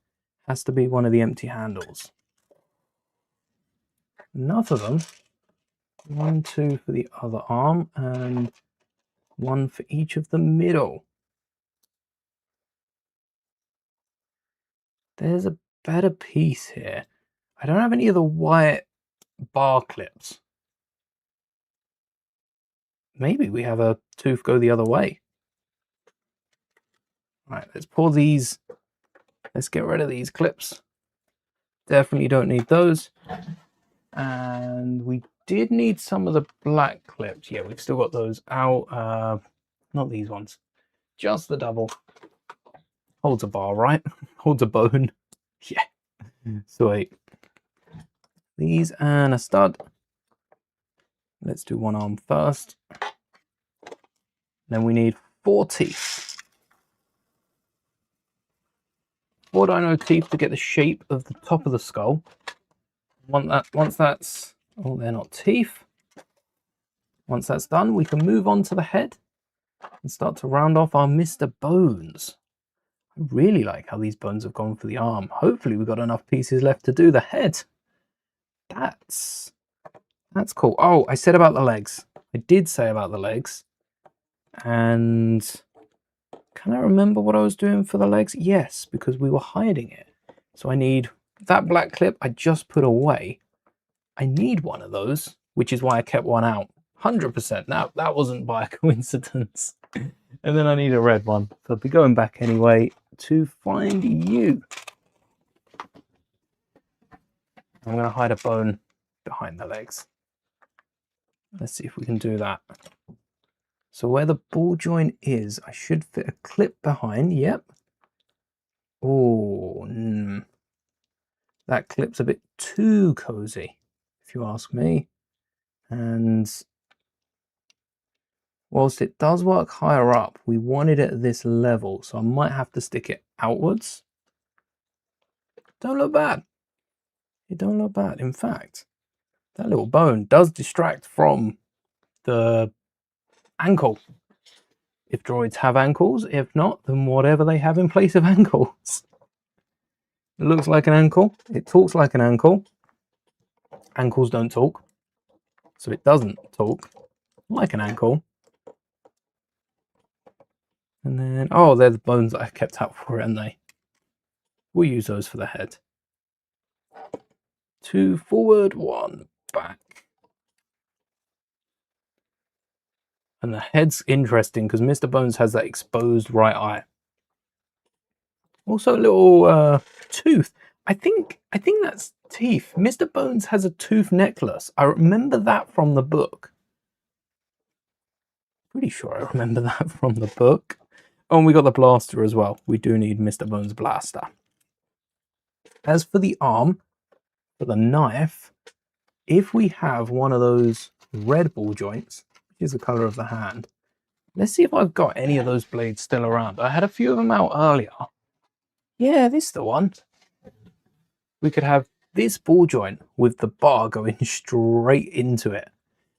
Has to be one of the empty handles. Enough of them. 1, 2 for the other arm and 1 for each of the middle. There's a better piece here. I don't have any of the white bar clips. Maybe we have a tooth go the other way. Right, let's pull these. Let's get rid of these clips. Definitely don't need those. And we did need some of the black clips. Yeah, we've still got those out. Not these ones. Just the double. Holds a bar, right? Holds a bone. Yeah. Sweet. These and a stud. Let's do one arm first. Then we need 4 teeth. 4 dino teeth to get the shape of the top of the skull. Once that's... Oh, they're not teeth. Once that's done, we can move on to the head and start to round off our Mr. Bones. I really like how these bones have gone for the arm. Hopefully we've got enough pieces left to do the head. That's cool. Oh, I said about the legs. I did say about the legs. And can I remember what I was doing for the legs? Yes, because we were hiding it. So I need that black clip I just put away. I need one of those, which is why I kept one out. 100%. Now, that wasn't by a coincidence. And then I need a red one. So I'll be going back anyway to find you. I'm going to hide a bone behind the legs. Let's see if we can do that. So where the ball joint is, I should fit a clip behind. Yep. Oh, that clip's a bit too cozy, if you ask me. And whilst it does work higher up, we want it at this level, so I might have to stick it outwards. Don't look bad. It don't look bad. In fact, that little bone does distract from the ankle. If droids have ankles, if not, then whatever they have in place of ankles. It looks like an ankle. It talks like an ankle. Ankles don't talk. So it doesn't talk like an ankle. And then, oh, they're the bones that I kept out for it, aren't they? We'll use those for the head. 2 forward, 1 back. And the head's interesting because Mr. Bones has that exposed right eye. Also a little tooth. I think that's teeth. Mr. Bones has a tooth necklace. I remember that from the book. Pretty sure I remember that from the book. Oh, and we got the blaster as well. We do need Mr. Bones' blaster. As for the arm, For the knife, if we have one of those red ball joints, which is the color of the hand, let's see if I've got any of those blades still around. I had a few of them out earlier. Yeah, this is the one. We could have this ball joint with the bar going straight into it.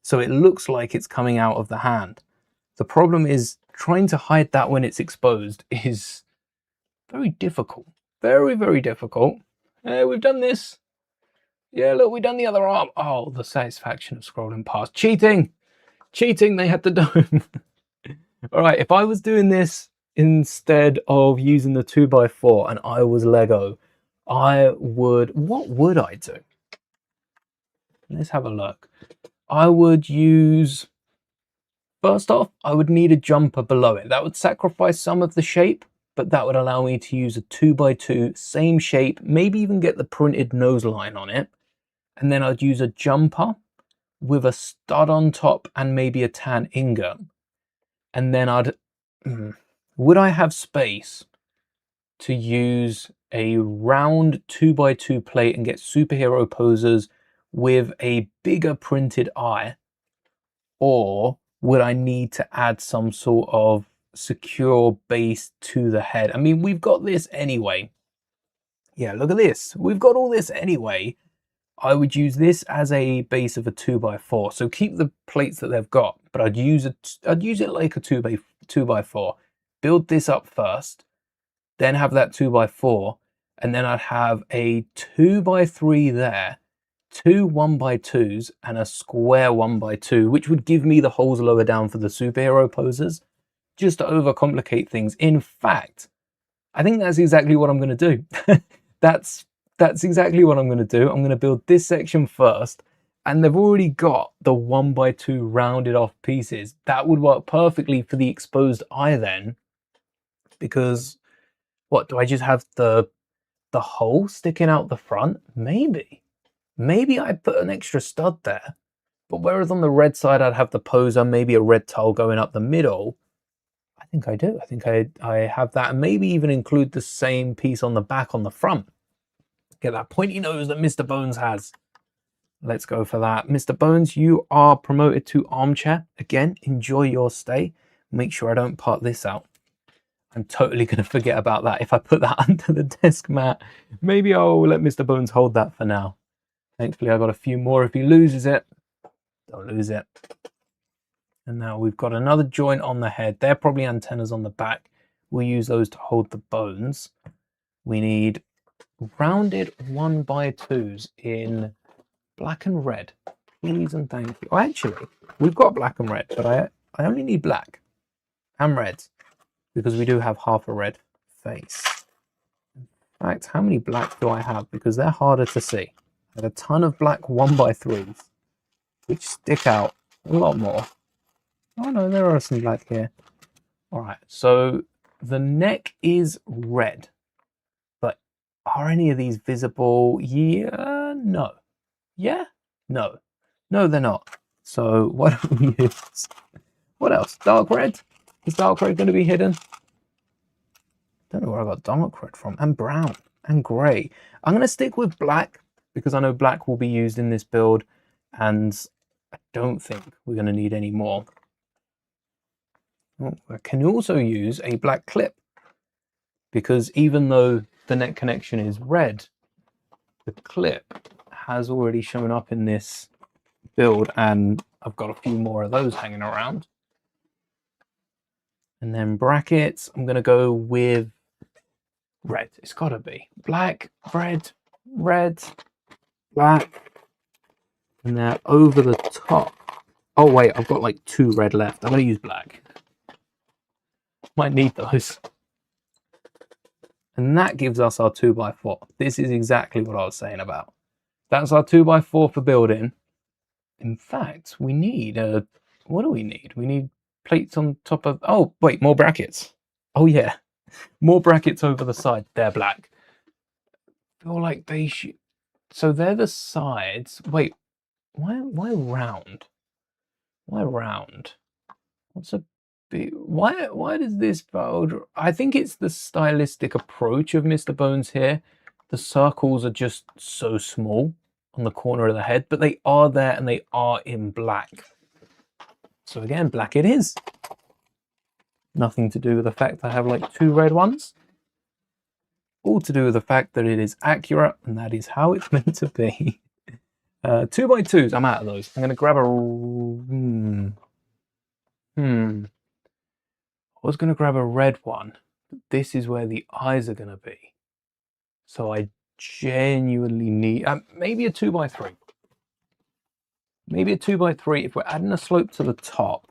So it looks like it's coming out of the hand. The problem is trying to hide that when it's exposed is very difficult. Very, very difficult. We've done this. Yeah, look, we've done the other arm. Oh, the satisfaction of scrolling past. Cheating! Cheating, they had the dome. All right, if I was doing this instead of using the 2x4 and I was Lego, what would I do? Let's have a look. I would use, first off, I would need a jumper below it. That would sacrifice some of the shape, but that would allow me to use a 2x2, same shape, maybe even get the printed nose line on it. And then I'd use a jumper with a stud on top and maybe a tan ingot. And then would I have space to use a round 2x2 plate and get superhero poses with a bigger printed eye? Or would I need to add some sort of secure base to the head? I mean, we've got this anyway. Yeah, look at this. We've got all this anyway. I would use this as a base of a 2x4. So keep the plates that they've got, but I'd use it like a 2x4. Build this up first, then have that 2x4, and then I'd have a 2x3 there, two 1x2s, and a square 1x2, which would give me the holes lower down for the superhero poses, just to overcomplicate things. In fact, I think that's exactly what I'm going to do. That's exactly what I'm going to do. I'm going to build this section first, and they've already got the 1x2 rounded off pieces. That would work perfectly for the exposed eye then, because what, do I just have the hole sticking out the front? Maybe I put an extra stud there, but whereas on the red side I'd have the poser, maybe a red tile going up the middle. I think I do. I think I have that, and maybe even include the same piece on the back on the front. Get that pointy nose that Mr. Bones has. Let's go for that. Mr. Bones, you are promoted to armchair. Again, enjoy your stay. Make sure I don't part this out. I'm totally going to forget about that. If I put that under the desk mat, maybe I'll let Mr. Bones hold that for now. Thankfully, I got a few more. If he loses it, don't lose it. And now we've got another joint on the head. They're probably antennas on the back. We'll use those to hold the bones. We need rounded 1x2s in black and red, please and thank you. Oh, actually, we've got black and red, but I only need black and red because we do have half a red face. In fact, how many black do I have? Because they're harder to see. I have a ton of black 1x3s, which stick out a lot more. Oh no, there are some black here. All right, so the neck is red. Are any of these visible? Yeah, no. Yeah, no. No, they're not. So what do we use? What else? Dark red? Is dark red going to be hidden? Don't know where I got dark red from. And brown and grey. I'm going to stick with black because I know black will be used in this build, and I don't think we're going to need any more. Oh, I can also use a black clip because even though the neck connection is red, the clip has already shown up in this build, and I've got a few more of those hanging around. And then brackets, I'm going to go with red. It's got to be black, red, red, black, and they're over the top. Oh wait, I've got like 2 red left. I'm going to use black. Might need those. And that gives us our 2x4. This is exactly what I was saying about. That's our 2x4 for building. In fact, we need what do we need? We need plates on top of, oh wait, more brackets. Oh yeah, more brackets over the side. They're black. I feel like they should. So they're the sides. Wait, why round? Why round? What's a why does this build? I think it's the stylistic approach of Mr. Bones here. The circles are just so small. on the corner of the head, but they are there and they are in black. So again, black it is. Nothing to do with the fact I have like 2 red ones. All to do with the fact that it is accurate, and that is how it's meant to be. 2x2s, I'm out of those. I'm going to grab a... I was going to grab a red one, but this is where the eyes are going to be. So I genuinely need... maybe a 2x3. Maybe a 2x3. If we're adding a slope to the top,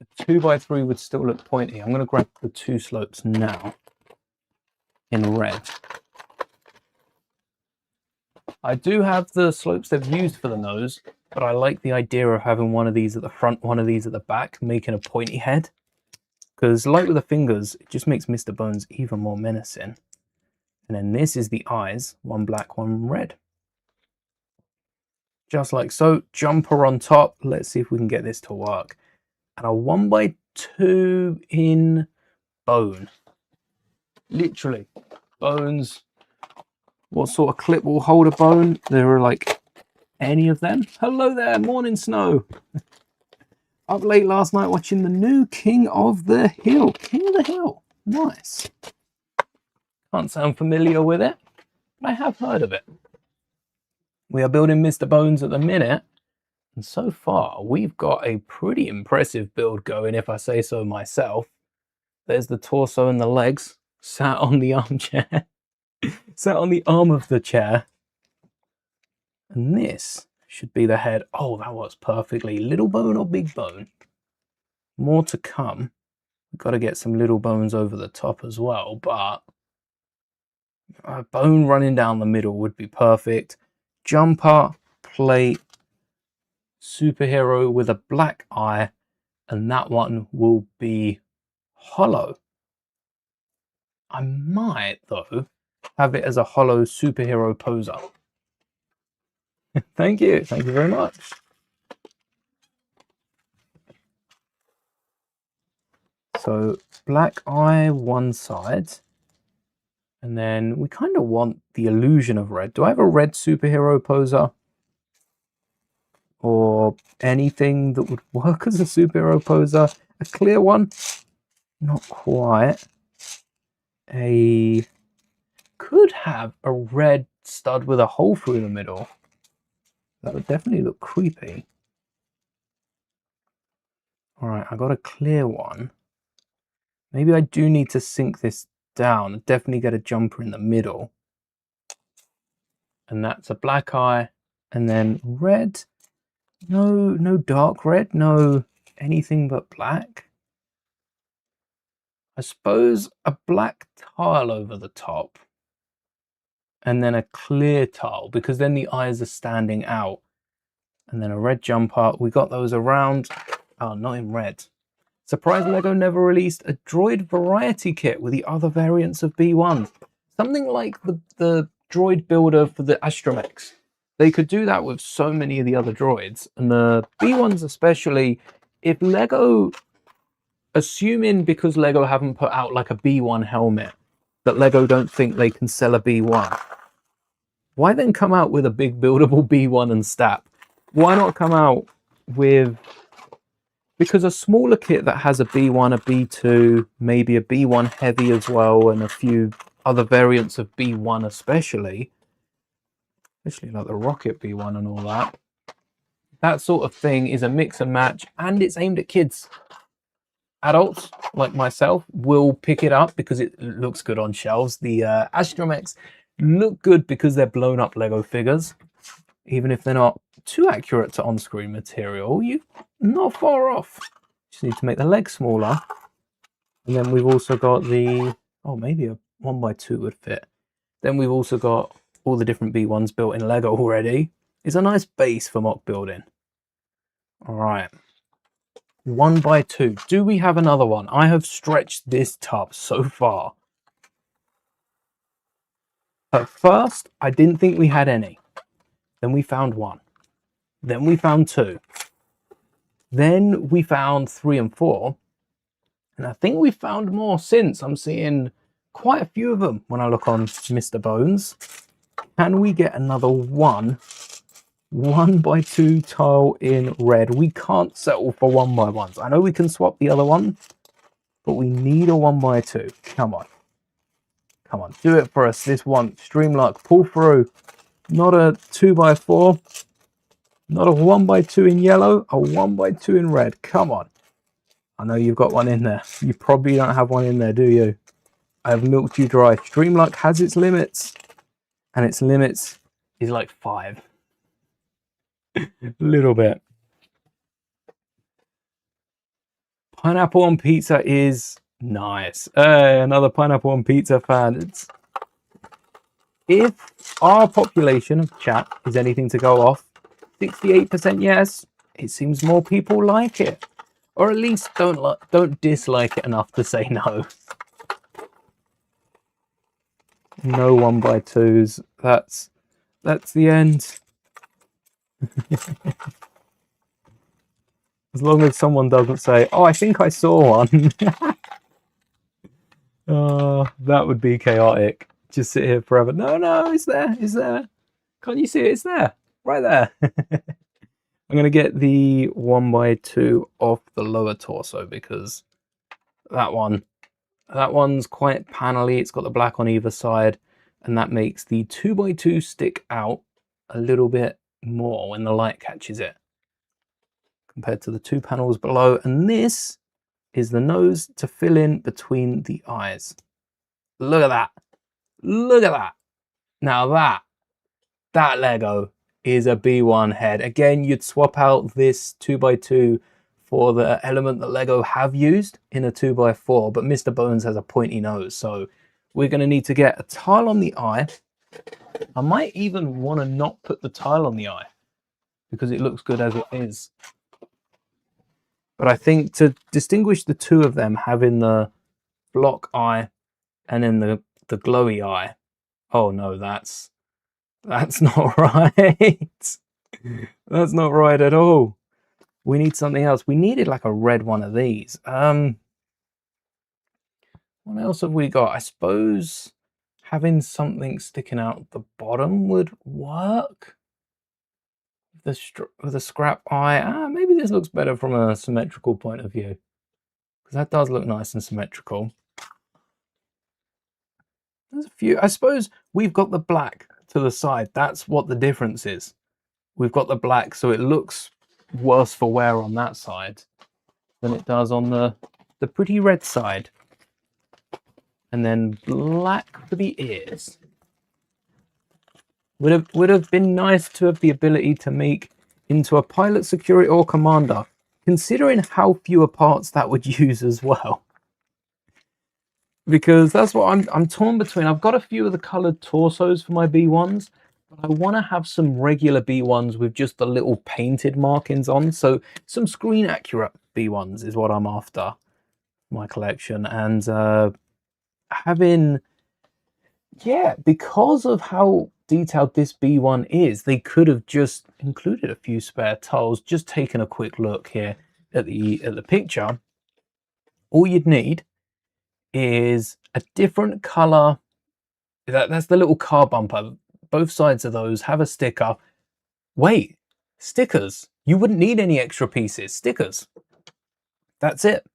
a 2x3 would still look pointy. I'm going to grab the 2 slopes now in red. I do have the slopes they've used for the nose, but I like the idea of having one of these at the front, one of these at the back, making a pointy head. Because like with the fingers, it just makes Mr. Bones even more menacing. And then this is the eyes, one black, one red. Just like so, jumper on top. Let's see if we can get this to work. And a 1x2 in bone. Literally, bones. What sort of clip will hold a bone? There are like any of them. Hello there, morning snow. Up late last night watching the new King of the Hill. King of the Hill, nice. Can't sound familiar with it, but I have heard of it. We are building Mr. Bones at the minute, and so far we've got a pretty impressive build going, if I say so myself. There's the torso and the legs, sat on the armchair. Sat on the arm of the chair. And this should be the head. Oh, that works perfectly. Little bone or big bone? More to come. We've got to get some little bones over the top as well, but a bone running down the middle would be perfect. Jumper, plate, superhero with a black eye, and that one will be hollow. I might, though, have it as a hollow superhero poser. Thank you very much. So black eye one side, and then we kind of want the illusion of red. Do I have a red superhero poser? Or anything that would work as a superhero poser? A clear one? Not quite. Could have a red stud with a hole through the middle. That would definitely look creepy. All right, I got a clear one. Maybe I do need to sink this down. I definitely get a jumper in the middle. And that's a black eye. And then red. No dark red. No anything but black. I suppose a black tile over the top. And then a clear tile, because then the eyes are standing out. And then a red jumper. We got those around. Oh, not in red. Surprised Lego never released a Droid variety kit with the other variants of B1. Something like the Droid builder for the Astromechs. They could do that with so many of the other droids. And the B1s especially, if Lego, assuming because Lego haven't put out like a B1 helmet, that Lego don't think they can sell a B1. Why then come out with a big buildable B1 and stat? Why not come out with... Because a smaller kit that has a B1, a B2, maybe a B1 heavy as well, and a few other variants of B1 especially like the Rocket B1 and all that. That sort of thing is a mix and match, and it's aimed at kids. Adults, like myself, will pick it up because it looks good on shelves. The Astromechs look good because they're blown up Lego figures. Even if they're not too accurate to on-screen material, you're not far off. Just need to make the legs smaller. And then we've also got the, oh, maybe a 1x2 would fit. Then we've also got all the different B1s built in Lego already. It's a nice base for mock building. All right. 1x2. Do we have another one? I have stretched this tub so far. At first, I didn't think we had any. Then we found one. Then we found two. Then we found 3 and 4. And I think we found more since. I'm seeing quite a few of them when I look on Mr. Bones. Can we get another 1x2 tile in red? We can't settle for 1x1s. I know we can swap the other one, but we need a 1x2. Come on. Come on, do it for us this one. Stream luck, pull through. Not a 2x4. Not a 1x2 in yellow, a 1x2 in red. Come on. I know you've got one in there. You probably don't have one in there, do you? I have milk too dry. Stream luck has its limits. And its limits is like 5. A little bit. Pineapple on pizza is nice. Another pineapple on pizza fan. If our population of chat is anything to go off, 68% yes, it seems more people like it. Or at least don't dislike it enough to say no. No 1x2s. That's the end. As long as someone doesn't say, oh, I think I saw one. That would be chaotic. Just sit here forever. No, it's there. It's there. Can't you see it? It's there. Right there. I'm going to get the 1x2 off the lower torso because that one's quite panelly. It's got the black on either side, and that makes the 2x2 stick out a little bit more when the light catches it compared to the 2 panels below. And this is the nose to fill in between the eyes. Look at that. Look at that. Now that Lego is a B1 head. Again, you'd swap out this 2x2 for the element that Lego have used in a 2x4, but Mr. Bones has a pointy nose, so we're going to need to get a tile on the eye. I might even want to not put the tile on the eye because it looks good as it is. But I think to distinguish the two of them, having the block eye and then the glowy eye. Oh no, that's not right. That's not right at all. We need something else. We needed like a red one of these. What else have we got? I suppose having something sticking out the bottom would work. With a scrap eye. Maybe this looks better from a symmetrical point of view, because that does look nice and symmetrical. There's a few. I suppose we've got the black to the side. That's what the difference is. We've got the black, so it looks worse for wear on that side than it does on the pretty red side. And then black for the ears. Would have been nice to have the ability to make into a pilot, security, or commander, considering how fewer parts that would use as well. Because that's what I'm torn between. I've got a few of the coloured torsos for my B1s, but I want to have some regular B1s with just the little painted markings on. So some screen accurate B1s is what I'm after my collection. And having, yeah, because of how detailed this B1 is, they could have just included a few spare tiles. Just taking a quick look here at the picture, all you'd need is a different color. That's the little car bumper. Both sides of those have a sticker. Wait, stickers. You wouldn't need any extra pieces. Stickers. That's it.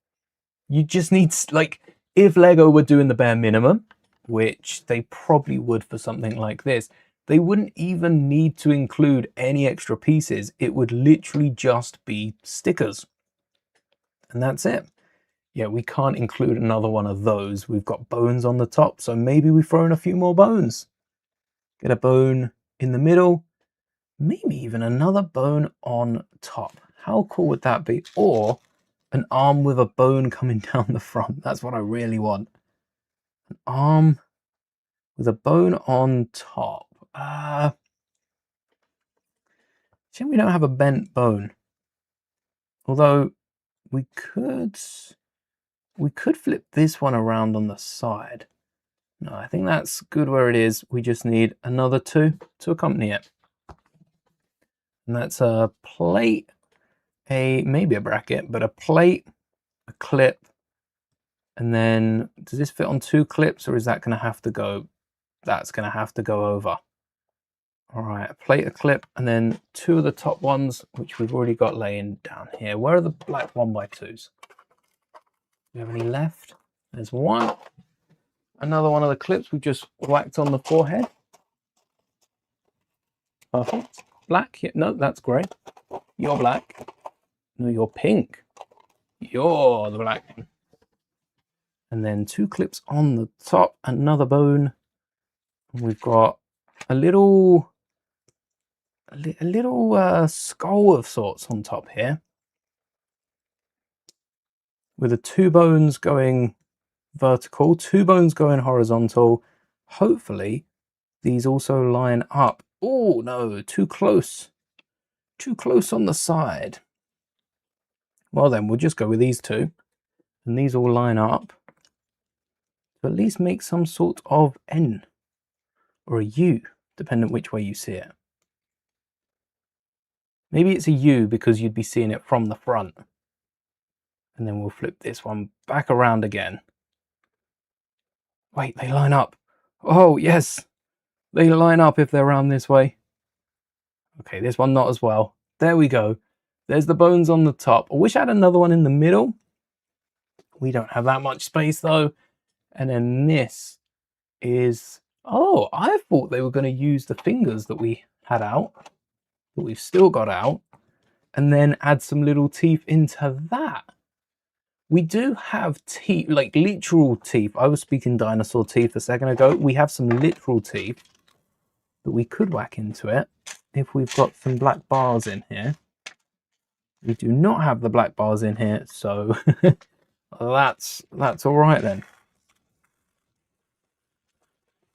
You just need, like, if Lego were doing the bare minimum, which they probably would for something like this, they wouldn't even need to include any extra pieces. It would literally just be stickers. And that's it. Yeah, we can't include another one of those. We've got bones on the top, so maybe we throw in a few more bones. Get a bone in the middle, maybe even another bone on top. How cool would that be? Or an arm with a bone coming down the front. That's what I really want. An arm with a bone on top. Shame we don't have a bent bone. Although we could flip this one around on the side. No, I think that's good where it is. We just need another 2 to accompany it. And that's a plate, maybe a bracket, but a plate, a clip, and then does this fit on 2 clips, or is that going to have to go? That's going to have to go over. All right, a plate, a clip, and then 2 of the top ones, which we've already got laying down here. Where are the black 1x2s? Do we have any left? There's one. Another one of the clips we just whacked on the forehead. Perfect. Black? Yeah, no, that's grey. You're black. No, you're pink. You're the black one. And then 2 clips on the top, another bone. And we've got a little skull of sorts on top here, with the 2 bones going vertical, 2 bones going horizontal. Hopefully these also line up. Oh no, too close on the side. Well then, we'll just go with these 2, and these all line up to at least make some sort of N or a U, depending which way you see it. Maybe it's a U because you'd be seeing it from the front. And then we'll flip this one back around again. Wait, they line up. Oh, yes. They line up if they're around this way. Okay, this one not as well. There we go. There's the bones on the top. I wish I had another one in the middle. We don't have that much space though. And then this is... Oh, I thought they were going to use the fingers that we had out, that we've still got out, and then add some little teeth into that. We do have teeth, like literal teeth. I was speaking dinosaur teeth a second ago. We have some literal teeth that we could whack into it if we've got some black bars in here. We do not have the black bars in here, so that's all right then.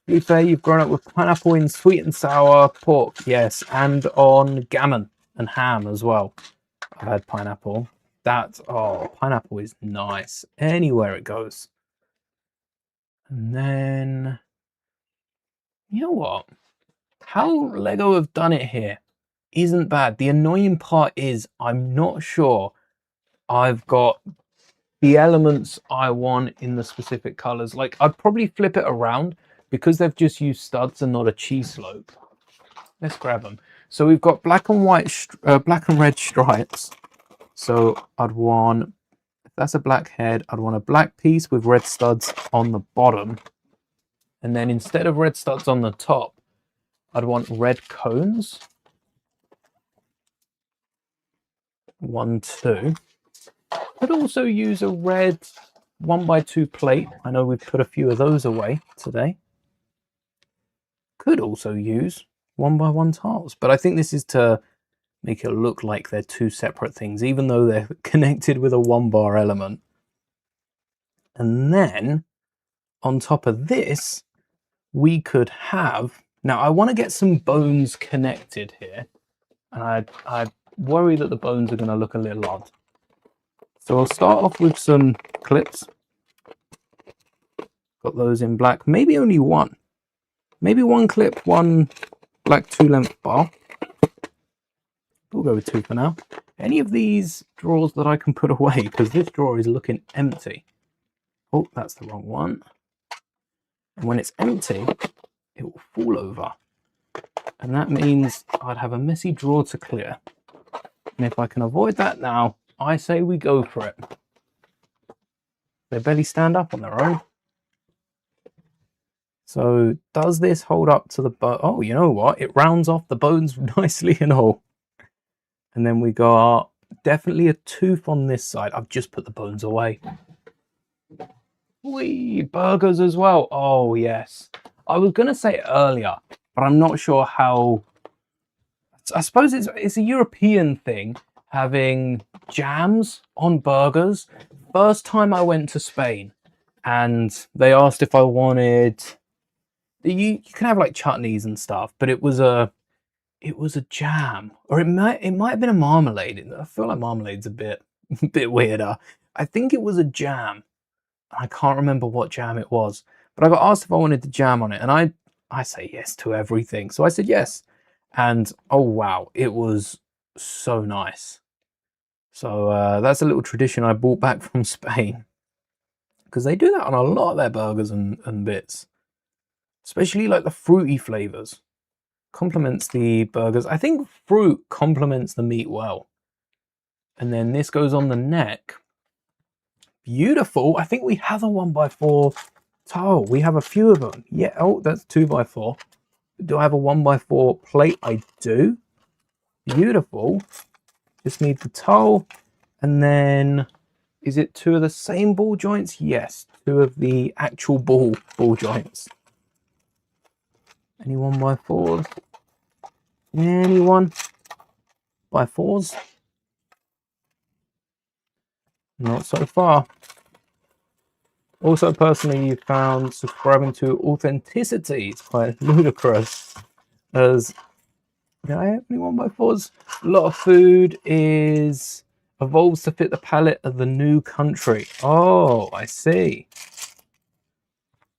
To be fair, you've grown up with pineapple in sweet and sour pork, yes, and on gammon and ham as well. I've had pineapple. Pineapple is nice anywhere it goes. And then, you know what? How Lego have done it here isn't bad. The annoying part is I'm not sure I've got the elements I want in the specific colors. Like, I'd probably flip it around because they've just used studs and not a cheese slope. Let's grab them. So we've got black and red stripes. So I'd want, if that's a black head, I'd want a black piece with red studs on the bottom. And then instead of red studs on the top, I'd want red cones. 1, 2. Could also use a red 1x2 plate. I know we've put a few of those away today. Could also use 1x1 tiles, but I think this is to make it look like they're 2 separate things, even though they're connected with a 1 bar element. And then on top of this, we could have, now I want to get some bones connected here, and I worry that the bones are going to look a little odd. So I'll start off with some clips. Got those in black, maybe only one. Maybe 1 clip, 1 black 2-length bar. We'll go with 2 for now. Any of these drawers that I can put away, because this drawer is looking empty. Oh, that's the wrong one. And when it's empty, it will fall over. And that means I'd have a messy drawer to clear. And if I can avoid that now, I say we go for it. They barely stand up on their own. So does this hold up to the bone? Oh, you know what? It rounds off the bones nicely and all. And then we got definitely a tooth on this side. I've just put the bones away. Wee, burgers as well. Oh, yes. I was going to say it earlier, but I'm not sure how. I suppose it's a European thing, having jams on burgers. First time I went to Spain, and they asked if I wanted. You can have like chutneys and stuff, but it was a jam, or it might have been a marmalade. I feel like marmalade's a bit weirder. I think it was a jam. I can't remember what jam it was, but I got asked if I wanted the jam on it, and I say yes to everything. So I said yes, and oh wow, it was so nice. So that's a little tradition I brought back from Spain, because they do that on a lot of their burgers and bits, especially like the fruity flavors. complements the burgers. I think fruit complements the meat well. And then this goes on the neck. Beautiful. I think we have a 1x4 tile. We have a few of them. Yeah. Oh, that's 2x4. Do I have a 1x4 plate? I do. Beautiful. Just need the tile. And then, is it 2 of the same ball joints? Yes. 2 of the actual ball joints. Any 1x4s? Any 1x4s? Not so far. Also, personally, found subscribing to authenticity is quite ludicrous, as do I have any 1x4s? A lot of food is evolves to fit the palate of the new country. Oh, I see.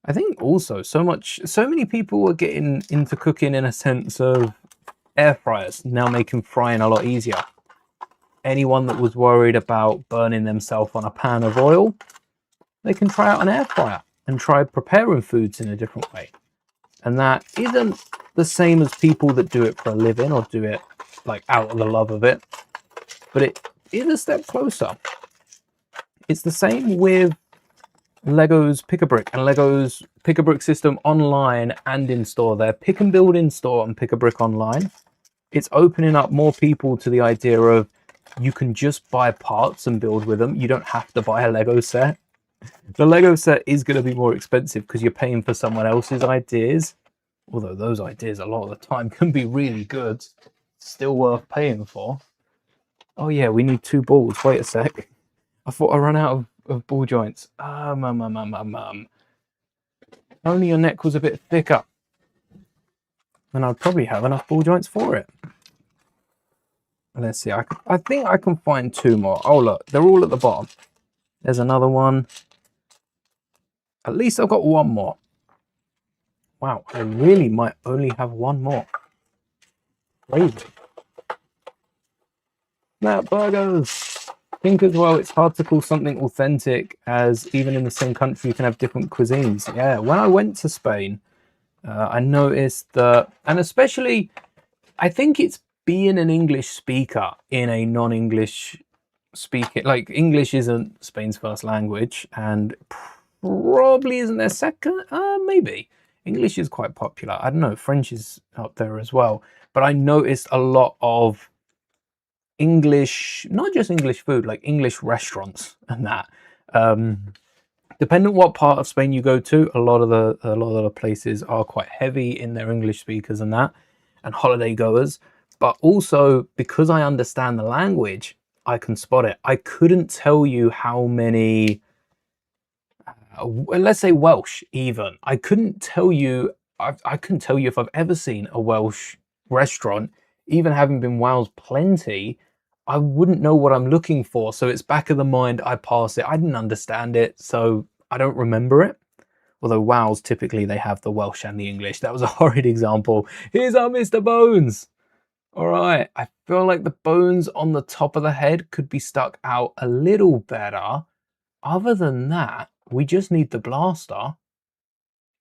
I think also so many people are getting into cooking in a sense of air fryers now, making frying a lot easier. Anyone that was worried about burning themselves on a pan of oil, they can try out an air fryer and try preparing foods in a different way. And that isn't the same as people that do it for a living or do it like out of the love of it, but it is a step closer. It's the same with Lego's Pick-a-Brick and Lego's Pick-a-Brick system online and in store. They're pick and build in store and Pick-a-Brick online. It's opening up more people to the idea of you can just buy parts and build with them. You don't have to buy a Lego set. The Lego set is going to be more expensive because you're paying for someone else's ideas, although those ideas a lot of the time can be really good, still worth paying for. Oh yeah, we need 2 balls. Wait a sec. I thought I ran out of ball joints. Only your neck was a bit thicker, and I'd probably have enough ball joints for it. Let's see. I think I can find 2 more. Oh look, they're all at the bottom. There's another one. At least I've got 1 more. Wow, I really might only have 1 more. Crazy. Now, burgers. I think as well, it's hard to call something authentic, as even in the same country you can have different cuisines. Yeah, when I went to Spain, I noticed that, and especially, I think it's being an English speaker in a non-English speaking, like English isn't Spain's first language, and probably isn't their second. Maybe English is quite popular. I don't know. French is up there as well. But I noticed a lot of English, not just English food, like English restaurants and that. Depending on what part of Spain you go to, a lot of the places are quite heavy in their English speakers and that, and holiday goers. But also because I understand the language, I can spot it. I couldn't tell you how many. Let's say Welsh even. I couldn't tell you if I've ever seen a Welsh restaurant, even having been Wales plenty. I wouldn't know what I'm looking for, so it's back of the mind. I pass it. I didn't understand it, so I don't remember it. Although Wales, typically they have the Welsh and the English. That was a horrid example. Here's our Mr. Bones. All right, I feel like the bones on the top of the head could be stuck out a little better. Other than that, we just need the blaster,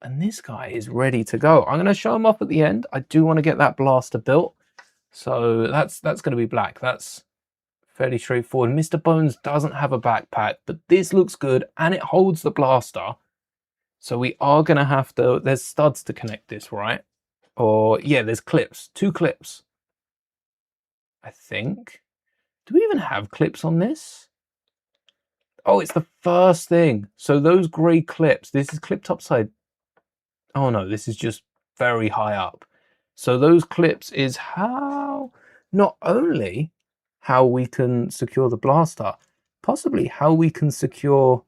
and this guy is ready to go. I'm going to show him off at the end. I do want to get that blaster built, so that's going to be black. That's fairly straightforward. Mr. Bones doesn't have a backpack, but this looks good, and it holds the blaster. So we are going to have to, there's studs to connect this, right? Or, yeah, there's clips, 2 clips, I think. Do we even have clips on this? Oh, it's the first thing. So those grey clips, this is clipped upside. Oh no, this is just very high up. So those clips is how, not only how we can secure the blaster, possibly how we can secure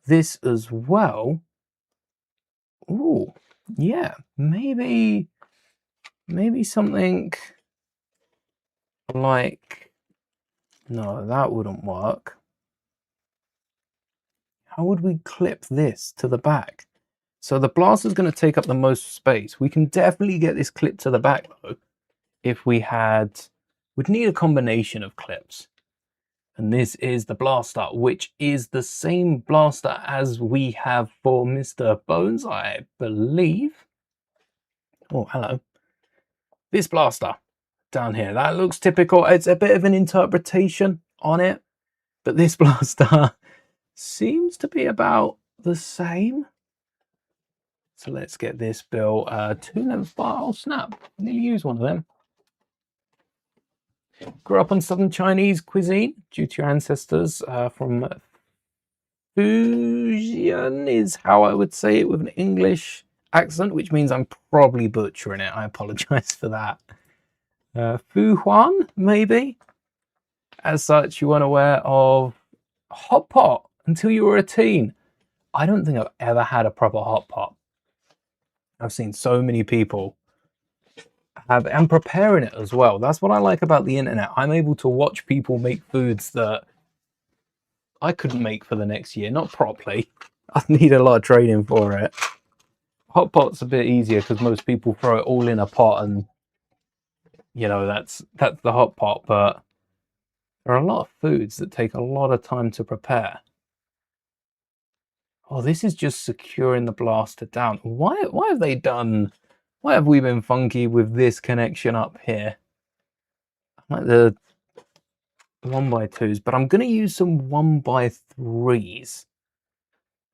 this as well. Oh, yeah, maybe something like, no, that wouldn't work. How would we clip this to the back? So the blaster is going to take up the most space. We can definitely get this clip to the back though. If we had, we'd need a combination of clips. And this is the blaster, which is the same blaster as we have for Mr. Bones, I believe. Oh, hello. this blaster down here, that looks typical. It's a bit of an interpretation on it, but this blaster seems to be about the same. So let's get this built. 2-length bar. Oh snap, nearly used one of them. Grew up on Southern Chinese cuisine due to your ancestors from Fujian is how I would say it with an English accent, which means I'm probably butchering it. I apologize for that. Fuhuan, maybe? As such, you weren't aware of hot pot until you were a teen. I don't think I've ever had a proper hot pot. I've seen so many people have, and preparing it as well. That's what I like about the internet. I'm able to watch people make foods that I couldn't make for the next year, not properly. I need a lot of training for it. Hot pot's a bit easier because most people throw it all in a pot and, you know, that's the hot pot. But there are a lot of foods that take a lot of time to prepare. Oh, this is just securing the blaster down. Why have they done... Why have we been funky with this connection up here? I like the 1x2s, but I'm going to use some 1x3s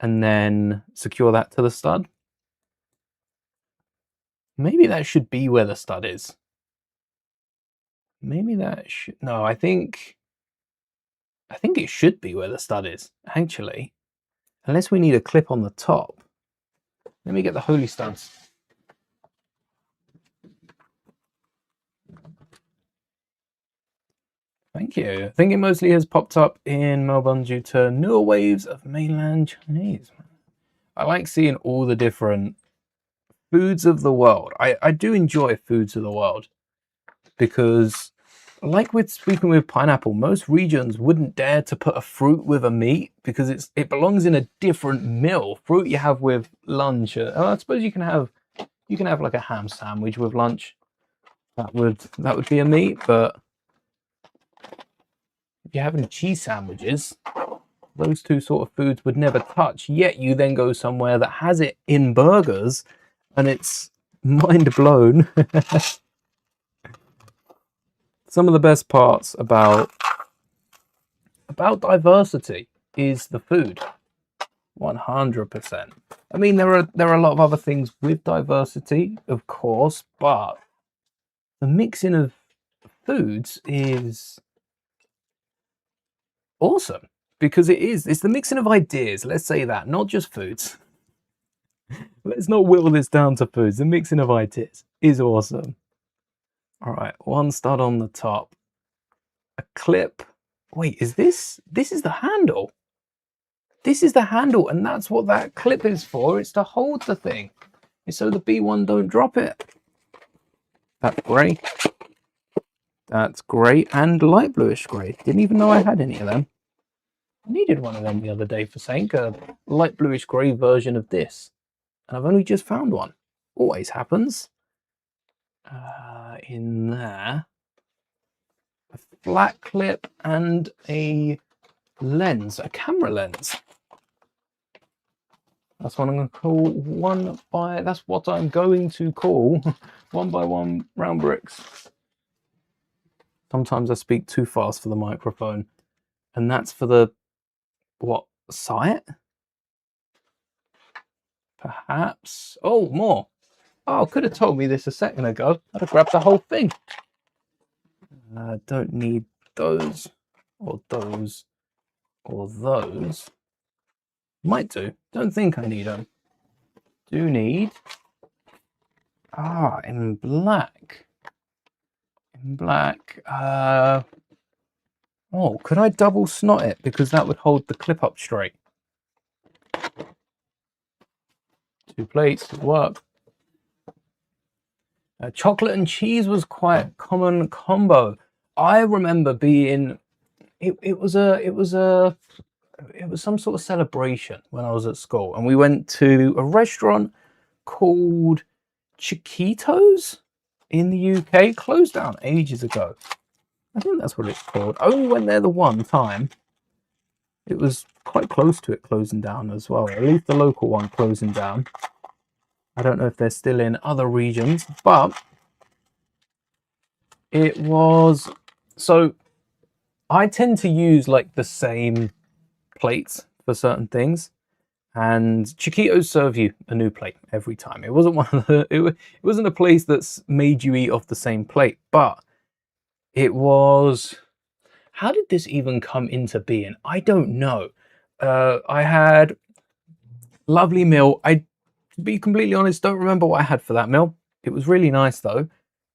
and then secure that to the stud. Maybe that should be where the stud is. Maybe that should... No, I think it should be where the stud is, actually. Unless we need a clip on the top. Let me get the holy studs. Thank you. I think it mostly has popped up in Melbourne due to newer waves of mainland Chinese. I like seeing all the different foods of the world. I do enjoy foods of the world because, like with speaking with pineapple, most regions wouldn't dare to put a fruit with a meat because it belongs in a different meal. Fruit you have with lunch. I suppose you can have like a ham sandwich with lunch. That would be a meat, but if you're having cheese sandwiches, those two sort of foods would never touch. Yet you then go somewhere that has it in burgers, and it's mind blown. Some of the best parts about diversity is the food. 100%. I mean, there are a lot of other things with diversity, of course, but the mixing of foods is awesome because it's the mixing of ideas. Let's say that, not just foods. Let's not whittle this down to foods. The mixing of ideas is awesome. All right, one stud on the top, a clip. Wait, is this is the handle? This is the handle, and that's what that clip is for. It's to hold the thing. It's so the B1 don't drop it. That's great. That's great, and light bluish grey. Didn't even know I had any of them. I needed one of them the other day for saying a light bluish grey version of this. And I've only just found one. Always happens. In there. A flat clip and a lens, a camera lens. That's what I'm going to call that's what I'm going to call 1x1 round bricks. Sometimes I speak too fast for the microphone. And that's for the, what, sight? Perhaps. Oh, more. Oh, could have told me this a second ago. I'd have grabbed the whole thing. Don't need those, or those, or those. Might do. Don't think I need them. Do need. In black. In black. Oh, could I double snot it? Because that would hold the clip up straight. 2 plates would work. Chocolate and cheese was quite a common combo. I remember being, it was some sort of celebration when I was at school, and we went to a restaurant called Chiquitos in the UK. Closed down ages ago. I think that's what it's called. I only went there the one time. It was quite close to it closing down as well. At least the local one closing down. I don't know if they're still in other regions, but It was, so I tend to use like the same plates for certain things, and Chiquitos serve you a new plate every time. It wasn't one of the, it wasn't a place that's made you eat off the same plate, but it was, how did this even come into being? I don't know. I had lovely meal. I, to be completely honest, don't remember what I had for that meal. It was really nice though.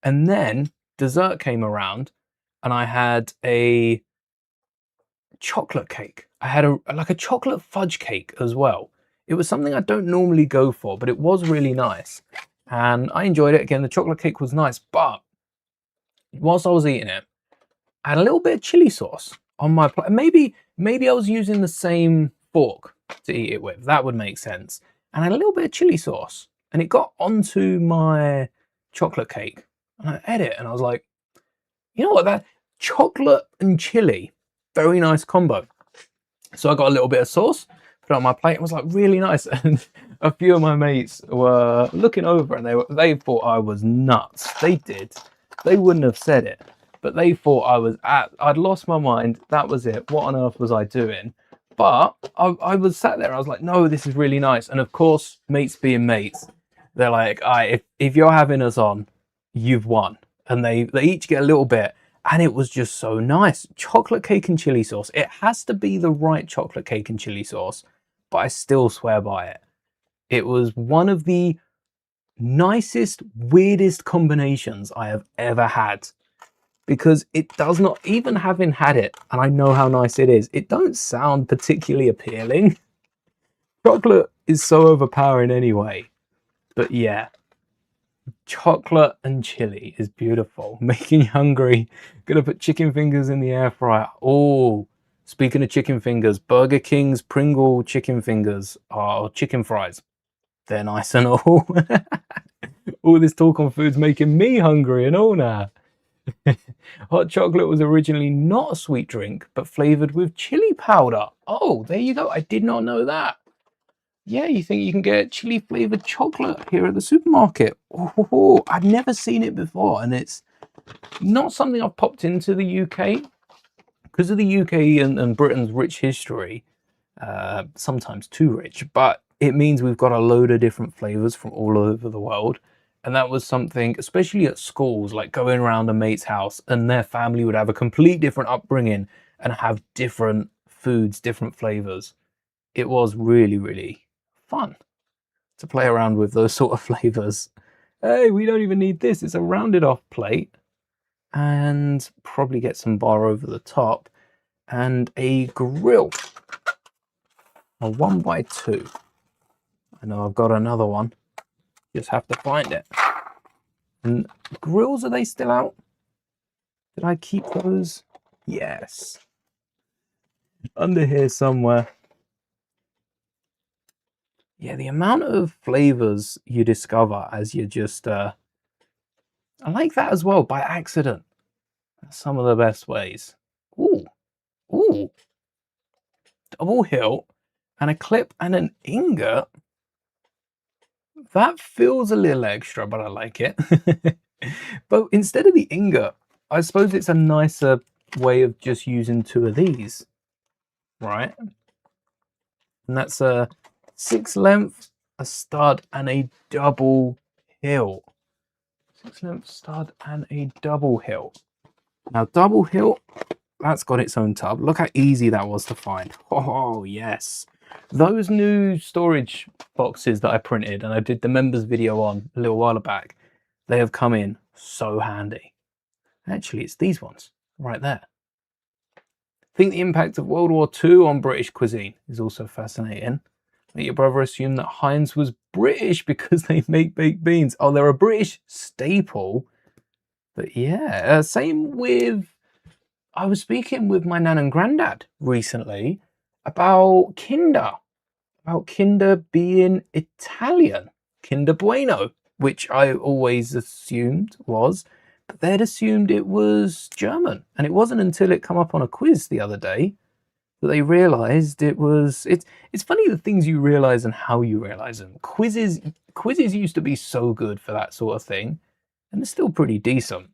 And then dessert came around, and I had a chocolate cake. I had a like a chocolate fudge cake as well. It was something I don't normally go for, but it was really nice. And I enjoyed it. Again, the chocolate cake was nice, but whilst I was eating it, I had a little bit of chili sauce on my plate. Maybe I was using the same fork to eat it with. That would make sense. And I had a little bit of chili sauce, and it got onto my chocolate cake. And I ate it, and I was like, you know what? That chocolate and chili, very nice combo. So I got a little bit of sauce, put it on my plate, and was like really nice. And a few of my mates were looking over, and they thought I was nuts. They did. They wouldn't have said it, but they thought I'd lost my mind. That was it. What on earth was I doing? But I was sat there. I was like, no, this is really nice. And of course, mates being mates, they're like, if you're having us on, you've won. And they each get a little bit. And it was just so nice. Chocolate cake and chili sauce. It has to be the right chocolate cake and chili sauce, but I still swear by it. It was one of the nicest, weirdest combinations I have ever had, because it does not, even having had it, and I know how nice it is, it don't sound particularly appealing. Chocolate is so overpowering anyway. But yeah, chocolate and chili is beautiful. Making you hungry. Gonna put chicken fingers in the air fryer. Oh, speaking of chicken fingers, Burger King's Pringle chicken fingers are chicken fries. They're nice and all. All this talk on food's making me hungry and all now. Hot chocolate was originally not a sweet drink, but flavored with chili powder. Oh, there you go. I did not know that. Yeah, you think you can get chili flavored chocolate here at the supermarket? Oh, I've never seen it before, and it's not something I've popped into the UK because of the UK and Britain's rich history. Sometimes too rich, but it means we've got a load of different flavors from all over the world. And that was something, especially at schools, like going around a mate's house and their family would have a complete different upbringing and have different foods, different flavors. It was really, really fun to play around with those sort of flavors. Hey, we don't even need this. It's a rounded off plate, and probably get some bar over the top, and a grill. A 1x2. I know I've got another one. Just have to find it. And grills, are they still out? Did I keep those? Yes. Under here somewhere. Yeah, the amount of flavors you discover as you just I like that as well, by accident. That's some of the best ways. Ooh. Ooh. Double hilt and a clip and an ingot. That feels a little extra, but I like it. But instead of the ingot, I suppose it's a nicer way of just using two of these, right? And that's a 6 length, a stud, and a double hilt. 6 length stud and a double hilt. Now, double hilt, that's got its own tub. Look how easy that was to find. Oh, yes. Those new storage boxes that I printed and I did the members video on a little while back, they have come in so handy. Actually, it's these ones right there. I think the impact of World War II on British cuisine is also fascinating. Your brother assumed that Heinz was British because they make baked beans. Oh, they're a British staple. But yeah, same with, I was speaking with my nan and granddad recently about Kinder being Italian, Kinder Bueno, which I always assumed was, but they'd assumed it was German. And it wasn't until it come up on a quiz the other day that they realized it was. It's funny the things you realize and how you realize them. Quizzes used to be so good for that sort of thing, and they're still pretty decent.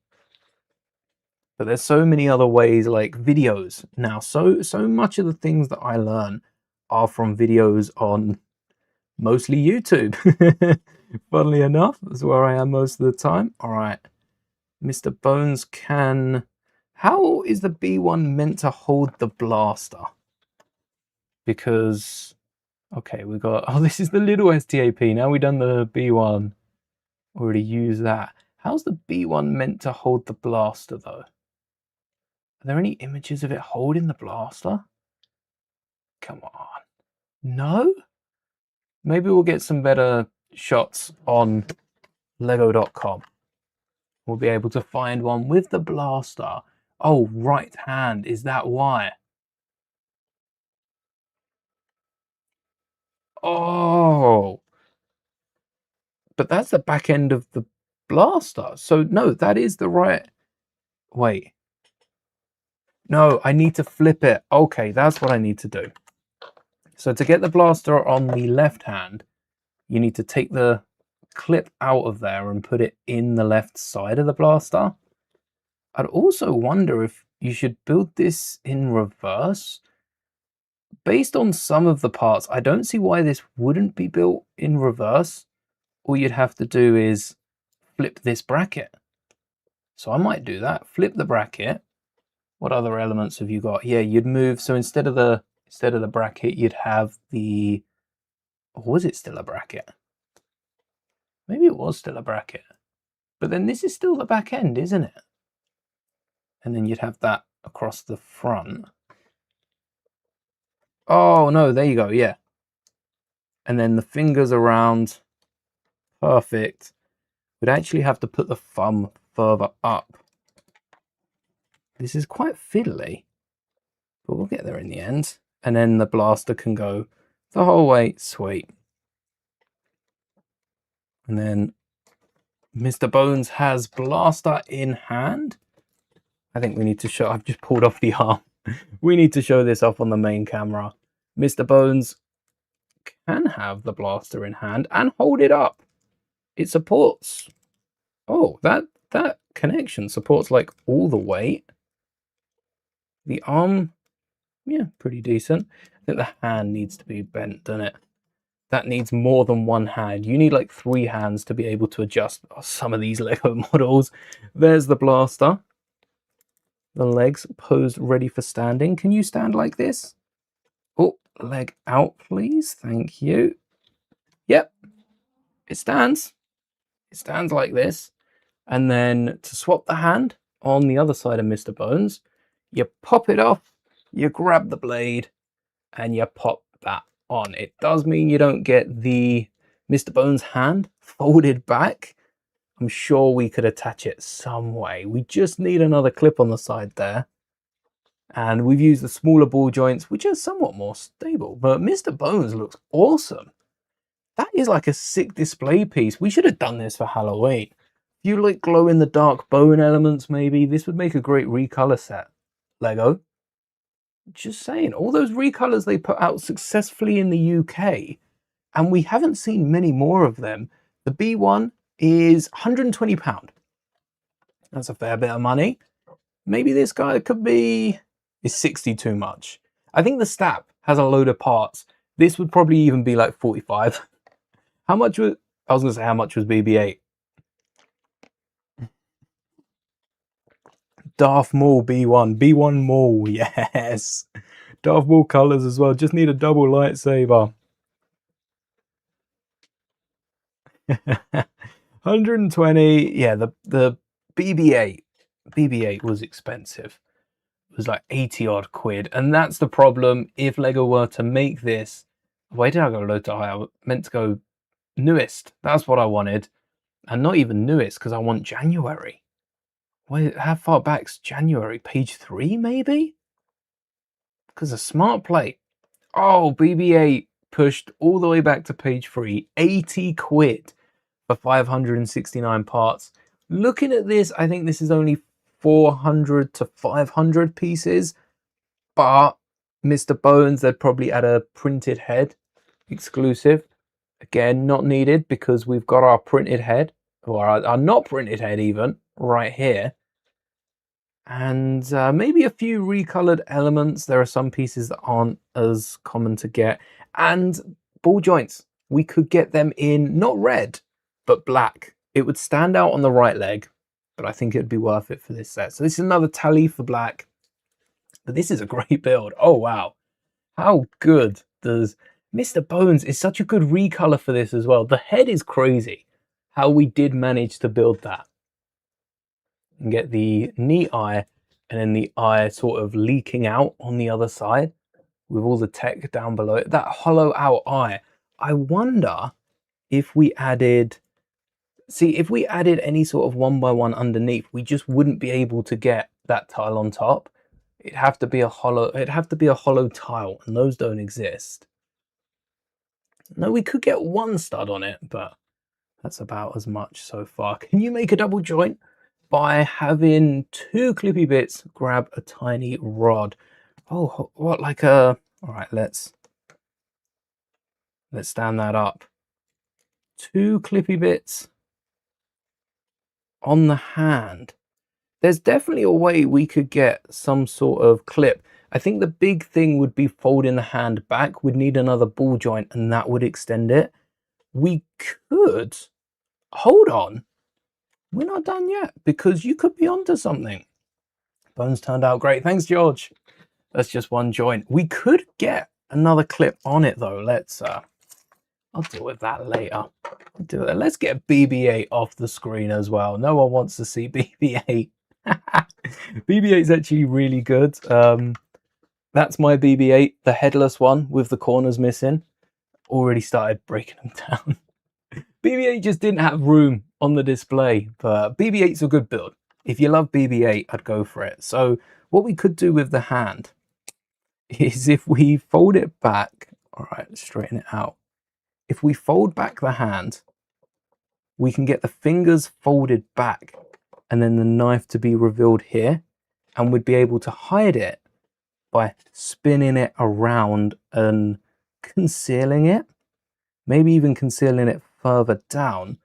But there's so many other ways, like videos now. So much of the things that I learn are from videos on mostly YouTube. Funnily enough, that's where I am most of the time. All right, Mr. Bones can... How is the B1 meant to hold the blaster? Because, okay, we got... Oh, this is the little STAP. Now we've done the B1. Already used that. How's the B1 meant to hold the blaster, though? Are there any images of it holding the blaster? Come on. No? Maybe we'll get some better shots on lego.com. We'll be able to find one with the blaster. Oh, right hand. Is that why? Oh. But that's the back end of the blaster. So, no, that is the right... Wait. No, I need to flip it. Okay, that's what I need to do. So to get the blaster on the left hand, you need to take the clip out of there and put it in the left side of the blaster. I'd also wonder if you should build this in reverse. Based on some of the parts, I don't see why this wouldn't be built in reverse. All you'd have to do is flip this bracket. So I might do that. Flip the bracket. What other elements have you got? Yeah, you'd move. So instead of the bracket, you'd have the... Or was it still a bracket? Maybe it was still a bracket. But then this is still the back end, isn't it? And then you'd have that across the front. Oh, no, there you go, yeah. And then the fingers around. Perfect. We'd actually have to put the thumb further up. This is quite fiddly. But we'll get there in the end. And then the blaster can go the whole way. Sweet. And then Mr. Bones has blaster in hand. I think we need to show... I've just pulled off the arm. We need to show this off on the main camera. Mr. Bones can have the blaster in hand and hold it up. It supports... Oh, that connection supports like all the weight. The arm, yeah, pretty decent. I think the hand needs to be bent, doesn't it? That needs more than one hand. You need like 3 hands to be able to adjust some of these Lego models. There's the blaster. The legs posed ready for standing. Can you stand like this? Oh, leg out, please. Thank you. Yep, it stands. It stands like this. And then to swap the hand on the other side of Mr. Bones, you pop it off, you grab the blade, and you pop that on. It does mean you don't get the Mr. Bones hand folded back. I'm sure we could attach it some way. We just need another clip on the side there. And we've used the smaller ball joints, which are somewhat more stable. But Mr. Bones looks awesome. That is like a sick display piece. We should have done this for Halloween. If you like glow-in-the-dark bone elements, maybe, this would make a great recolor set. Lego. Just saying, all those recolors they put out successfully in the UK, and we haven't seen many more of them. The B1 is £120. That's a fair bit of money. Maybe this guy could be... Is 60 too much? I think the Stap has a load of parts. This would probably even be like 45. How much was... I was going to say, how much was BB-8? Darth Maul B1. B1 Maul, yes. Darth Maul colors as well. Just need a double lightsaber. 120. Yeah, the BB-8. BB-8 was expensive. It was like 80 odd quid. And that's the problem. If Lego were to make this... Why did I go low to high? I meant to go newest. That's what I wanted. And not even newest, because I want January. Wait, how far back's January? Page 3, maybe? Because a smart plate. Oh, BB-8 pushed all the way back to page 3. 80 quid for 569 parts. Looking at this, I think this is only 400 to 500 pieces. But Mr. Bones, they'd probably add a printed head exclusive. Again, not needed because we've got our printed head, or our not printed head even, right here. and maybe a few recolored elements. There are some pieces that aren't as common to get, and ball joints. We could get them in not red, but black. It would stand out on the right leg, but I think it'd be worth it for this set. So this is another tally for black, but this is a great build. Oh wow, how good does Mr. Bones is such a good recolor for this as well. The head is crazy how we did manage to build that and get the neat eye and then the eye sort of leaking out on the other side with all the tech down below it. That hollow out eye. I wonder if we added, see, if we added any sort of 1x1 underneath, we just wouldn't be able to get that tile on top. It'd have to be a hollow tile, and those don't exist. No, we could get one stud on it, but that's about as much so far. Can you make a double joint by having 2 clippy bits grab a tiny rod? Oh, what, like a, all right, let's stand that up. 2 clippy bits on the hand. There's definitely a way we could get some sort of clip. I think the big thing would be folding the hand back. We'd need another ball joint and that would extend it. We could, hold on, we're not done yet because you could be onto something. Bones turned out great. Thanks, George. That's just one joint. We could get another clip on it though. Let's, I'll deal with that later. I'll do it. Let's get BB-8 off the screen as well. No one wants to see BB-8. BB-8 is actually really good. That's my BB-8, the headless one with the corners missing. Already started breaking them down. BB-8 just didn't have room on the display, but BB-8's a good build. If you love BB-8, I'd go for it. So what we could do with the hand is if we fold it back, all right, let's straighten it out. If we fold back the hand, we can get the fingers folded back and then the knife to be revealed here, and we'd be able to hide it by spinning it around and concealing it, maybe even concealing it further down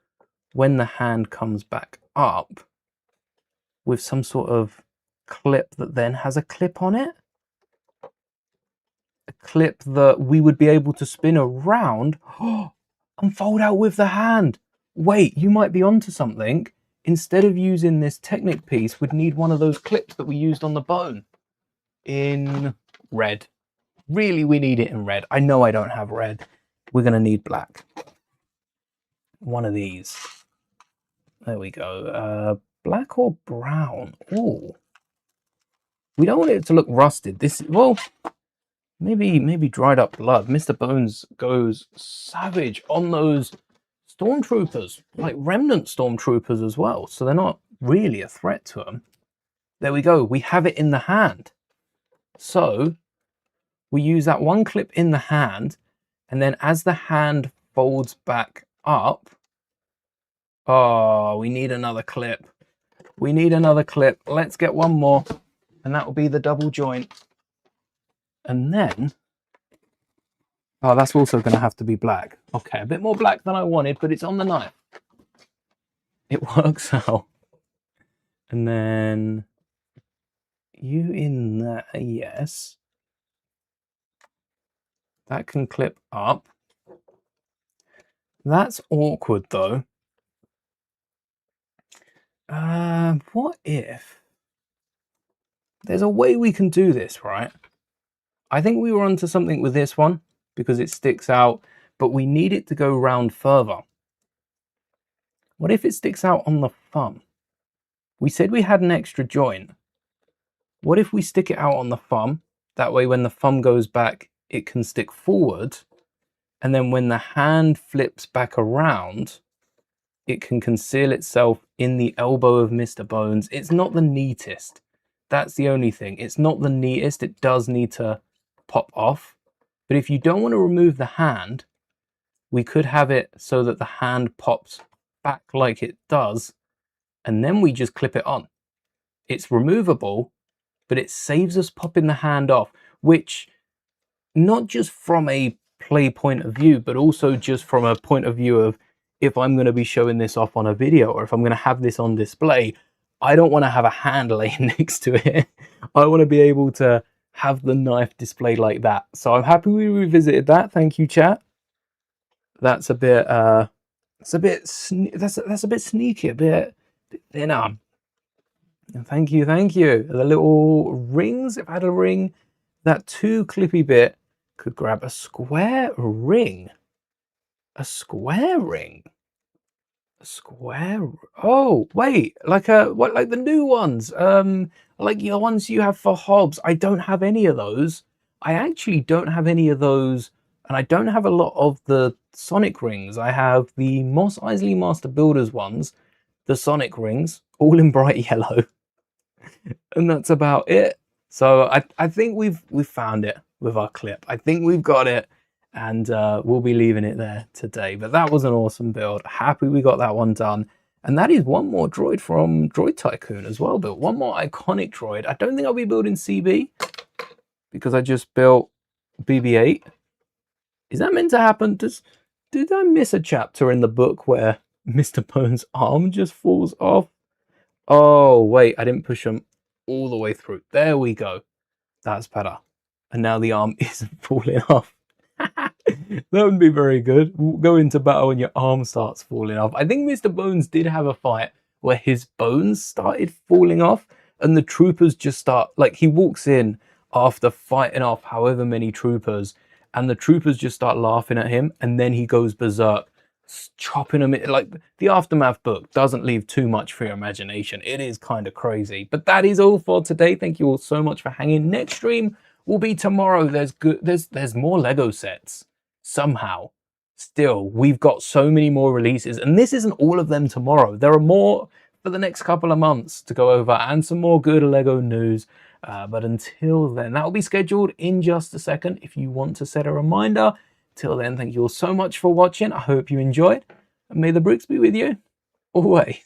when the hand comes back up with some sort of clip that then has a clip on it. A clip that we would be able to spin around and fold out with the hand. Wait, you might be onto something. Instead of using this Technic piece, we'd need one of those clips that we used on the bone in red. Really, we need it in red. I know I don't have red. We're going to need black. One of these. There we go. Black or brown? Ooh. We don't want it to look rusted. This, well, maybe dried up blood. Mr. Bones goes savage on those stormtroopers, like remnant stormtroopers as well. So they're not really a threat to them. There we go. We have it in the hand. So we use that one clip in the hand, and then as the hand folds back up, oh, we need another clip. We need another clip. Let's get one more, and that will be the double joint. And then, oh, that's also going to have to be black. Okay, a bit more black than I wanted, but it's on the knife. It works out. And then you in there, yes. That can clip up. That's awkward though. What if there's a way we can do this, right? I think we were onto something with this one because it sticks out, but we need it to go round further. What if it sticks out on the thumb? We said we had an extra joint. What if we stick it out on the thumb? That way when the thumb goes back, it can stick forward. And then when the hand flips back around, it can conceal itself in the elbow of Mr. Bones. It's not the neatest. That's the only thing. It's not the neatest. It does need to pop off. But if you don't want to remove the hand, we could have it so that the hand pops back like it does, and then we just clip it on. It's removable, but it saves us popping the hand off, which not just from a play point of view, but also just from a point of view of if I'm going to be showing this off on a video or if I'm going to have this on display, I don't want to have a hand laying next to it. I want to be able to have the knife displayed like that. So I'm happy we revisited that. Thank you, chat. That's a bit that's a bit sneaky, a bit thinner. Thank you, thank you. The little rings, if I had a ring, that 2 clippy bit could grab a square ring. A square ring. A square. Oh, wait, like like the new ones. Like the ones you have for hobs. I don't have any of those. I actually don't have any of those, and I don't have a lot of the Sonic rings. I have the Mos Eisley Master Builders ones, the Sonic rings, all in bright yellow, and that's about it. So I think we've found it with our clip. I think we've got it, and we'll be leaving it there today. But that was an awesome build. Happy we got that one done. And that is one more droid from Droid Tycoon as well built. One more iconic droid. I don't think I'll be building CB because I just built BB-8. Is that meant to happen? Did I miss a chapter in the book where Mr. Bones' arm just falls off? Oh, wait, I didn't push him all the way through. There we go. That's better. And now the arm isn't falling off. That would be very good. We'll go into battle and your arm starts falling off. I think Mr. Bones did have a fight where his bones started falling off and the troopers just start, like he walks in after fighting off however many troopers and the troopers just start laughing at him and then he goes berserk, chopping them. Like the Aftermath book doesn't leave too much for your imagination. It is kind of crazy. But that is all for today. Thank you all so much for hanging. Next stream will be tomorrow. There's more Lego sets. Somehow, still, we've got so many more releases, and this isn't all of them tomorrow. There are more for the next couple of months to go over, and some more good Lego news. But until then, that will be scheduled in just a second if you want to set a reminder. Till then, thank you all so much for watching. I hope you enjoyed, and may the bricks be with you always.